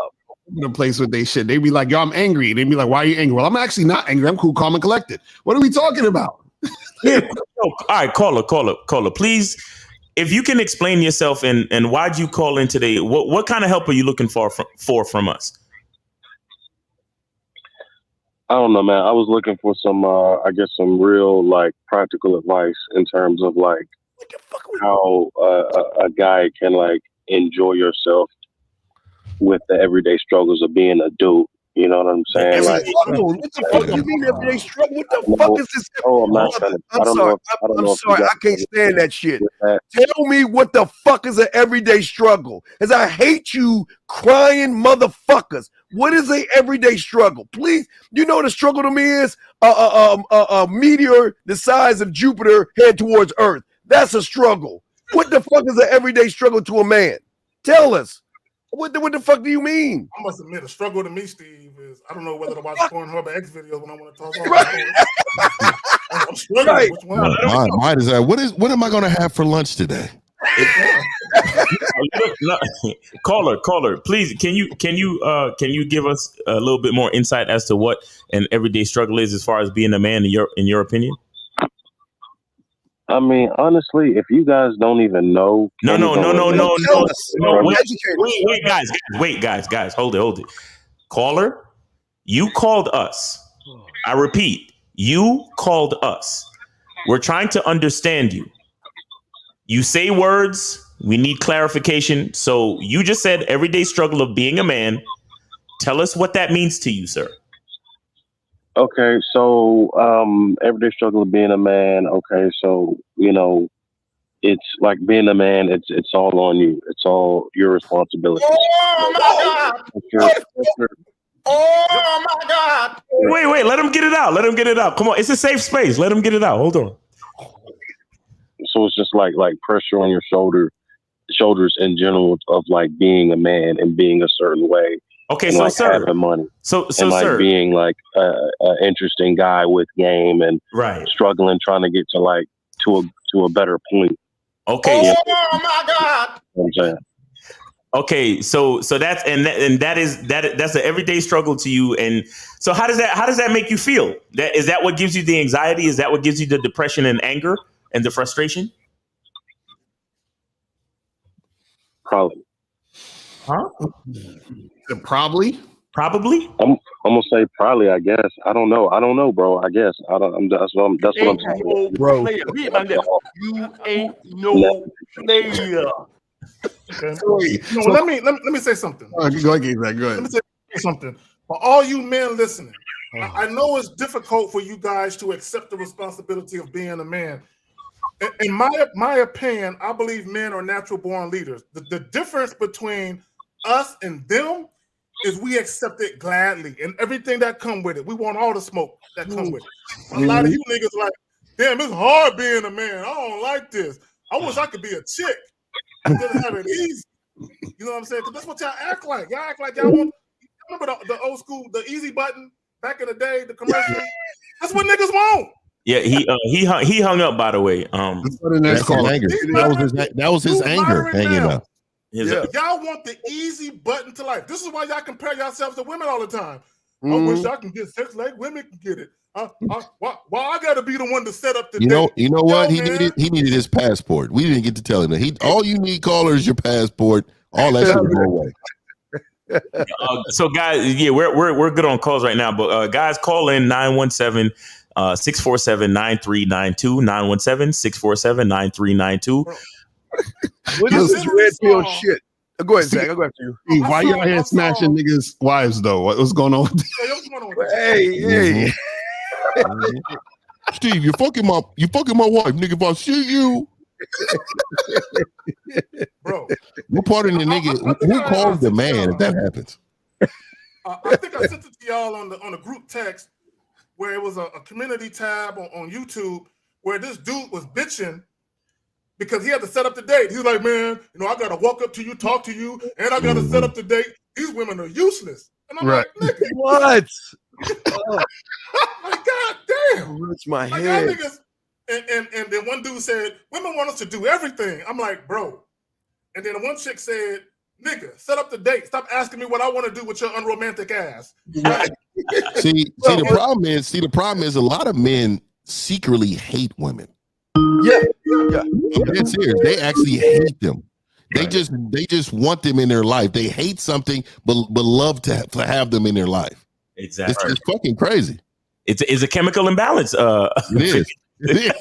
In a place with they shit. They be like, yo, I'm angry. They be like, why are you angry? Well, I'm actually not angry. I'm cool, calm, and collected. What are we talking about? Yeah. All right, caller. Please, if you can explain yourself and why'd you call in today? What kind of help are you looking for from us? I don't know, man. I was looking for some, I guess, some real like practical advice in terms of like how a guy can like enjoy yourself with the everyday struggles of being a dude. You know what I'm saying? Like, what the fuck do you mean everyday struggle? What the fuck is this? Oh, I'm not trying to. I'm sorry. I can't stand that shit. Tell me what the fuck is an everyday struggle? As I hate you crying motherfuckers. What is an everyday struggle? Please, you know what a struggle to me is? A meteor the size of Jupiter head towards Earth. That's a struggle. What the fuck is an everyday struggle to a man? Tell us. What the fuck do you mean? I must admit, a struggle to me, Steve, is I don't know whether to watch Pornhub or X videos when I want to talk. I'm struggling. Right. Which one? Mine is that. What am I going to have for lunch today? Caller, please, can you give us a little bit more insight as to what an everyday struggle is as far as being a man in your opinion? I mean, honestly, if you guys don't even know, no. Wait, guys, hold it. Caller, you called us. I repeat, you called us. We're trying to understand you. You say words, we need clarification. So you just said everyday struggle of being a man. Tell us what that means to you, sir. Okay, so everyday struggle of being a man. Okay, so it's like being a man. It's all on you. It's all your responsibility. Oh my God! Oh my God! Wait, let him get it out. Come on, it's a safe space. Let him get it out. Hold on. So it's just like pressure on your shoulders in general of like being a man and being a certain way. Okay, and so like sir, having money. So and like sir, being like an interesting guy with game and struggling trying to get to like to a better point. Okay. Oh my God! You know what I'm saying. Okay, so that's that's an everyday struggle to you, and so how does that make you feel? Is that what gives you the anxiety? Is that what gives you the depression and anger and the frustration? Probably. Huh? Probably. I'm gonna say probably. I guess. I don't know, bro. I guess. I don't. That's what I'm Ain't saying, no bro. player. Read my lips. You ain't no player. Okay. Wait, No, so- let me say something. Go ahead, go Let me ahead. say something. For all you men listening, I know it's difficult for you guys to accept the responsibility of being a man. In my opinion, I believe men are natural born leaders. The difference between us and them is we accept it gladly and everything that come with it. We want all the smoke that come with it. A lot of you niggas like, damn, it's hard being a man. I don't like this. I wish I could be a chick. Just have it easy. You know what I'm saying? Because that's what y'all act like. Y'all act like y'all want. Remember the old school, the easy button back in the day, the commercial. That's what niggas want. Yeah, he hung up. By the way, That's his anger. That was his anger hanging up. Y'all want the easy button to life. This is why y'all compare yourselves to women all the time. I wish I can get sex like women can get it. Why I got to be the one to set up the date? You know what? He needed his passport. We didn't get to tell him that. All you need, caller, is your passport. All that shit will go away. So guys, yeah, we're good on calls right now, but guys, call in 917 647-9392 917-647-9392. What is this red pill shit? Go ahead, Zach. I'll go after you. Hey, why y'all here smashing niggas' wives though? What's going on? Hey. Steve, you fucking my wife, nigga. If I see you, bro, what part of the nigga? Who calls the man if that happens? I think I sent it to y'all on the group text where it was a community tab on YouTube where this dude was bitching because he had to set up the date. He was like, man, I got to walk up to you, talk to you, and I got to set up the date. These women are useless. And I'm like, nigga. What? My God damn. Hurts my Like, head. y'all niggas. And then one dude said, women want us to do everything. I'm like, bro. And then one chick said, nigga, set up the date. Stop asking me what I want to do with your unromantic ass. Right. See, the problem is a lot of men secretly hate women. Yeah. I'm serious. They actually hate them. They just want them in their life. They hate something, but love to have them in their life. Exactly. It's fucking crazy. It's a chemical imbalance. It is.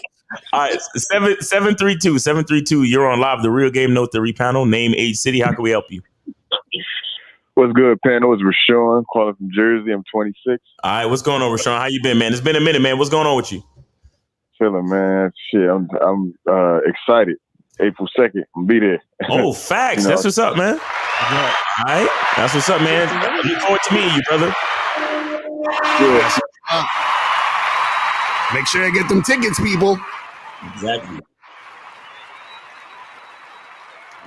All right, 732. You're on live. The Real Game Note 3 panel. Name, age, city. How can we help you? What's good, panel? It's Rashawn calling from Jersey. I'm 26. All right, what's going on, Rashawn? How you been, man? It's been a minute, man. What's going on with you? Chilling, man. Shit, I'm excited. April 2nd, I'll be there. Oh, facts. That's what's up, man. All right, that's what's up, man. I look forward to meeting you, brother. Yeah. Make sure I get them tickets, people. Exactly.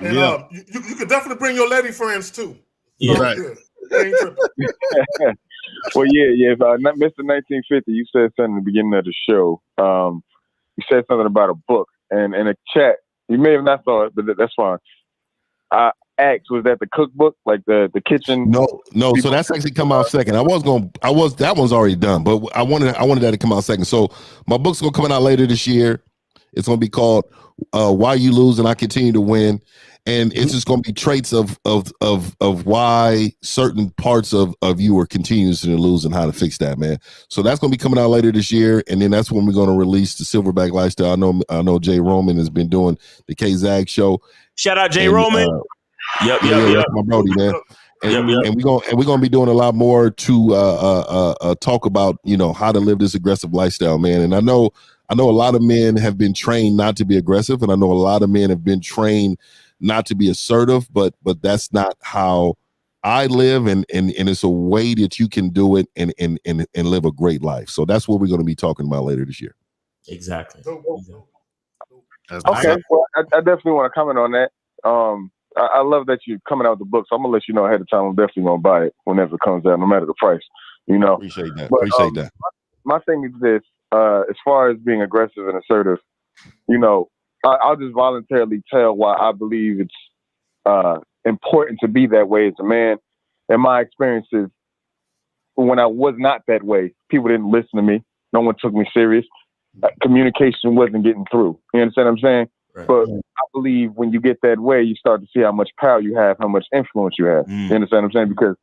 And you could definitely bring your lady friends too. Yeah, right. Good. Ain't tripping. Well, yeah. Mr. 1950, you said something at the beginning of the show. You said something about a book, and in a chat, you may have not thought it, but that's fine. I asked, was that the cookbook, like the kitchen? No. So that's actually come out second. That one's already done, but I wanted that to come out second. So my book's gonna come out later this year. It's gonna be called "Why You Lose and I Continue to Win," and it's just gonna be traits of why certain parts of you are continuously to lose and how to fix that, man. So that's gonna be coming out later this year, and then that's when we're gonna release the Silverback Lifestyle. I know Jay Roman has been doing the K Zag show. Shout out Jay Roman. Yep. That's my brody, man. And we're gonna be doing a lot more to talk about how to live this aggressive lifestyle, man. And I know a lot of men have been trained not to be aggressive, and I know a lot of men have been trained not to be assertive, but that's not how I live, and it's a way that you can do it and live a great life. So that's what we're going to be talking about later this year. Exactly. Okay, well, I definitely want to comment on that. I love that you're coming out with the book, so I'm gonna let you know ahead of time. I'm definitely gonna buy it whenever it comes out, no matter the price. Appreciate that. Appreciate that. My thing is this: as far as being aggressive and assertive, I'll just voluntarily tell why I believe it's important to be that way as a man. And my experiences, when I was not that way, people didn't listen to me. No one took me serious. Communication wasn't getting through. You understand what I'm saying? Right. But I believe when you get that way, you start to see how much power you have, how much influence you have. You understand what I'm saying? Because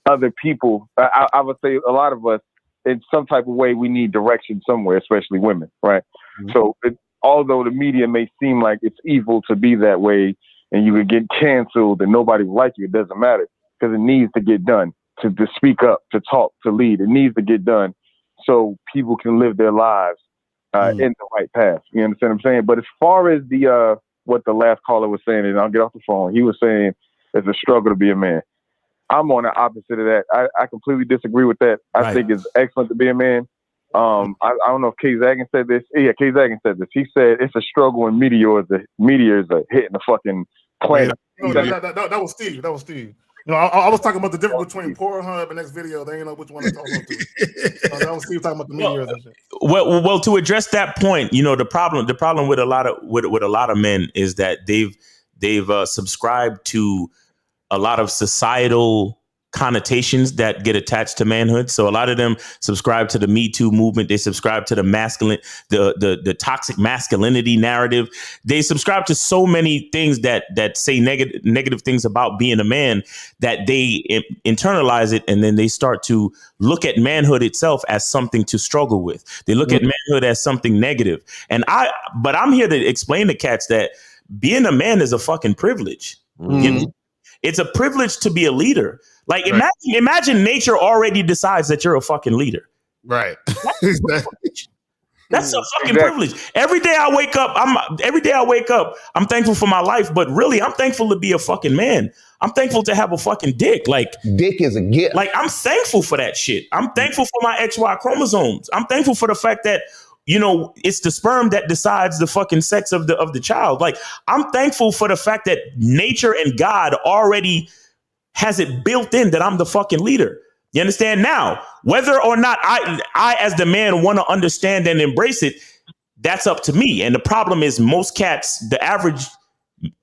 other people. I would say a lot of us, in some type of way, we need direction somewhere, especially women, right? Mm-hmm. So although the media may seem like it's evil to be that way and you would get canceled and nobody will like you, it doesn't matter because it needs to get done to speak up, to talk, to lead. It needs to get done so people can live their lives in the right path. You understand what I'm saying? But as far as the what the last caller was saying, and I'll get off the phone, he was saying it's a struggle to be a man. I'm on the opposite of that. I completely disagree with that. I think it's excellent to be a man. I don't know if Kay Zagan said this. Yeah, Kay Zagan said this. He said it's a struggle when meteors are hitting the fucking planet. No, that was Steve. That was Steve. You know, I was talking about the difference between Pornhub and next video. They ain't know which one to talk about. That was Steve talking about the meteors and shit. Well, to address that point, you know, the problem with a lot of men is that they've subscribed to a lot of societal connotations that get attached to manhood. So a lot of them subscribe to the Me Too movement. They subscribe to the masculine, the toxic masculinity narrative. They subscribe to so many things that say negative things about being a man that they internalize it, and then they start to look at manhood itself as something to struggle with. They look at manhood as something negative. But I'm here to explain to cats that being a man is a fucking privilege. You know? It's a privilege to be a leader. Like imagine nature already decides that you're a fucking leader. Right. That's a fucking privilege. Every day I wake up, I'm thankful for my life, but really I'm thankful to be a fucking man. I'm thankful to have a fucking dick. Like dick is a gift. Like I'm thankful for that shit. I'm thankful for my XY chromosomes. I'm thankful for the fact that, you know, it's the sperm that decides the fucking sex of the child. Like, I'm thankful for the fact that nature and God already has it built in that I'm the fucking leader. You understand? Now, whether or not I as the man want to understand and embrace it, that's up to me. And the problem is most cats, the average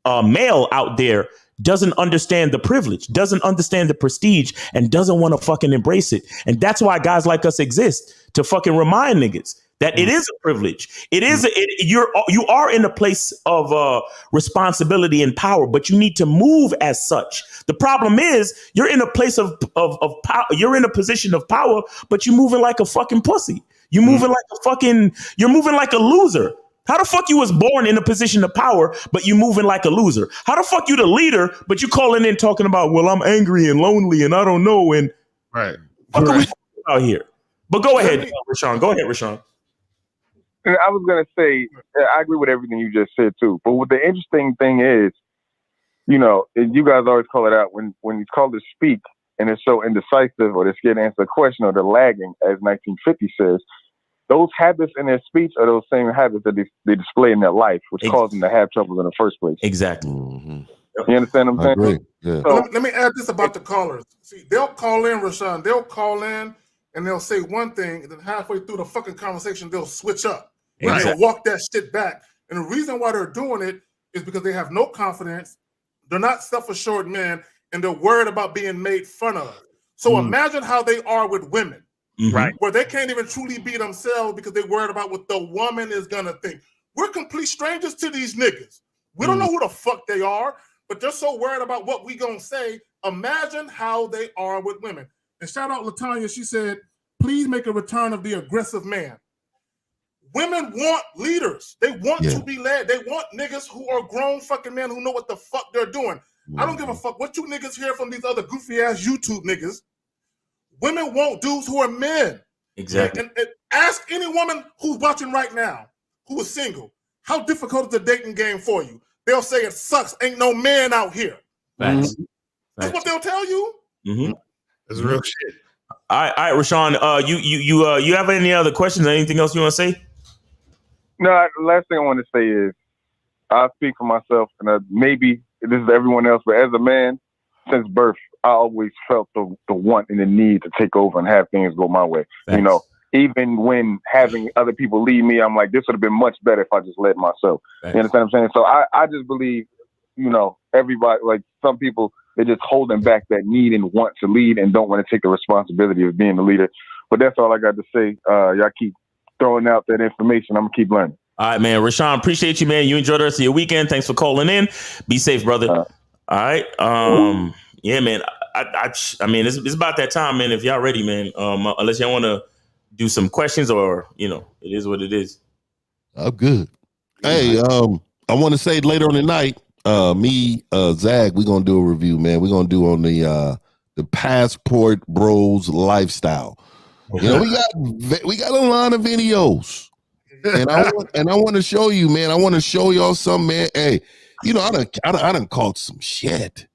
male out there doesn't understand the privilege, doesn't understand the prestige, and doesn't want to fucking embrace it. And that's why guys like us exist, to fucking remind niggas that it is a privilege. You are in a place of responsibility and power, but you need to move as such. The problem is you're in a place of power. You're in a position of power, but you're moving like a fucking pussy. You're moving you're moving like a loser. How the fuck you was born in a position of power, but you moving like a loser? How the fuck you the leader, but you calling in talking about, well, I'm angry and lonely and I don't know. And what are we talking about here? But go ahead, Rashawn. Go ahead, Rashawn. I was going to say, I agree with everything you just said, too. But what the interesting thing is, you know, you guys always call it out when you call to speak and it's so indecisive or they're scared to answer a question or they're lagging, as 1950 says, those habits in their speech are those same habits that they display in their life, which cause them to have trouble in the first place. Exactly. You understand what I'm saying? Yeah. So let me add this about the callers. See, they'll call in, Rashawn. They'll call in and they'll say one thing, and then halfway through the fucking conversation, they'll switch up. And they'll walk that shit back. And the reason why they're doing it is because they have no confidence. They're not self-assured men, and they're worried about being made fun of. So imagine how they are with women, right? Where they can't even truly be themselves because they're worried about what the woman is going to think. We're complete strangers to these niggas. We don't know who the fuck they are, but they're so worried about what we going to say. Imagine how they are with women. And shout out LaTanya. She said, please make a return of the aggressive man. Women want leaders. They want to be led. They want niggas who are grown fucking men who know what the fuck they're doing. I don't give a fuck what you niggas hear from these other goofy ass YouTube niggas. Women want dudes who are men. Exactly. And ask any woman who's watching right now who is single, how difficult is the dating game for you? They'll say it sucks. Ain't no man out here. Facts. That's what they'll tell you. That's real shit. All right, Rashawn. You have any other questions or anything else you want to say? No, the last thing I want to say is I speak for myself, and maybe this is everyone else, but as a man, since birth, I always felt the want and the need to take over and have things go my way. Thanks. You know, even when having other people lead me, I'm like, this would have been much better if I just led myself. Thanks. You understand what I'm saying? So I just believe, you know, everybody, like some people, they're just holding back that need and want to lead and don't want to take the responsibility of being the leader. But that's all I got to say. Y'all keep throwing out that information. I'm gonna keep learning. All right, man. Rashawn, appreciate you, man. You enjoy the rest of your weekend. Thanks for calling in. Be safe, brother. All right. Yeah, man. I mean, it's about that time, man. If y'all ready, man. Unless y'all want to do some questions, or it is what it is. I'm good. Hey, I want to say later on tonight, me, Zag, we're gonna do a review, man. We're gonna do on the Passport Bros lifestyle. We got a line of videos, and I want to show you, man. I want to show y'all some, man. Hey, I done caught some shit,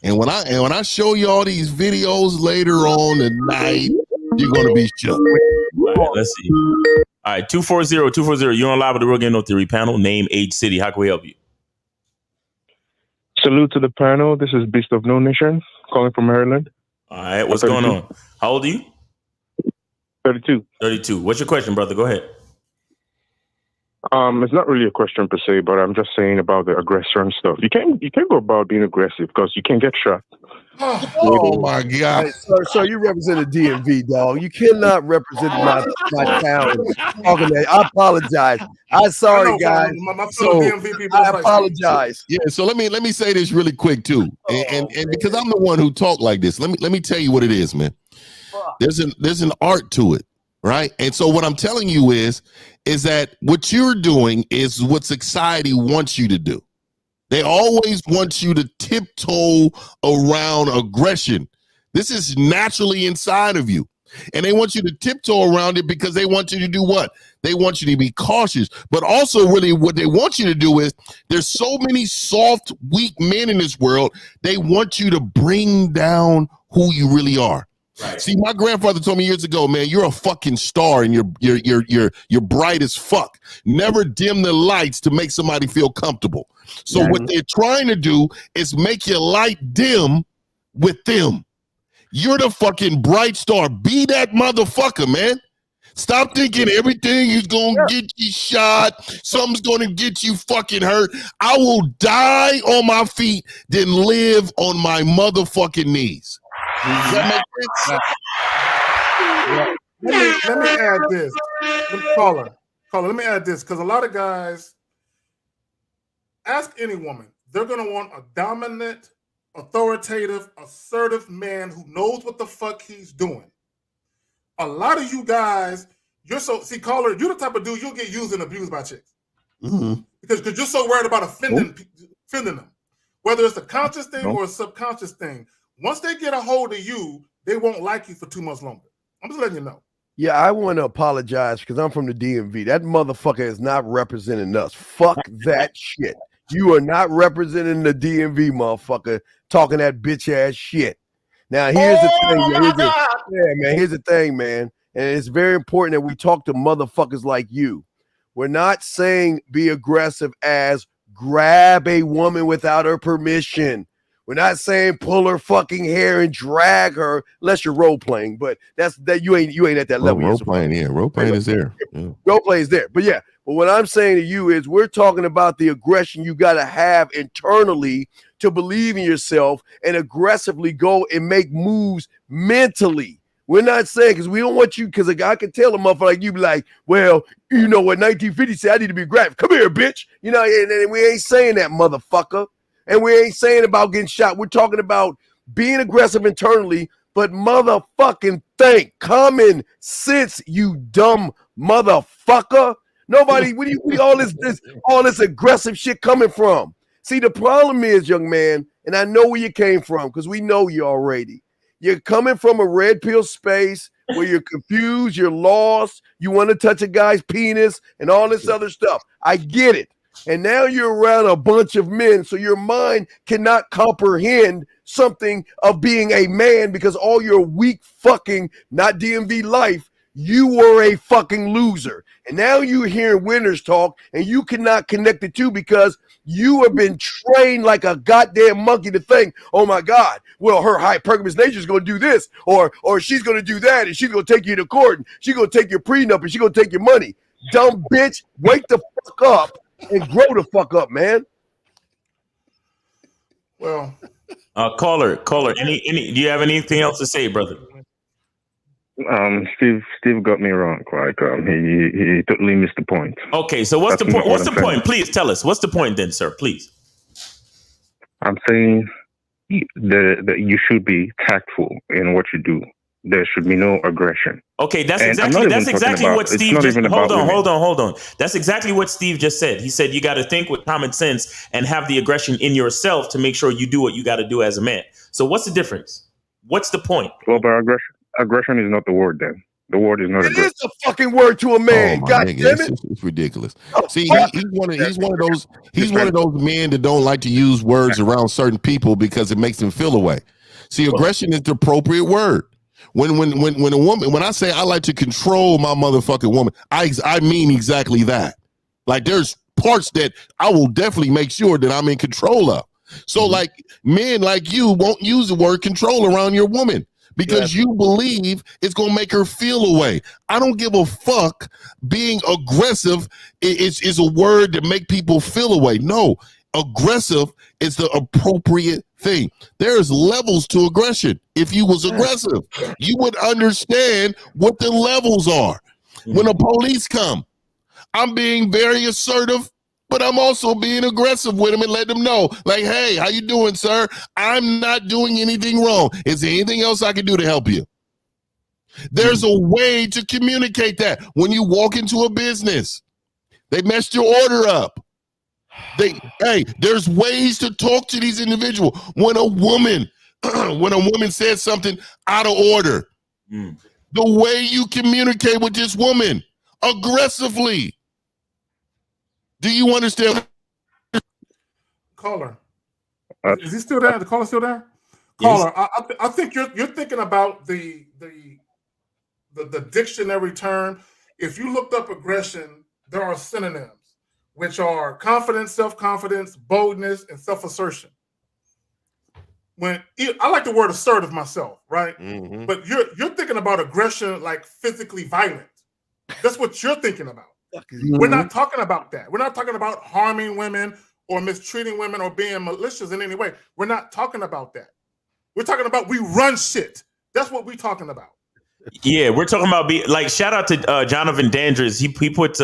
and when I show y'all these videos later on tonight, you're gonna be shook. All right, let's see. All right, 240-240. You're on live with the Real Game No Theory panel. Name, age, city. How can we help you? Salute to the panel. This is Beast of No Nation calling from Maryland. All right, what's going on? How old are you? 32. 32. What's your question, brother? Go ahead. It's not really a question per se, but I'm just saying about the aggressor and stuff. You can't go about being aggressive because you can get shot. Oh my God! Hey, sir, you represent the DMV, dog. You cannot represent my town. Talking that, I apologize. I'm sorry, guys. I apologize. Yeah, so let me say this really quick too, and because I'm the one who talk like this, let me tell you what it is, man. There's an art to it, right? And so what I'm telling you is that what you're doing is what society wants you to do. They always want you to tiptoe around aggression. This is naturally inside of you. And they want you to tiptoe around it because they want you to do what? They want you to be cautious. But also really what they want you to do is there's so many soft, weak men in this world. They want you to bring down who you really are. Right. See, my grandfather told me years ago, man, you're a fucking star and you're bright as fuck. Never dim the lights to make somebody feel comfortable. So what they're trying to do is make your light dim with them. You're the fucking bright star. Be that motherfucker, man. Stop thinking everything is going to get you shot. Something's going to get you fucking hurt. I will die on my feet than live on my motherfucking knees. Does that make sense? Let me add this. Caller, let me add this, because a lot of guys, ask any woman, they're going to want a dominant, authoritative, assertive man who knows what the fuck he's doing. A lot of you guys, caller, you're the type of dude you'll get used and abused by chicks. Mm-hmm. Because you're so worried about offending them. Whether it's a conscious thing or a subconscious thing. Once they get a hold of you, they won't like you for 2 months longer. I'm just letting you know. Yeah, I want to apologize because I'm from the DMV. That motherfucker is not representing us. Fuck that shit. You are not representing the DMV, motherfucker, talking that bitch ass shit. Now, here's the thing. Here's the thing, man. And it's very important that we talk to motherfuckers like you. We're not saying be aggressive as grab a woman without her permission. We're not saying pull her fucking hair and drag her, unless you're role playing. But that you ain't at that level. Role playing is there. Yeah. Role play is there. But yeah, but what I'm saying to you is we're talking about the aggression you got to have internally to believe in yourself and aggressively go and make moves mentally. We're not saying, because we don't want you, because a guy can tell a motherfucker like you be like, well, you know what 1950 said, I need to be graphic. Come here, bitch. You know, and we ain't saying that, motherfucker. And we ain't saying about getting shot. We're talking about being aggressive internally, but motherfucking think. Common sense, you dumb motherfucker. Nobody, we all this aggressive shit coming from? See, the problem is, young man, and I know where you came from because we know you already. You're coming from a red pill space where you're confused, you're lost, you want to touch a guy's penis and all this other stuff. I get it. And now you're around a bunch of men, so your mind cannot comprehend something of being a man because all your weak fucking, not DMV life, you were a fucking loser. And now you're hearing winners talk, and you cannot connect the two because you have been trained like a goddamn monkey to think, oh my God, well, her hypergamous nature is going to do this, or she's going to do that, and she's going to take you to court, and she's going to take your prenup, and she's going to take your money. Dumb bitch, wake the fuck up and grow the fuck up, man. Well, caller, do you have anything else to say, brother? Steve got me wrong. Like, he totally missed the point. Okay, so what's the point? What's the point? Please tell us. What's the point then, sir? Please. I'm saying you should be tactful in what you do. There should be no aggression. Okay, that's And exactly what Steve just hold on. That's exactly what Steve just said. He said you got to think with common sense and have the aggression in yourself to make sure you do what you got to do as a man. So what's the difference? What's the point? Well, but aggression is not the word then. The word is not It aggression. is a fucking word to a man. God damn it. It's ridiculous. See, he's one of those men that don't like to use words around certain people because it makes them feel away. See, aggression is the appropriate word. When a woman, when I say I like to control my motherfucking woman, I mean exactly that. Like there's parts that I will definitely make sure that I'm in control of. So like men like you won't use the word control around your woman because you believe it's going to make her feel away. I don't give a fuck. Being aggressive is a word that make people feel away. No, aggressive is the appropriate thing. There's levels to aggression. If you was aggressive, you would understand what the levels are. When the police come, I'm being very assertive, but I'm also being aggressive with them and let them know, like, hey, how you doing, sir? I'm not doing anything wrong. Is there anything else I can do to help you? There's a way to communicate that. When you walk into a business, they messed your order up. There's ways to talk to these individuals. When a woman says something out of order, the way you communicate with this woman aggressively. Do you understand? Caller, is he still there? The caller still there? Caller, I think you're thinking about the dictionary term. If you looked up aggression, there are synonyms, which are confidence, self-confidence, boldness, and self-assertion. I like the word assertive myself, right? Mm-hmm. But you're thinking about aggression like physically violent. That's what you're thinking about. Mm-hmm. We're not talking about that. We're not talking about harming women or mistreating women or being malicious in any way. We're not talking about that. We're talking about we run shit. That's what we're talking about. Yeah, we're talking about shout out to Jonathan Dandridge. He puts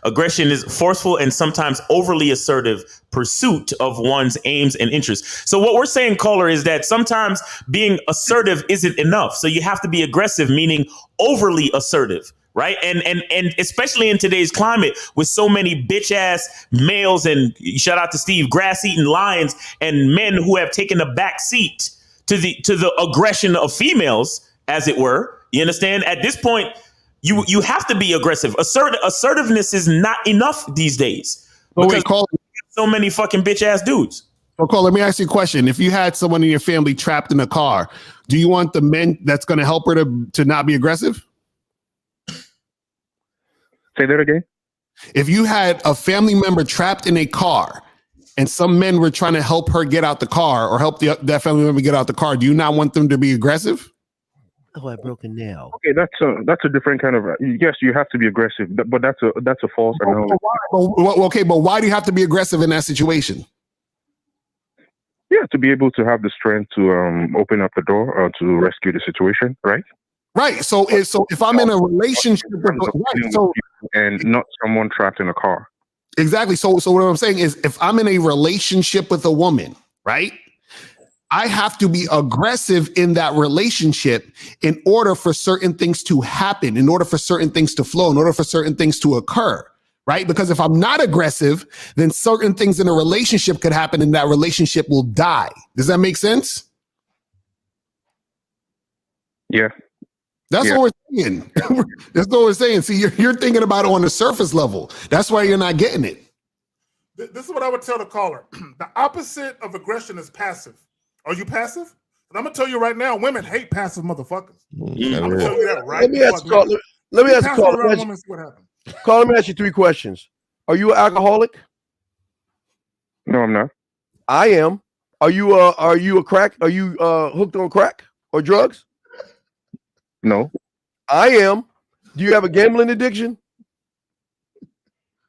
aggression is forceful and sometimes overly assertive pursuit of one's aims and interests. So what we're saying, caller, is that sometimes being assertive isn't enough. So you have to be aggressive, meaning overly assertive. Right. And especially in today's climate with so many bitch ass males and shout out to Steve, grass eating lions and men who have taken a back seat to the aggression of females, as it were. You understand? At this point, you have to be aggressive. Assertiveness is not enough these days because so many fucking bitch ass dudes. So, Cole, let me ask you a question. If you had someone in your family trapped in a car, do you want the men that's going to help her to not be aggressive? Say that again. If you had a family member trapped in a car and some men were trying to help her get out the car or help that family member get out the car, do you not want them to be aggressive? Oh, I broke a nail. Okay, that's a different kind of. Yes, you have to be aggressive, but that's a false analogy. Okay, but why do you have to be aggressive in that situation? Yeah, to be able to have the strength to open up the door or to rescue the situation, right? Right. So if I'm in a relationship and not someone trapped in a car. Exactly. So what I'm saying is if I'm in a relationship with a woman, right? I have to be aggressive in that relationship in order for certain things to happen, in order for certain things to flow, in order for certain things to occur, right? Because if I'm not aggressive, then certain things in a relationship could happen and that relationship will die. Does that make sense? Yeah. That's what we're saying. That's what we're saying. See, you're thinking about it on the surface level. That's why you're not getting it. This is what I would tell the caller. The opposite of aggression is passive. Are you passive? And I'm gonna tell you right now, women hate passive motherfuckers. I'm gonna tell you that right. Let me ask you, Carl, let me ask you 3 questions. Are you an alcoholic? No, I'm not. I am. Are you a crack? Are you hooked on crack or drugs? No. I am. Do you have a gambling addiction?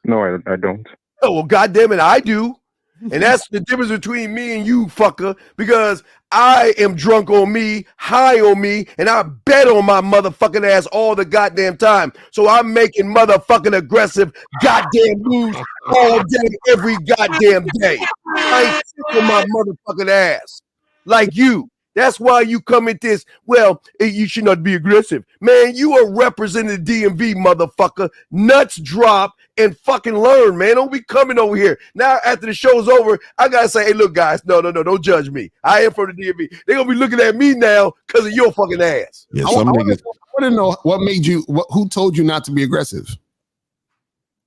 No, I don't. Oh, well, goddamn it, I do. And that's the difference between me and you, fucker, because I am drunk on me, high on me, and I bet on my motherfucking ass all the goddamn time. So I'm making motherfucking aggressive goddamn moves all day, every goddamn day. I ain't sick on my motherfucking ass. like you. That's why you come at this. Well, you should not be aggressive. Man, you are representing the DMV, motherfucker. Nuts drop and fucking learn, man. Don't be coming over here. Now, after the show's over, I got to say, hey, look, guys, no, don't judge me. I am from the DMV. They're going to be looking at me now because of your fucking ass. Yeah, I want to know what made you, who told you not to be aggressive?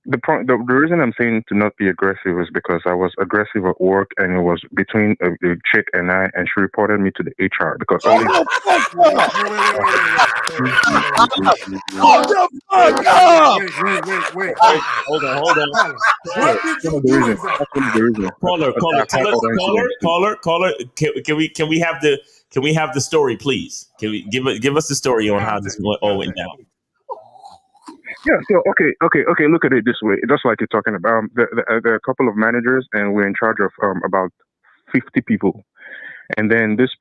The reason I'm saying to not be aggressive is because I was aggressive at work, and it was between a chick and I, and she reported me to the HR because only. Hold the fuck up! Wait. Hold on. What did you do exactly? Caller. Can we have the story, please? Can we give us the story on how this all went down? Yeah, so okay. Look at it this way. Just like you're talking about, there are a couple of managers, and we're in charge of about 50 people. And then this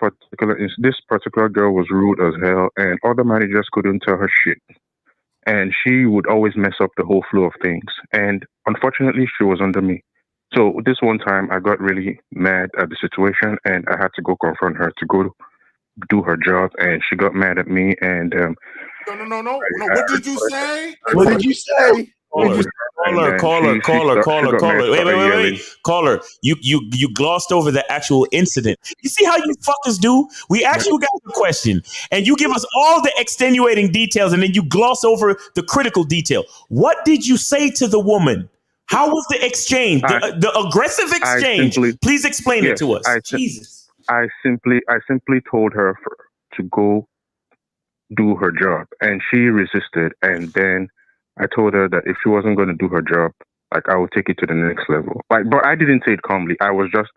particular girl was rude as hell, and other managers couldn't tell her shit. And she would always mess up the whole flow of things. And unfortunately, she was under me. So this one time, I got really mad at the situation, and I had to go confront her to go do her job. And she got mad at me, and No. What did you say? What did you say? Caller. Wait. Caller, you glossed over the actual incident. You see how you fuckers do? We ask you guys a question, and you give us all the extenuating details, and then you gloss over the critical detail. What did you say to the woman? How was the exchange? The aggressive exchange? Please explain it to us. Jesus. I simply told her to go do her job, and she resisted. And then I told her that if she wasn't going to do her job, like, I would take it to the next level. Like, but I didn't say it calmly. I was just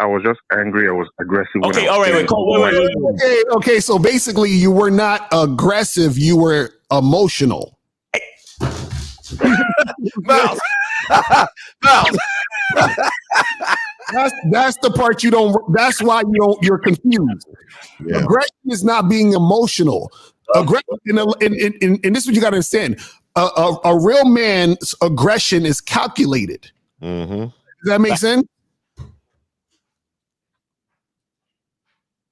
angry. I was aggressive. Okay, all right. Wait. Okay. So basically, you were not aggressive. You were emotional. Mouse. That's the part you don't. That's why you're confused. Yeah. Aggression is not being emotional. Aggression, and this is what you got to understand. A real man's aggression is calculated. Mm-hmm. Does that make sense?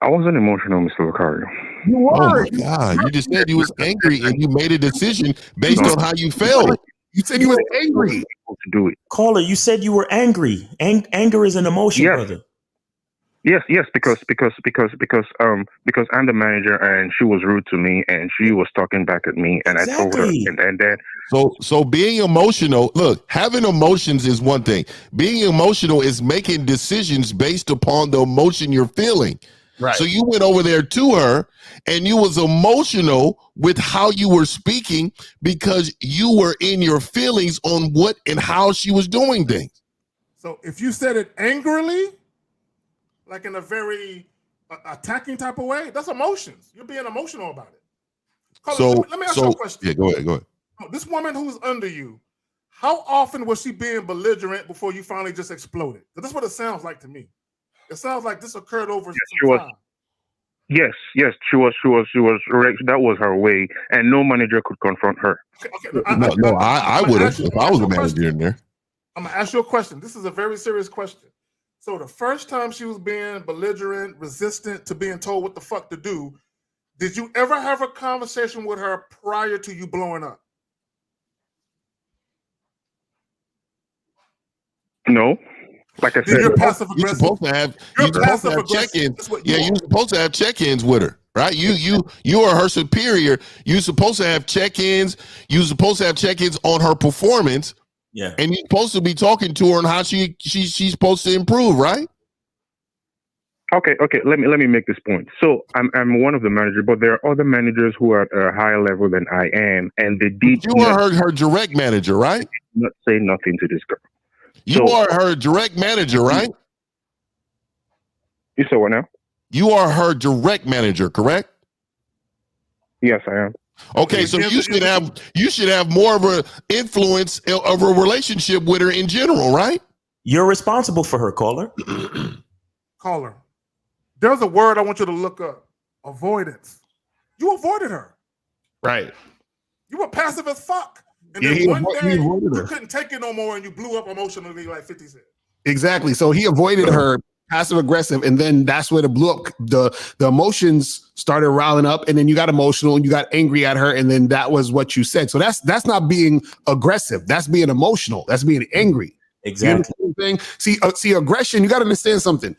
I wasn't emotional, Mr. Vicario. You were. Oh my God! You just said you was angry, and you made a decision based on how you felt. You said you was angry. To do it. Caller, you said you were angry. Anger is an emotion, brother. Yes, because I'm the manager, and she was rude to me, and she was talking back at me, and I told her, and then. So being emotional, look, having emotions is one thing. Being emotional is making decisions based upon the emotion you're feeling. Right. So you went over there to her, and you was emotional with how you were speaking because you were in your feelings on what and how she was doing things. So if you said it angrily, like in a very attacking type of way, that's emotions. You're being emotional about it. Caller, let me ask you a question. Yeah, go ahead. This woman who's under you, how often was she being belligerent before you finally just exploded? That's what it sounds like to me. It sounds like this occurred over some time. Yes, she was. That was her way, and no manager could confront her. Okay. I would have if I was a manager in there. I'm gonna ask you a question. This is a very serious question. So the first time she was being belligerent, resistant to being told what the fuck to do, did you ever have a conversation with her prior to you blowing up? No. Like I said, you're passive aggressive. You're supposed to have check-ins. Yeah, you're supposed to have check-ins with her, right? You are her superior. You're supposed to have check-ins. You're supposed to have check-ins on her performance. Yeah. And you're supposed to be talking to her on how she's supposed to improve, right? Okay. Let me make this point. So I'm one of the managers, but there are other managers who are at a higher level than I am, and they did. You are her direct manager, right? Not say nothing to this girl. You are her direct manager, right? You said what now? You are her direct manager, correct? Yes, I am. Okay, so you should have more of an influence of a relationship with her in general, right? You're responsible for her, caller. Caller. There's a word I want you to look up. Avoidance. You avoided her. Right. You were passive as fuck. And then one day you couldn't take it no more and you blew up emotionally like 50 Cent. Exactly. So he avoided her passive aggressive, and then that's where the blew up. The emotions started riling up, and then you got emotional and you got angry at her, and then that was what you said. So that's not being aggressive. That's being emotional. That's being angry. Exactly. You know what I'm saying? See, aggression. You got to understand something.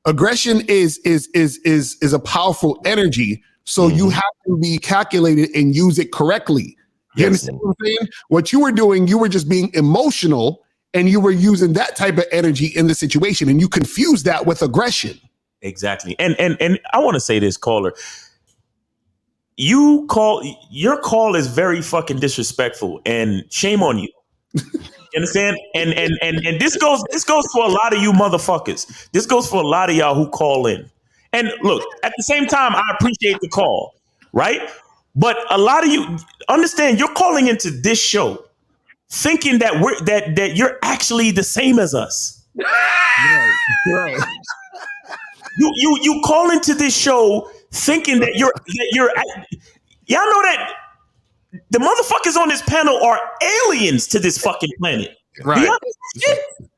Aggression is a powerful energy. So you have to be calculated and use it correctly. You understand what I'm saying? What you were doing, you were just being emotional, and you were using that type of energy in the situation, and you confuse that with aggression. Exactly. And I want to say this, caller. Your call is very fucking disrespectful, and shame on you. You understand? And this goes for a lot of you motherfuckers. This goes for a lot of y'all who call in. And look, at the same time, I appreciate the call, right? But a lot of you understand you're calling into this show thinking that that you're actually the same as us. Right. You call into this show thinking that you're y'all know that the motherfuckers on this panel are aliens to this fucking planet. Right.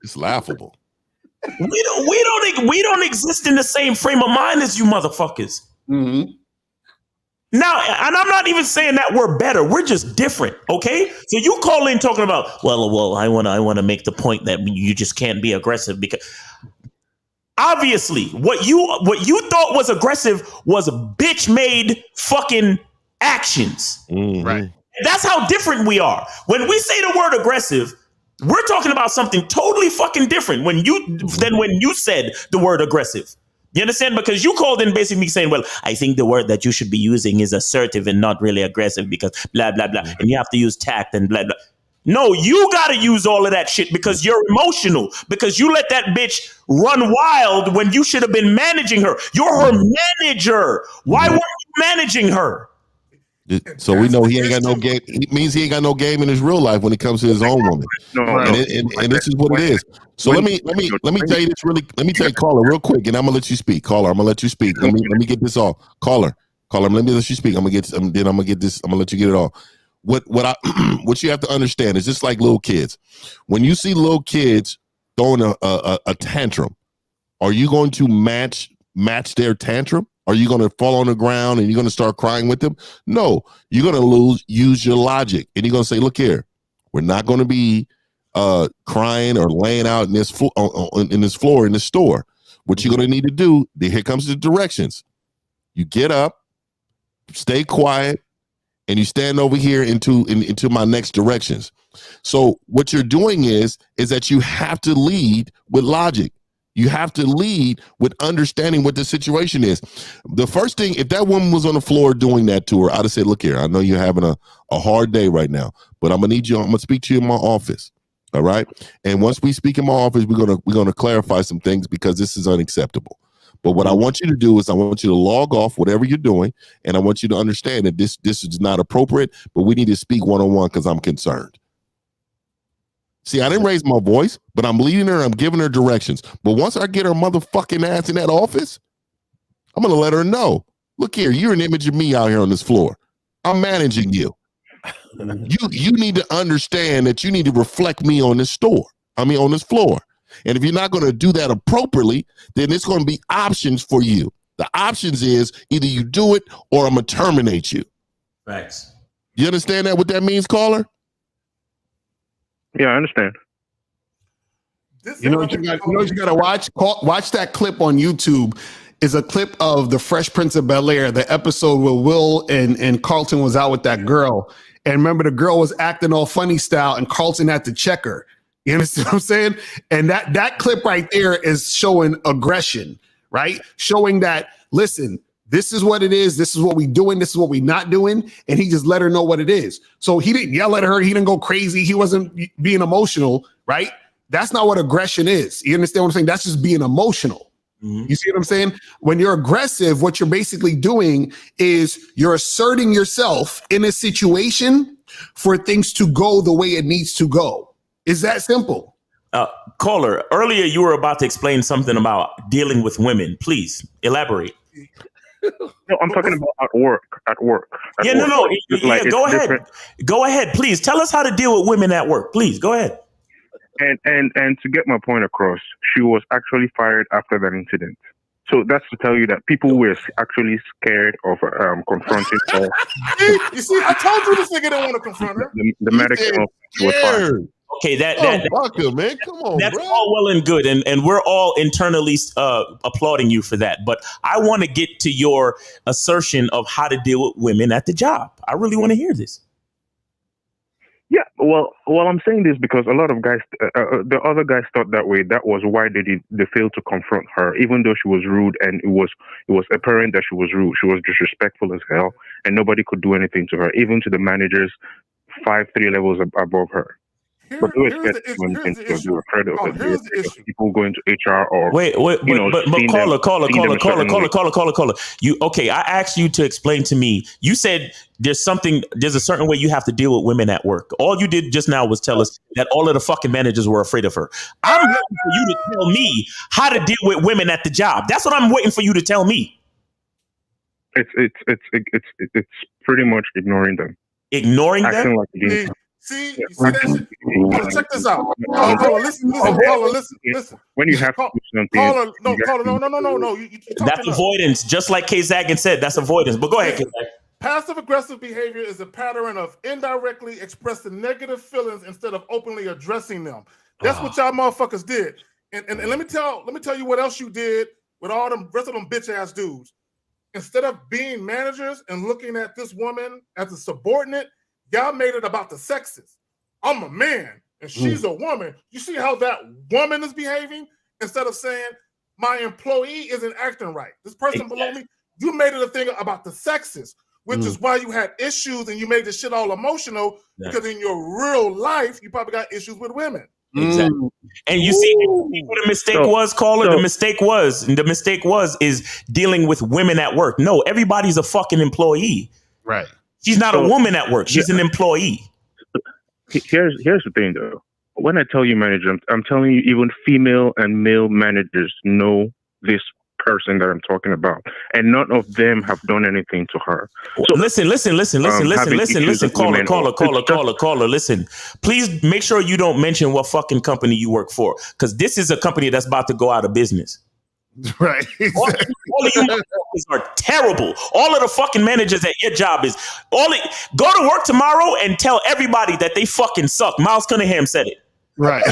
It's laughable. We don't exist in the same frame of mind as you motherfuckers. Mm-hmm. Now, and I'm not even saying that we're better. We're just different, okay? So you call in talking about, well, I want to make the point that you just can't be aggressive because obviously what you thought was aggressive was bitch-made fucking actions. Mm-hmm. Right. That's how different we are. When we say the word aggressive, we're talking about something totally fucking different than when you said the word aggressive. You understand? Because you called in basically saying, well, I think the word that you should be using is assertive and not really aggressive because blah, blah, blah. And you have to use tact and blah, blah. No, you got to use all of that shit because you're emotional, because you let that bitch run wild when you should have been managing her. You're her manager. Why weren't you managing her? So we know he ain't got no game. It means he ain't got no game in his real life when it comes to his own woman. And this is what it is. So let me tell you this really. Let me tell you, caller, real quick, and I'm gonna let you speak. Caller, I'm gonna let you speak. Let me get this all. Caller, let me let you speak. I'm gonna get this. I'm gonna let you get it all. What you have to understand is just like little kids. When you see little kids throwing a tantrum, are you going to match their tantrum? Are you going to fall on the ground and you're going to start crying with them? No, you're going to use your logic, and you're going to say, look here, we're not going to be crying or laying out in this floor in the store. What you're going to need to do, here comes the directions. You get up, stay quiet, and you stand over here into my next directions. So what you're doing is that you have to lead with logic. You have to lead with understanding what the situation is. The first thing, if that woman was on the floor doing that to her, I'd have said, look here, I know you're having a hard day right now, but I'm going to speak to you in my office. All right. And once we speak in my office, we're going to clarify some things because this is unacceptable. But what I want you to do is I want you to log off whatever you're doing. And I want you to understand that this is not appropriate, but we need to speak one-on-one because I'm concerned. See, I didn't raise my voice, but I'm leading her. I'm giving her directions. But once I get her motherfucking ass in that office, I'm going to let her know. Look here, you're an image of me out here on this floor. I'm managing you. You need to understand that you need to reflect me on this floor. And if you're not going to do that appropriately, then it's going to be options for you. The options is either you do it or I'm going to terminate you. Thanks. You understand what that means, caller? Yeah, I understand. You know what you got to watch? Watch that clip on YouTube. Is a clip of the Fresh Prince of Bel-Air, the episode where Will and Carlton was out with that girl. And remember, the girl was acting all funny style and Carlton had to check her. You understand what I'm saying? And that clip right there is showing aggression, right? Showing that, listen, this is what it is. This is what we doing. This is what we not doing. And he just let her know what it is. So he didn't yell at her. He didn't go crazy. He wasn't being emotional, right? That's not what aggression is. You understand what I'm saying? That's just being emotional. Mm-hmm. You see what I'm saying? When you're aggressive, what you're basically doing is you're asserting yourself in a situation for things to go the way it needs to go. It's that simple. Caller, earlier you were about to explain something about dealing with women. Please elaborate. No, I'm talking about at work. No. Like, go ahead. Different. Go ahead, please. Tell us how to deal with women at work. Please, go ahead. And to get my point across, she was actually fired after that incident. So that's to tell you that people were actually scared of confronting her. You see, I told you this nigga didn't want to confront her. The medic was fired. Okay, man. Come on, that's bro. all well and good, and we're all internally applauding you for that. But I want to get to your assertion of how to deal with women at the job. I really want to hear this. Yeah, well, I'm saying this because a lot of guys, the other guys thought that way. That was why they failed to confront her, even though she was rude, and it was apparent that she was rude. She was disrespectful as hell, and nobody could do anything to her, even to the managers 3 levels above her. But they were scared to do anything because they were afraid of it. They were afraid of people going to HR or wait, but caller. You okay? I asked you to explain to me. You said there's a certain way you have to deal with women at work. All you did just now was tell us that all of the fucking managers were afraid of her. I'm waiting for you to tell me how to deal with women at the job. That's what I'm waiting for you to tell me. It's pretty much ignoring them. Ignoring acting them. Like you didn't. See that shit? Oh, check this out. Caller, listen. When you have to do something, caller, no. That's avoidance, just like K. Zagan said. That's avoidance. But go ahead, K. Zagan. Passive aggressive behavior is a pattern of indirectly expressing negative feelings instead of openly addressing them. That's what y'all motherfuckers did. And let me tell you what else you did with all them rest of them bitch ass dudes. Instead of being managers and looking at this woman as a subordinate, y'all made it about the sexes. I'm a man and she's a woman. You see how that woman is behaving? Instead of saying, my employee isn't acting right. This person below me, you made it a thing about the sexes, which is why you had issues and you made this shit all emotional because in your real life, you probably got issues with women. Exactly. And you see what the mistake was, caller? The mistake was dealing with women at work. No, everybody's a fucking employee. Right. She's not a woman at work. She's an employee. Here's the thing, though. When I tell you manager, I'm telling you even female and male managers know this person that I'm talking about. And none of them have done anything to her. So, listen. Caller, listen. Please make sure you don't mention what fucking company you work for. Because this is a company that's about to go out of business. Right. All of you motherfuckers are terrible. All of the fucking managers at your job go to work tomorrow and tell everybody that they fucking suck. Miles Cunningham said it. Right.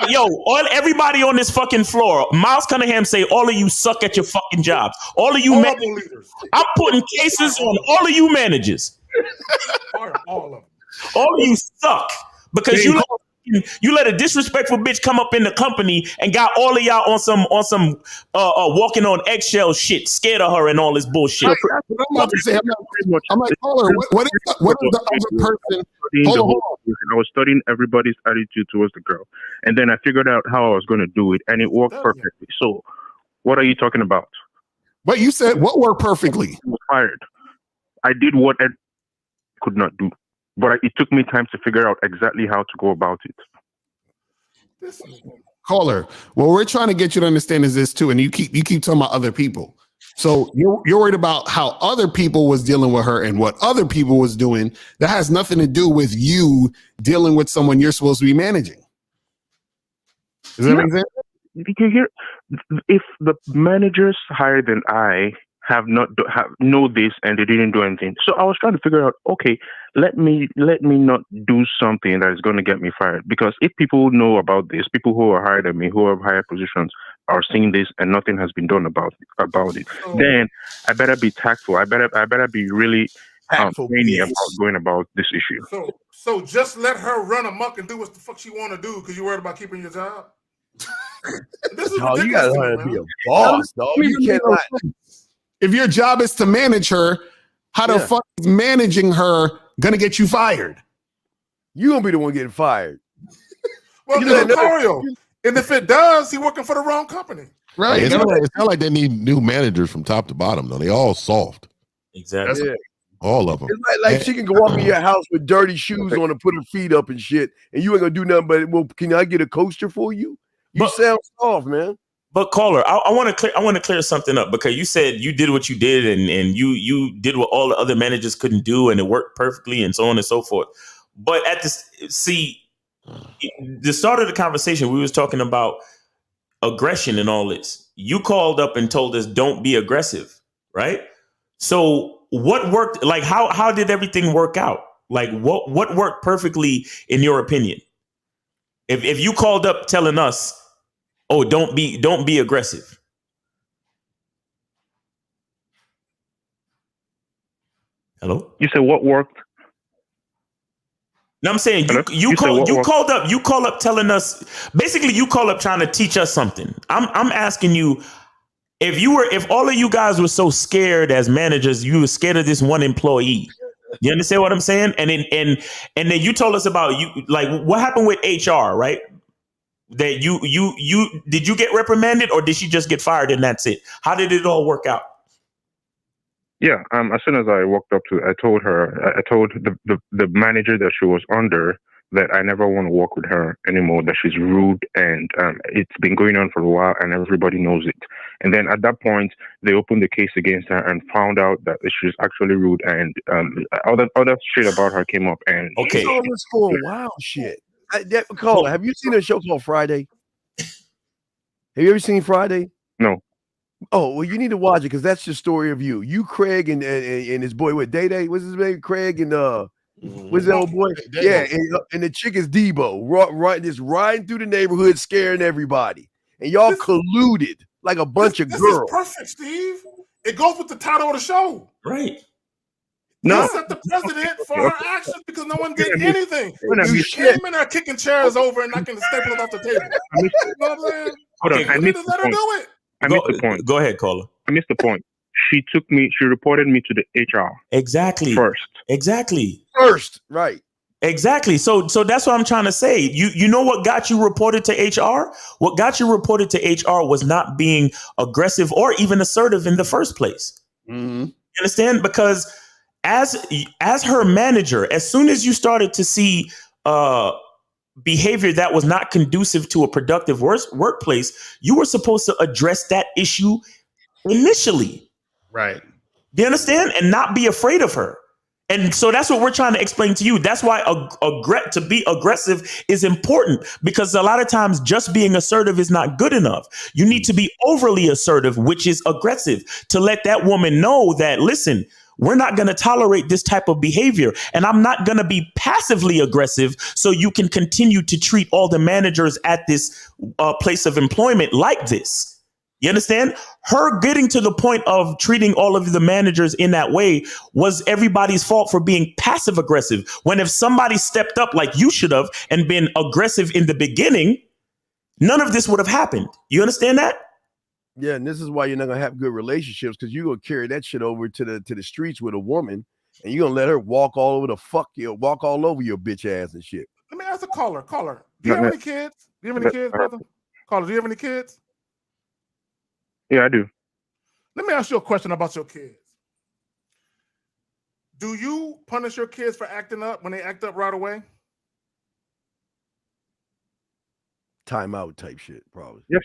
Yo, everybody on this fucking floor, Miles Cunningham say all of you suck at your fucking jobs. All of you managers. I'm putting cases on all of you managers. All of them. All of you suck because you let a disrespectful bitch come up in the company and got all of y'all on some walking on eggshell shit, scared of her and all this bullshit. I'm like, caller, what is the other person? Hold on. I was studying everybody's attitude towards the girl, and then I figured out how I was going to do it, and it worked perfectly. So, what are you talking about? What you said? What worked perfectly? I was fired. I did what I could not do, but it took me time to figure out exactly how to go about it. Caller, what we're trying to get you to understand is this too, and you keep talking about other people. So you're worried about how other people was dealing with her and what other people was doing. That has nothing to do with you dealing with someone you're supposed to be managing. Does that make sense? If the managers higher than I know this and they didn't do anything, so I was trying to figure out, okay, let me not do something that is going to get me fired. Because if people know about this, people who are higher than me, who have higher positions, are seeing this and nothing has been done about it, then I better be tactful. I better be really brainy about going about this issue. So just let her run amok and do what the fuck she want to do because you're worried about keeping your job. This is ridiculous. You gotta learn to be a boss, dog. You cannot. If your job is to manage her, how the fuck is managing her gonna get you fired? You gonna be the one getting fired. Well, Mario. And if it does, he's working for the wrong company. Right. It's not like they need new managers from top to bottom, though. They all soft. Exactly. Yeah. All of them. It's like she can go up in your house with dirty shoes on and put her feet up and shit, and you ain't gonna do nothing but, well, can I get a coaster for you? You sound soft, man. But caller, I want to clear something up because you said you did what you did and you did what all the other managers couldn't do and it worked perfectly and so on and so forth. But the start of the conversation, we was talking about aggression and all this. You called up and told us don't be aggressive, right? So what worked? Like how did everything work out? Like what worked perfectly in your opinion? If you called up telling us, oh, don't be aggressive. Hello? You said what worked? No, I'm saying you called up telling us, basically you called up trying to teach us something. I'm asking you, if all of you guys were so scared as managers, you were scared of this one employee. You understand what I'm saying? And then you told us about you, like what happened with HR, right? That you did you get reprimanded or did she just get fired and that's it? How did it all work out? Yeah. As soon as I walked up to, I told the manager that she was under that I never want to work with her anymore. That she's rude, and it's been going on for a while, and everybody knows it. And then at that point, they opened the case against her and found out that she's actually rude, and other shit about her came up. And okay, all this for a while, shit. Caller, have you seen a show called Friday? Have you ever seen Friday? No. Oh, well, you need to watch it because that's the story of you. You, Craig, and his boy, what, Day? What's his name? Craig and what's that old boy? Yeah, and the chick is Debo, right, just riding through the neighborhood, scaring everybody, and y'all colluded like a bunch of girls. This is perfect, Steve. It goes with the title of the show, right? No, set the precedent for her actions because no one did anything. You came in there kicking chairs over and knocking the staples off the table. You know what I'm saying? Hold on, I missed let her do it. I missed the point. Go ahead, caller. I missed the point. She reported me to the HR. Exactly. First. Exactly. First. Right. Exactly. So that's what I'm trying to say. You know what got you reported to HR? What got you reported to HR was not being aggressive or even assertive in the first place. Mm-hmm. You understand? Because as her manager, as soon as you started to see behavior that was not conducive to a productive workplace, you were supposed to address that issue initially. Right. Do you understand? And not be afraid of her. And so that's what we're trying to explain to you. That's why to be aggressive is important, because a lot of times just being assertive is not good enough. You need to be overly assertive, which is aggressive, to let that woman know that, listen, we're not going to tolerate this type of behavior, and I'm not going to be passively aggressive so you can continue to treat all the managers at this place of employment like this. You understand? Her getting to the point of treating all of the managers in that way was everybody's fault for being passive aggressive. When if somebody stepped up like you should have and been aggressive in the beginning, none of this would have happened. You understand that? Yeah, and this is why you're not gonna have good relationships, because you're gonna carry that shit over to the streets with a woman, and you're gonna let her walk all over your bitch ass and shit. Let me ask a caller. Do you have any kids? Do you have any kids, brother? Caller, do you have any kids? Yeah, I do. Let me ask you a question about your kids. Do you punish your kids for acting up when they act up right away? Timeout type shit, probably. Yes.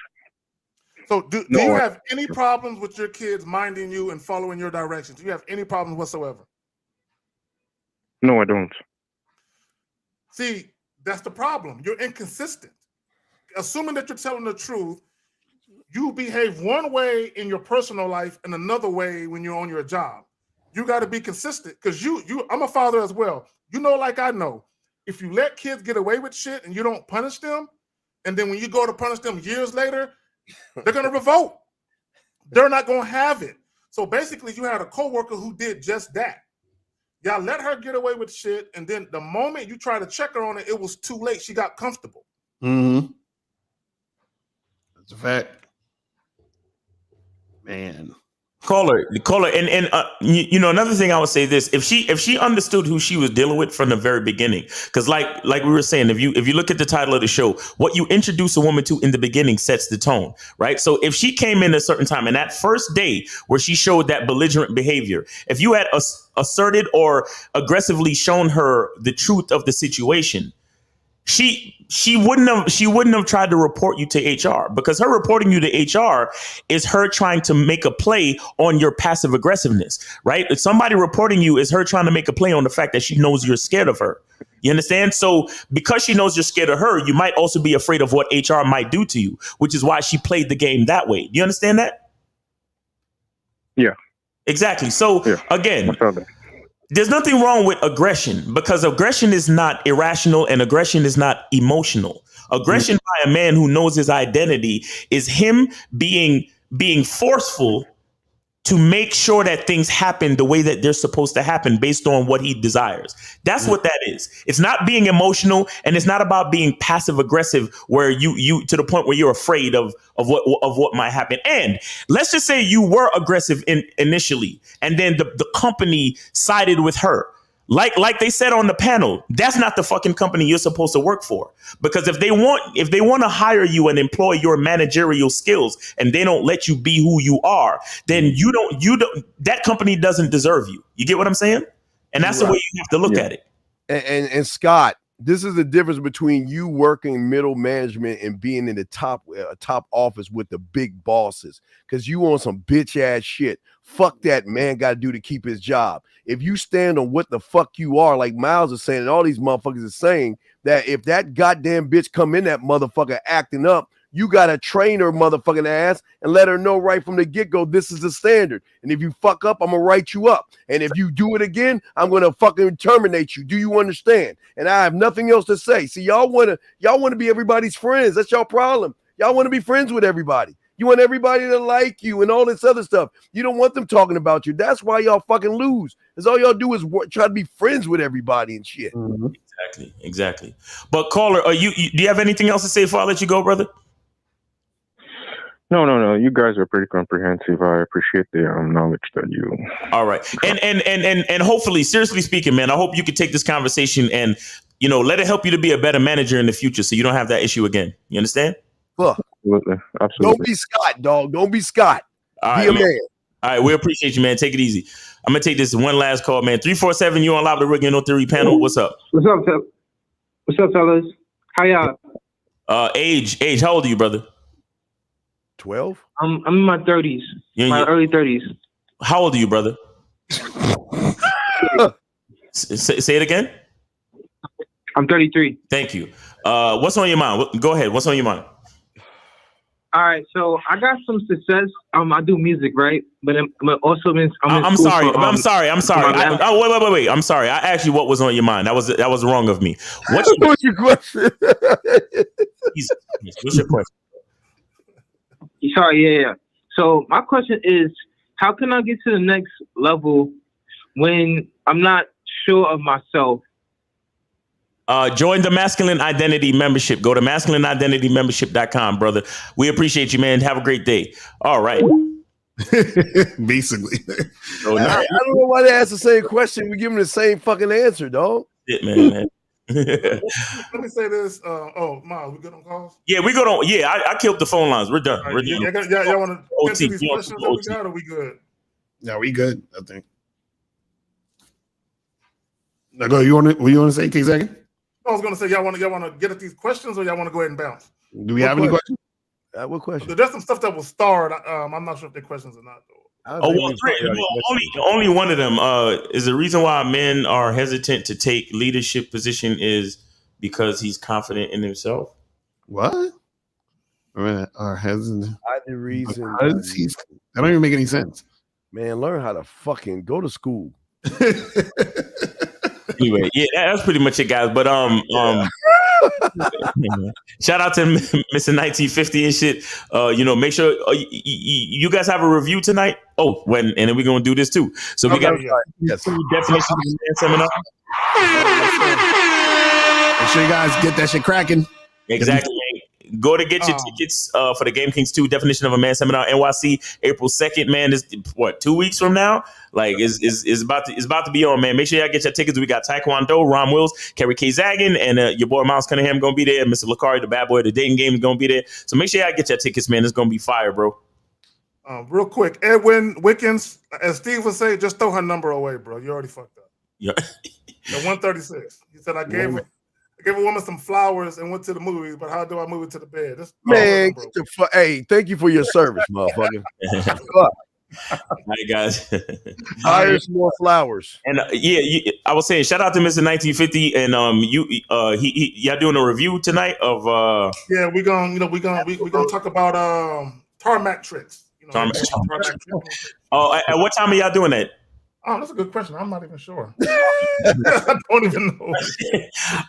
So do you have any problems with your kids minding you and following your directions? Do you have any problems whatsoever? No, I don't. See, that's the problem. You're inconsistent. Assuming that you're telling the truth, you behave one way in your personal life and another way when you're on your job. You got to be consistent, because I'm a father as well. You know, like I know, if you let kids get away with shit and you don't punish them, and then when you go to punish them years later, they're going to revolt. They're not going to have it. So basically, you had a coworker who did just that. Y'all let her get away with shit, and then the moment you try to check her on it, it was too late. She got comfortable. Mm-hmm. That's a fact. Man. Caller, and you know, another thing I would say this: if she understood who she was dealing with from the very beginning, because like we were saying, if you look at the title of the show, what you introduce a woman to in the beginning sets the tone, right? So if she came in a certain time, and that first day where she showed that belligerent behavior, if you had asserted or aggressively shown her the truth of the situation, she wouldn't have tried to report you to HR, because her reporting you to HR is her trying to make a play on your passive aggressiveness, right? If somebody reporting you is her trying to make a play on the fact that she knows you're scared of her. You understand? So because she knows you're scared of her, you might also be afraid of what HR might do to you, which is why she played the game that way. Do you understand that? Yeah. Exactly. So again, there's nothing wrong with aggression, because aggression is not irrational and aggression is not emotional. Aggression by a man who knows his identity is him being forceful to make sure that things happen the way that they're supposed to happen based on what he desires. That's what that is. It's not being emotional, and it's not about being passive aggressive where you to the point where you're afraid of what might happen. And let's just say you were aggressive initially, and then the company sided with her. Like they said on the panel, that's not the fucking company you're supposed to work for. Because if they want to hire you and employ your managerial skills, and they don't let you be who you are, then you don't that company doesn't deserve you. You get what I'm saying? And that's the way you have to look at it. And Scott, this is the difference between you working middle management and being in the top office with the big bosses, because you on some bitch ass shit. Fuck that man got to do to keep his job. If you stand on what the fuck you are, like Miles is saying, and all these motherfuckers are saying, that if that goddamn bitch come in that motherfucker acting up, you got to train her motherfucking ass and let her know right from the get-go, this is the standard. And if you fuck up, I'm going to write you up. And if you do it again, I'm going to fucking terminate you. Do you understand? And I have nothing else to say. See, y'all want to be everybody's friends. That's y'all problem. Y'all want to be friends with everybody. You want everybody to like you and all this other stuff. You don't want them talking about you. That's why y'all fucking lose. Because all y'all do is try to be friends with everybody and shit. Exactly. But caller, do you have anything else to say before I let you go, brother? No. You guys are pretty comprehensive. I appreciate the knowledge that you. All right, and hopefully, seriously speaking, man, I hope you can take this conversation and let it help you to be a better manager in the future, so you don't have that issue again. You understand? Fuck. Absolutely. Don't be Scott, dog. Don't be Scott. All be right, a man. All right, we appreciate you, man. Take it easy. I'm gonna take this one last call, man. 347, you on live the Rick and No Theory panel. What's up? What's up, fellas? How y'all? Age. How old are you, brother? 12. I'm in my 30s. Early 30s. How old are you, brother? Say it again. I'm 33. Thank you. What's on your mind? Go ahead. What's on your mind? All right, so I got some success. I do music, right? But I'm also I'm sorry. I'm sorry. Wait. I'm sorry. I asked you what was on your mind. That was wrong of me. What's your question? What's your question? Sorry, yeah. So my question is, how can I get to the next level when I'm not sure of myself? Join the Masculine Identity Membership. Go to masculineidentitymembership.com, brother. We appreciate you, man. Have a great day. All right. Basically. So I don't know why they ask the same question. We give them the same fucking answer, dog. Man. Let me say this. Miles, we good on calls? Yeah, we good on. Yeah, I killed the phone lines. We're done. Right, We're done. y'all want to get to these OT, questions that we got, or we good? Yeah, we good, I think. Now go. What you want to say, K-Zaggy? I was going to say, y'all want to get at these questions, or y'all want to go ahead and bounce? Do we have any questions? What question? There's some stuff that was starred. I'm not sure if they're questions or not, though. Only one of them is the reason why men are hesitant to take leadership position is because he's confident in himself. What? Are hesitant? The reason. That don't even make any sense. Man, learn how to fucking go to school. Anyway, yeah, that's pretty much it, guys. But shout out to Mr. 1950 and shit. Make sure you guys have a review tonight. And then we're gonna do this too. So we got two definitions of man seminar. Make sure you guys get that shit cracking. Exactly. Go to get your tickets for the Game Kings 2 Definition of a Man Seminar NYC April 2nd, man. Is 2 weeks from now? Like is about to be on, man. Make sure y'all get your tickets. We got Taekwondo, Ron Wills, Kerry K. Zaggin, and your boy Miles Cunningham gonna be there. Mr. Lakari, the bad boy of the dating game, is gonna be there. So make sure y'all get your tickets, man. It's gonna be fire, bro. Real quick, Edwin Wickens, as Steve would say, just throw her number away, bro. You already fucked up. Yeah. The 136. He said I gave a woman some flowers and went to the movies, but how do I move it to the bed? Man, hey, thank you for your service, motherfucker. All right, guys. Hire some more flowers. And I was saying, shout out to Mr. 1950, and y'all doing a review tonight of Yeah, we're gonna talk about tarmac tricks. Tarmac tricks. Oh, at what time are y'all doing that? Oh, that's a good question. I'm not even sure. I don't even know. All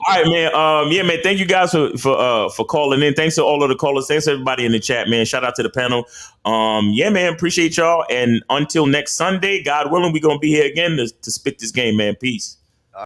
right, man. Yeah, man. Thank you guys for calling in. Thanks to all of the callers. Thanks to everybody in the chat, man. Shout out to the panel. Yeah, man. Appreciate y'all. And until next Sunday, God willing, we're gonna be here again to spit this game, man. Peace.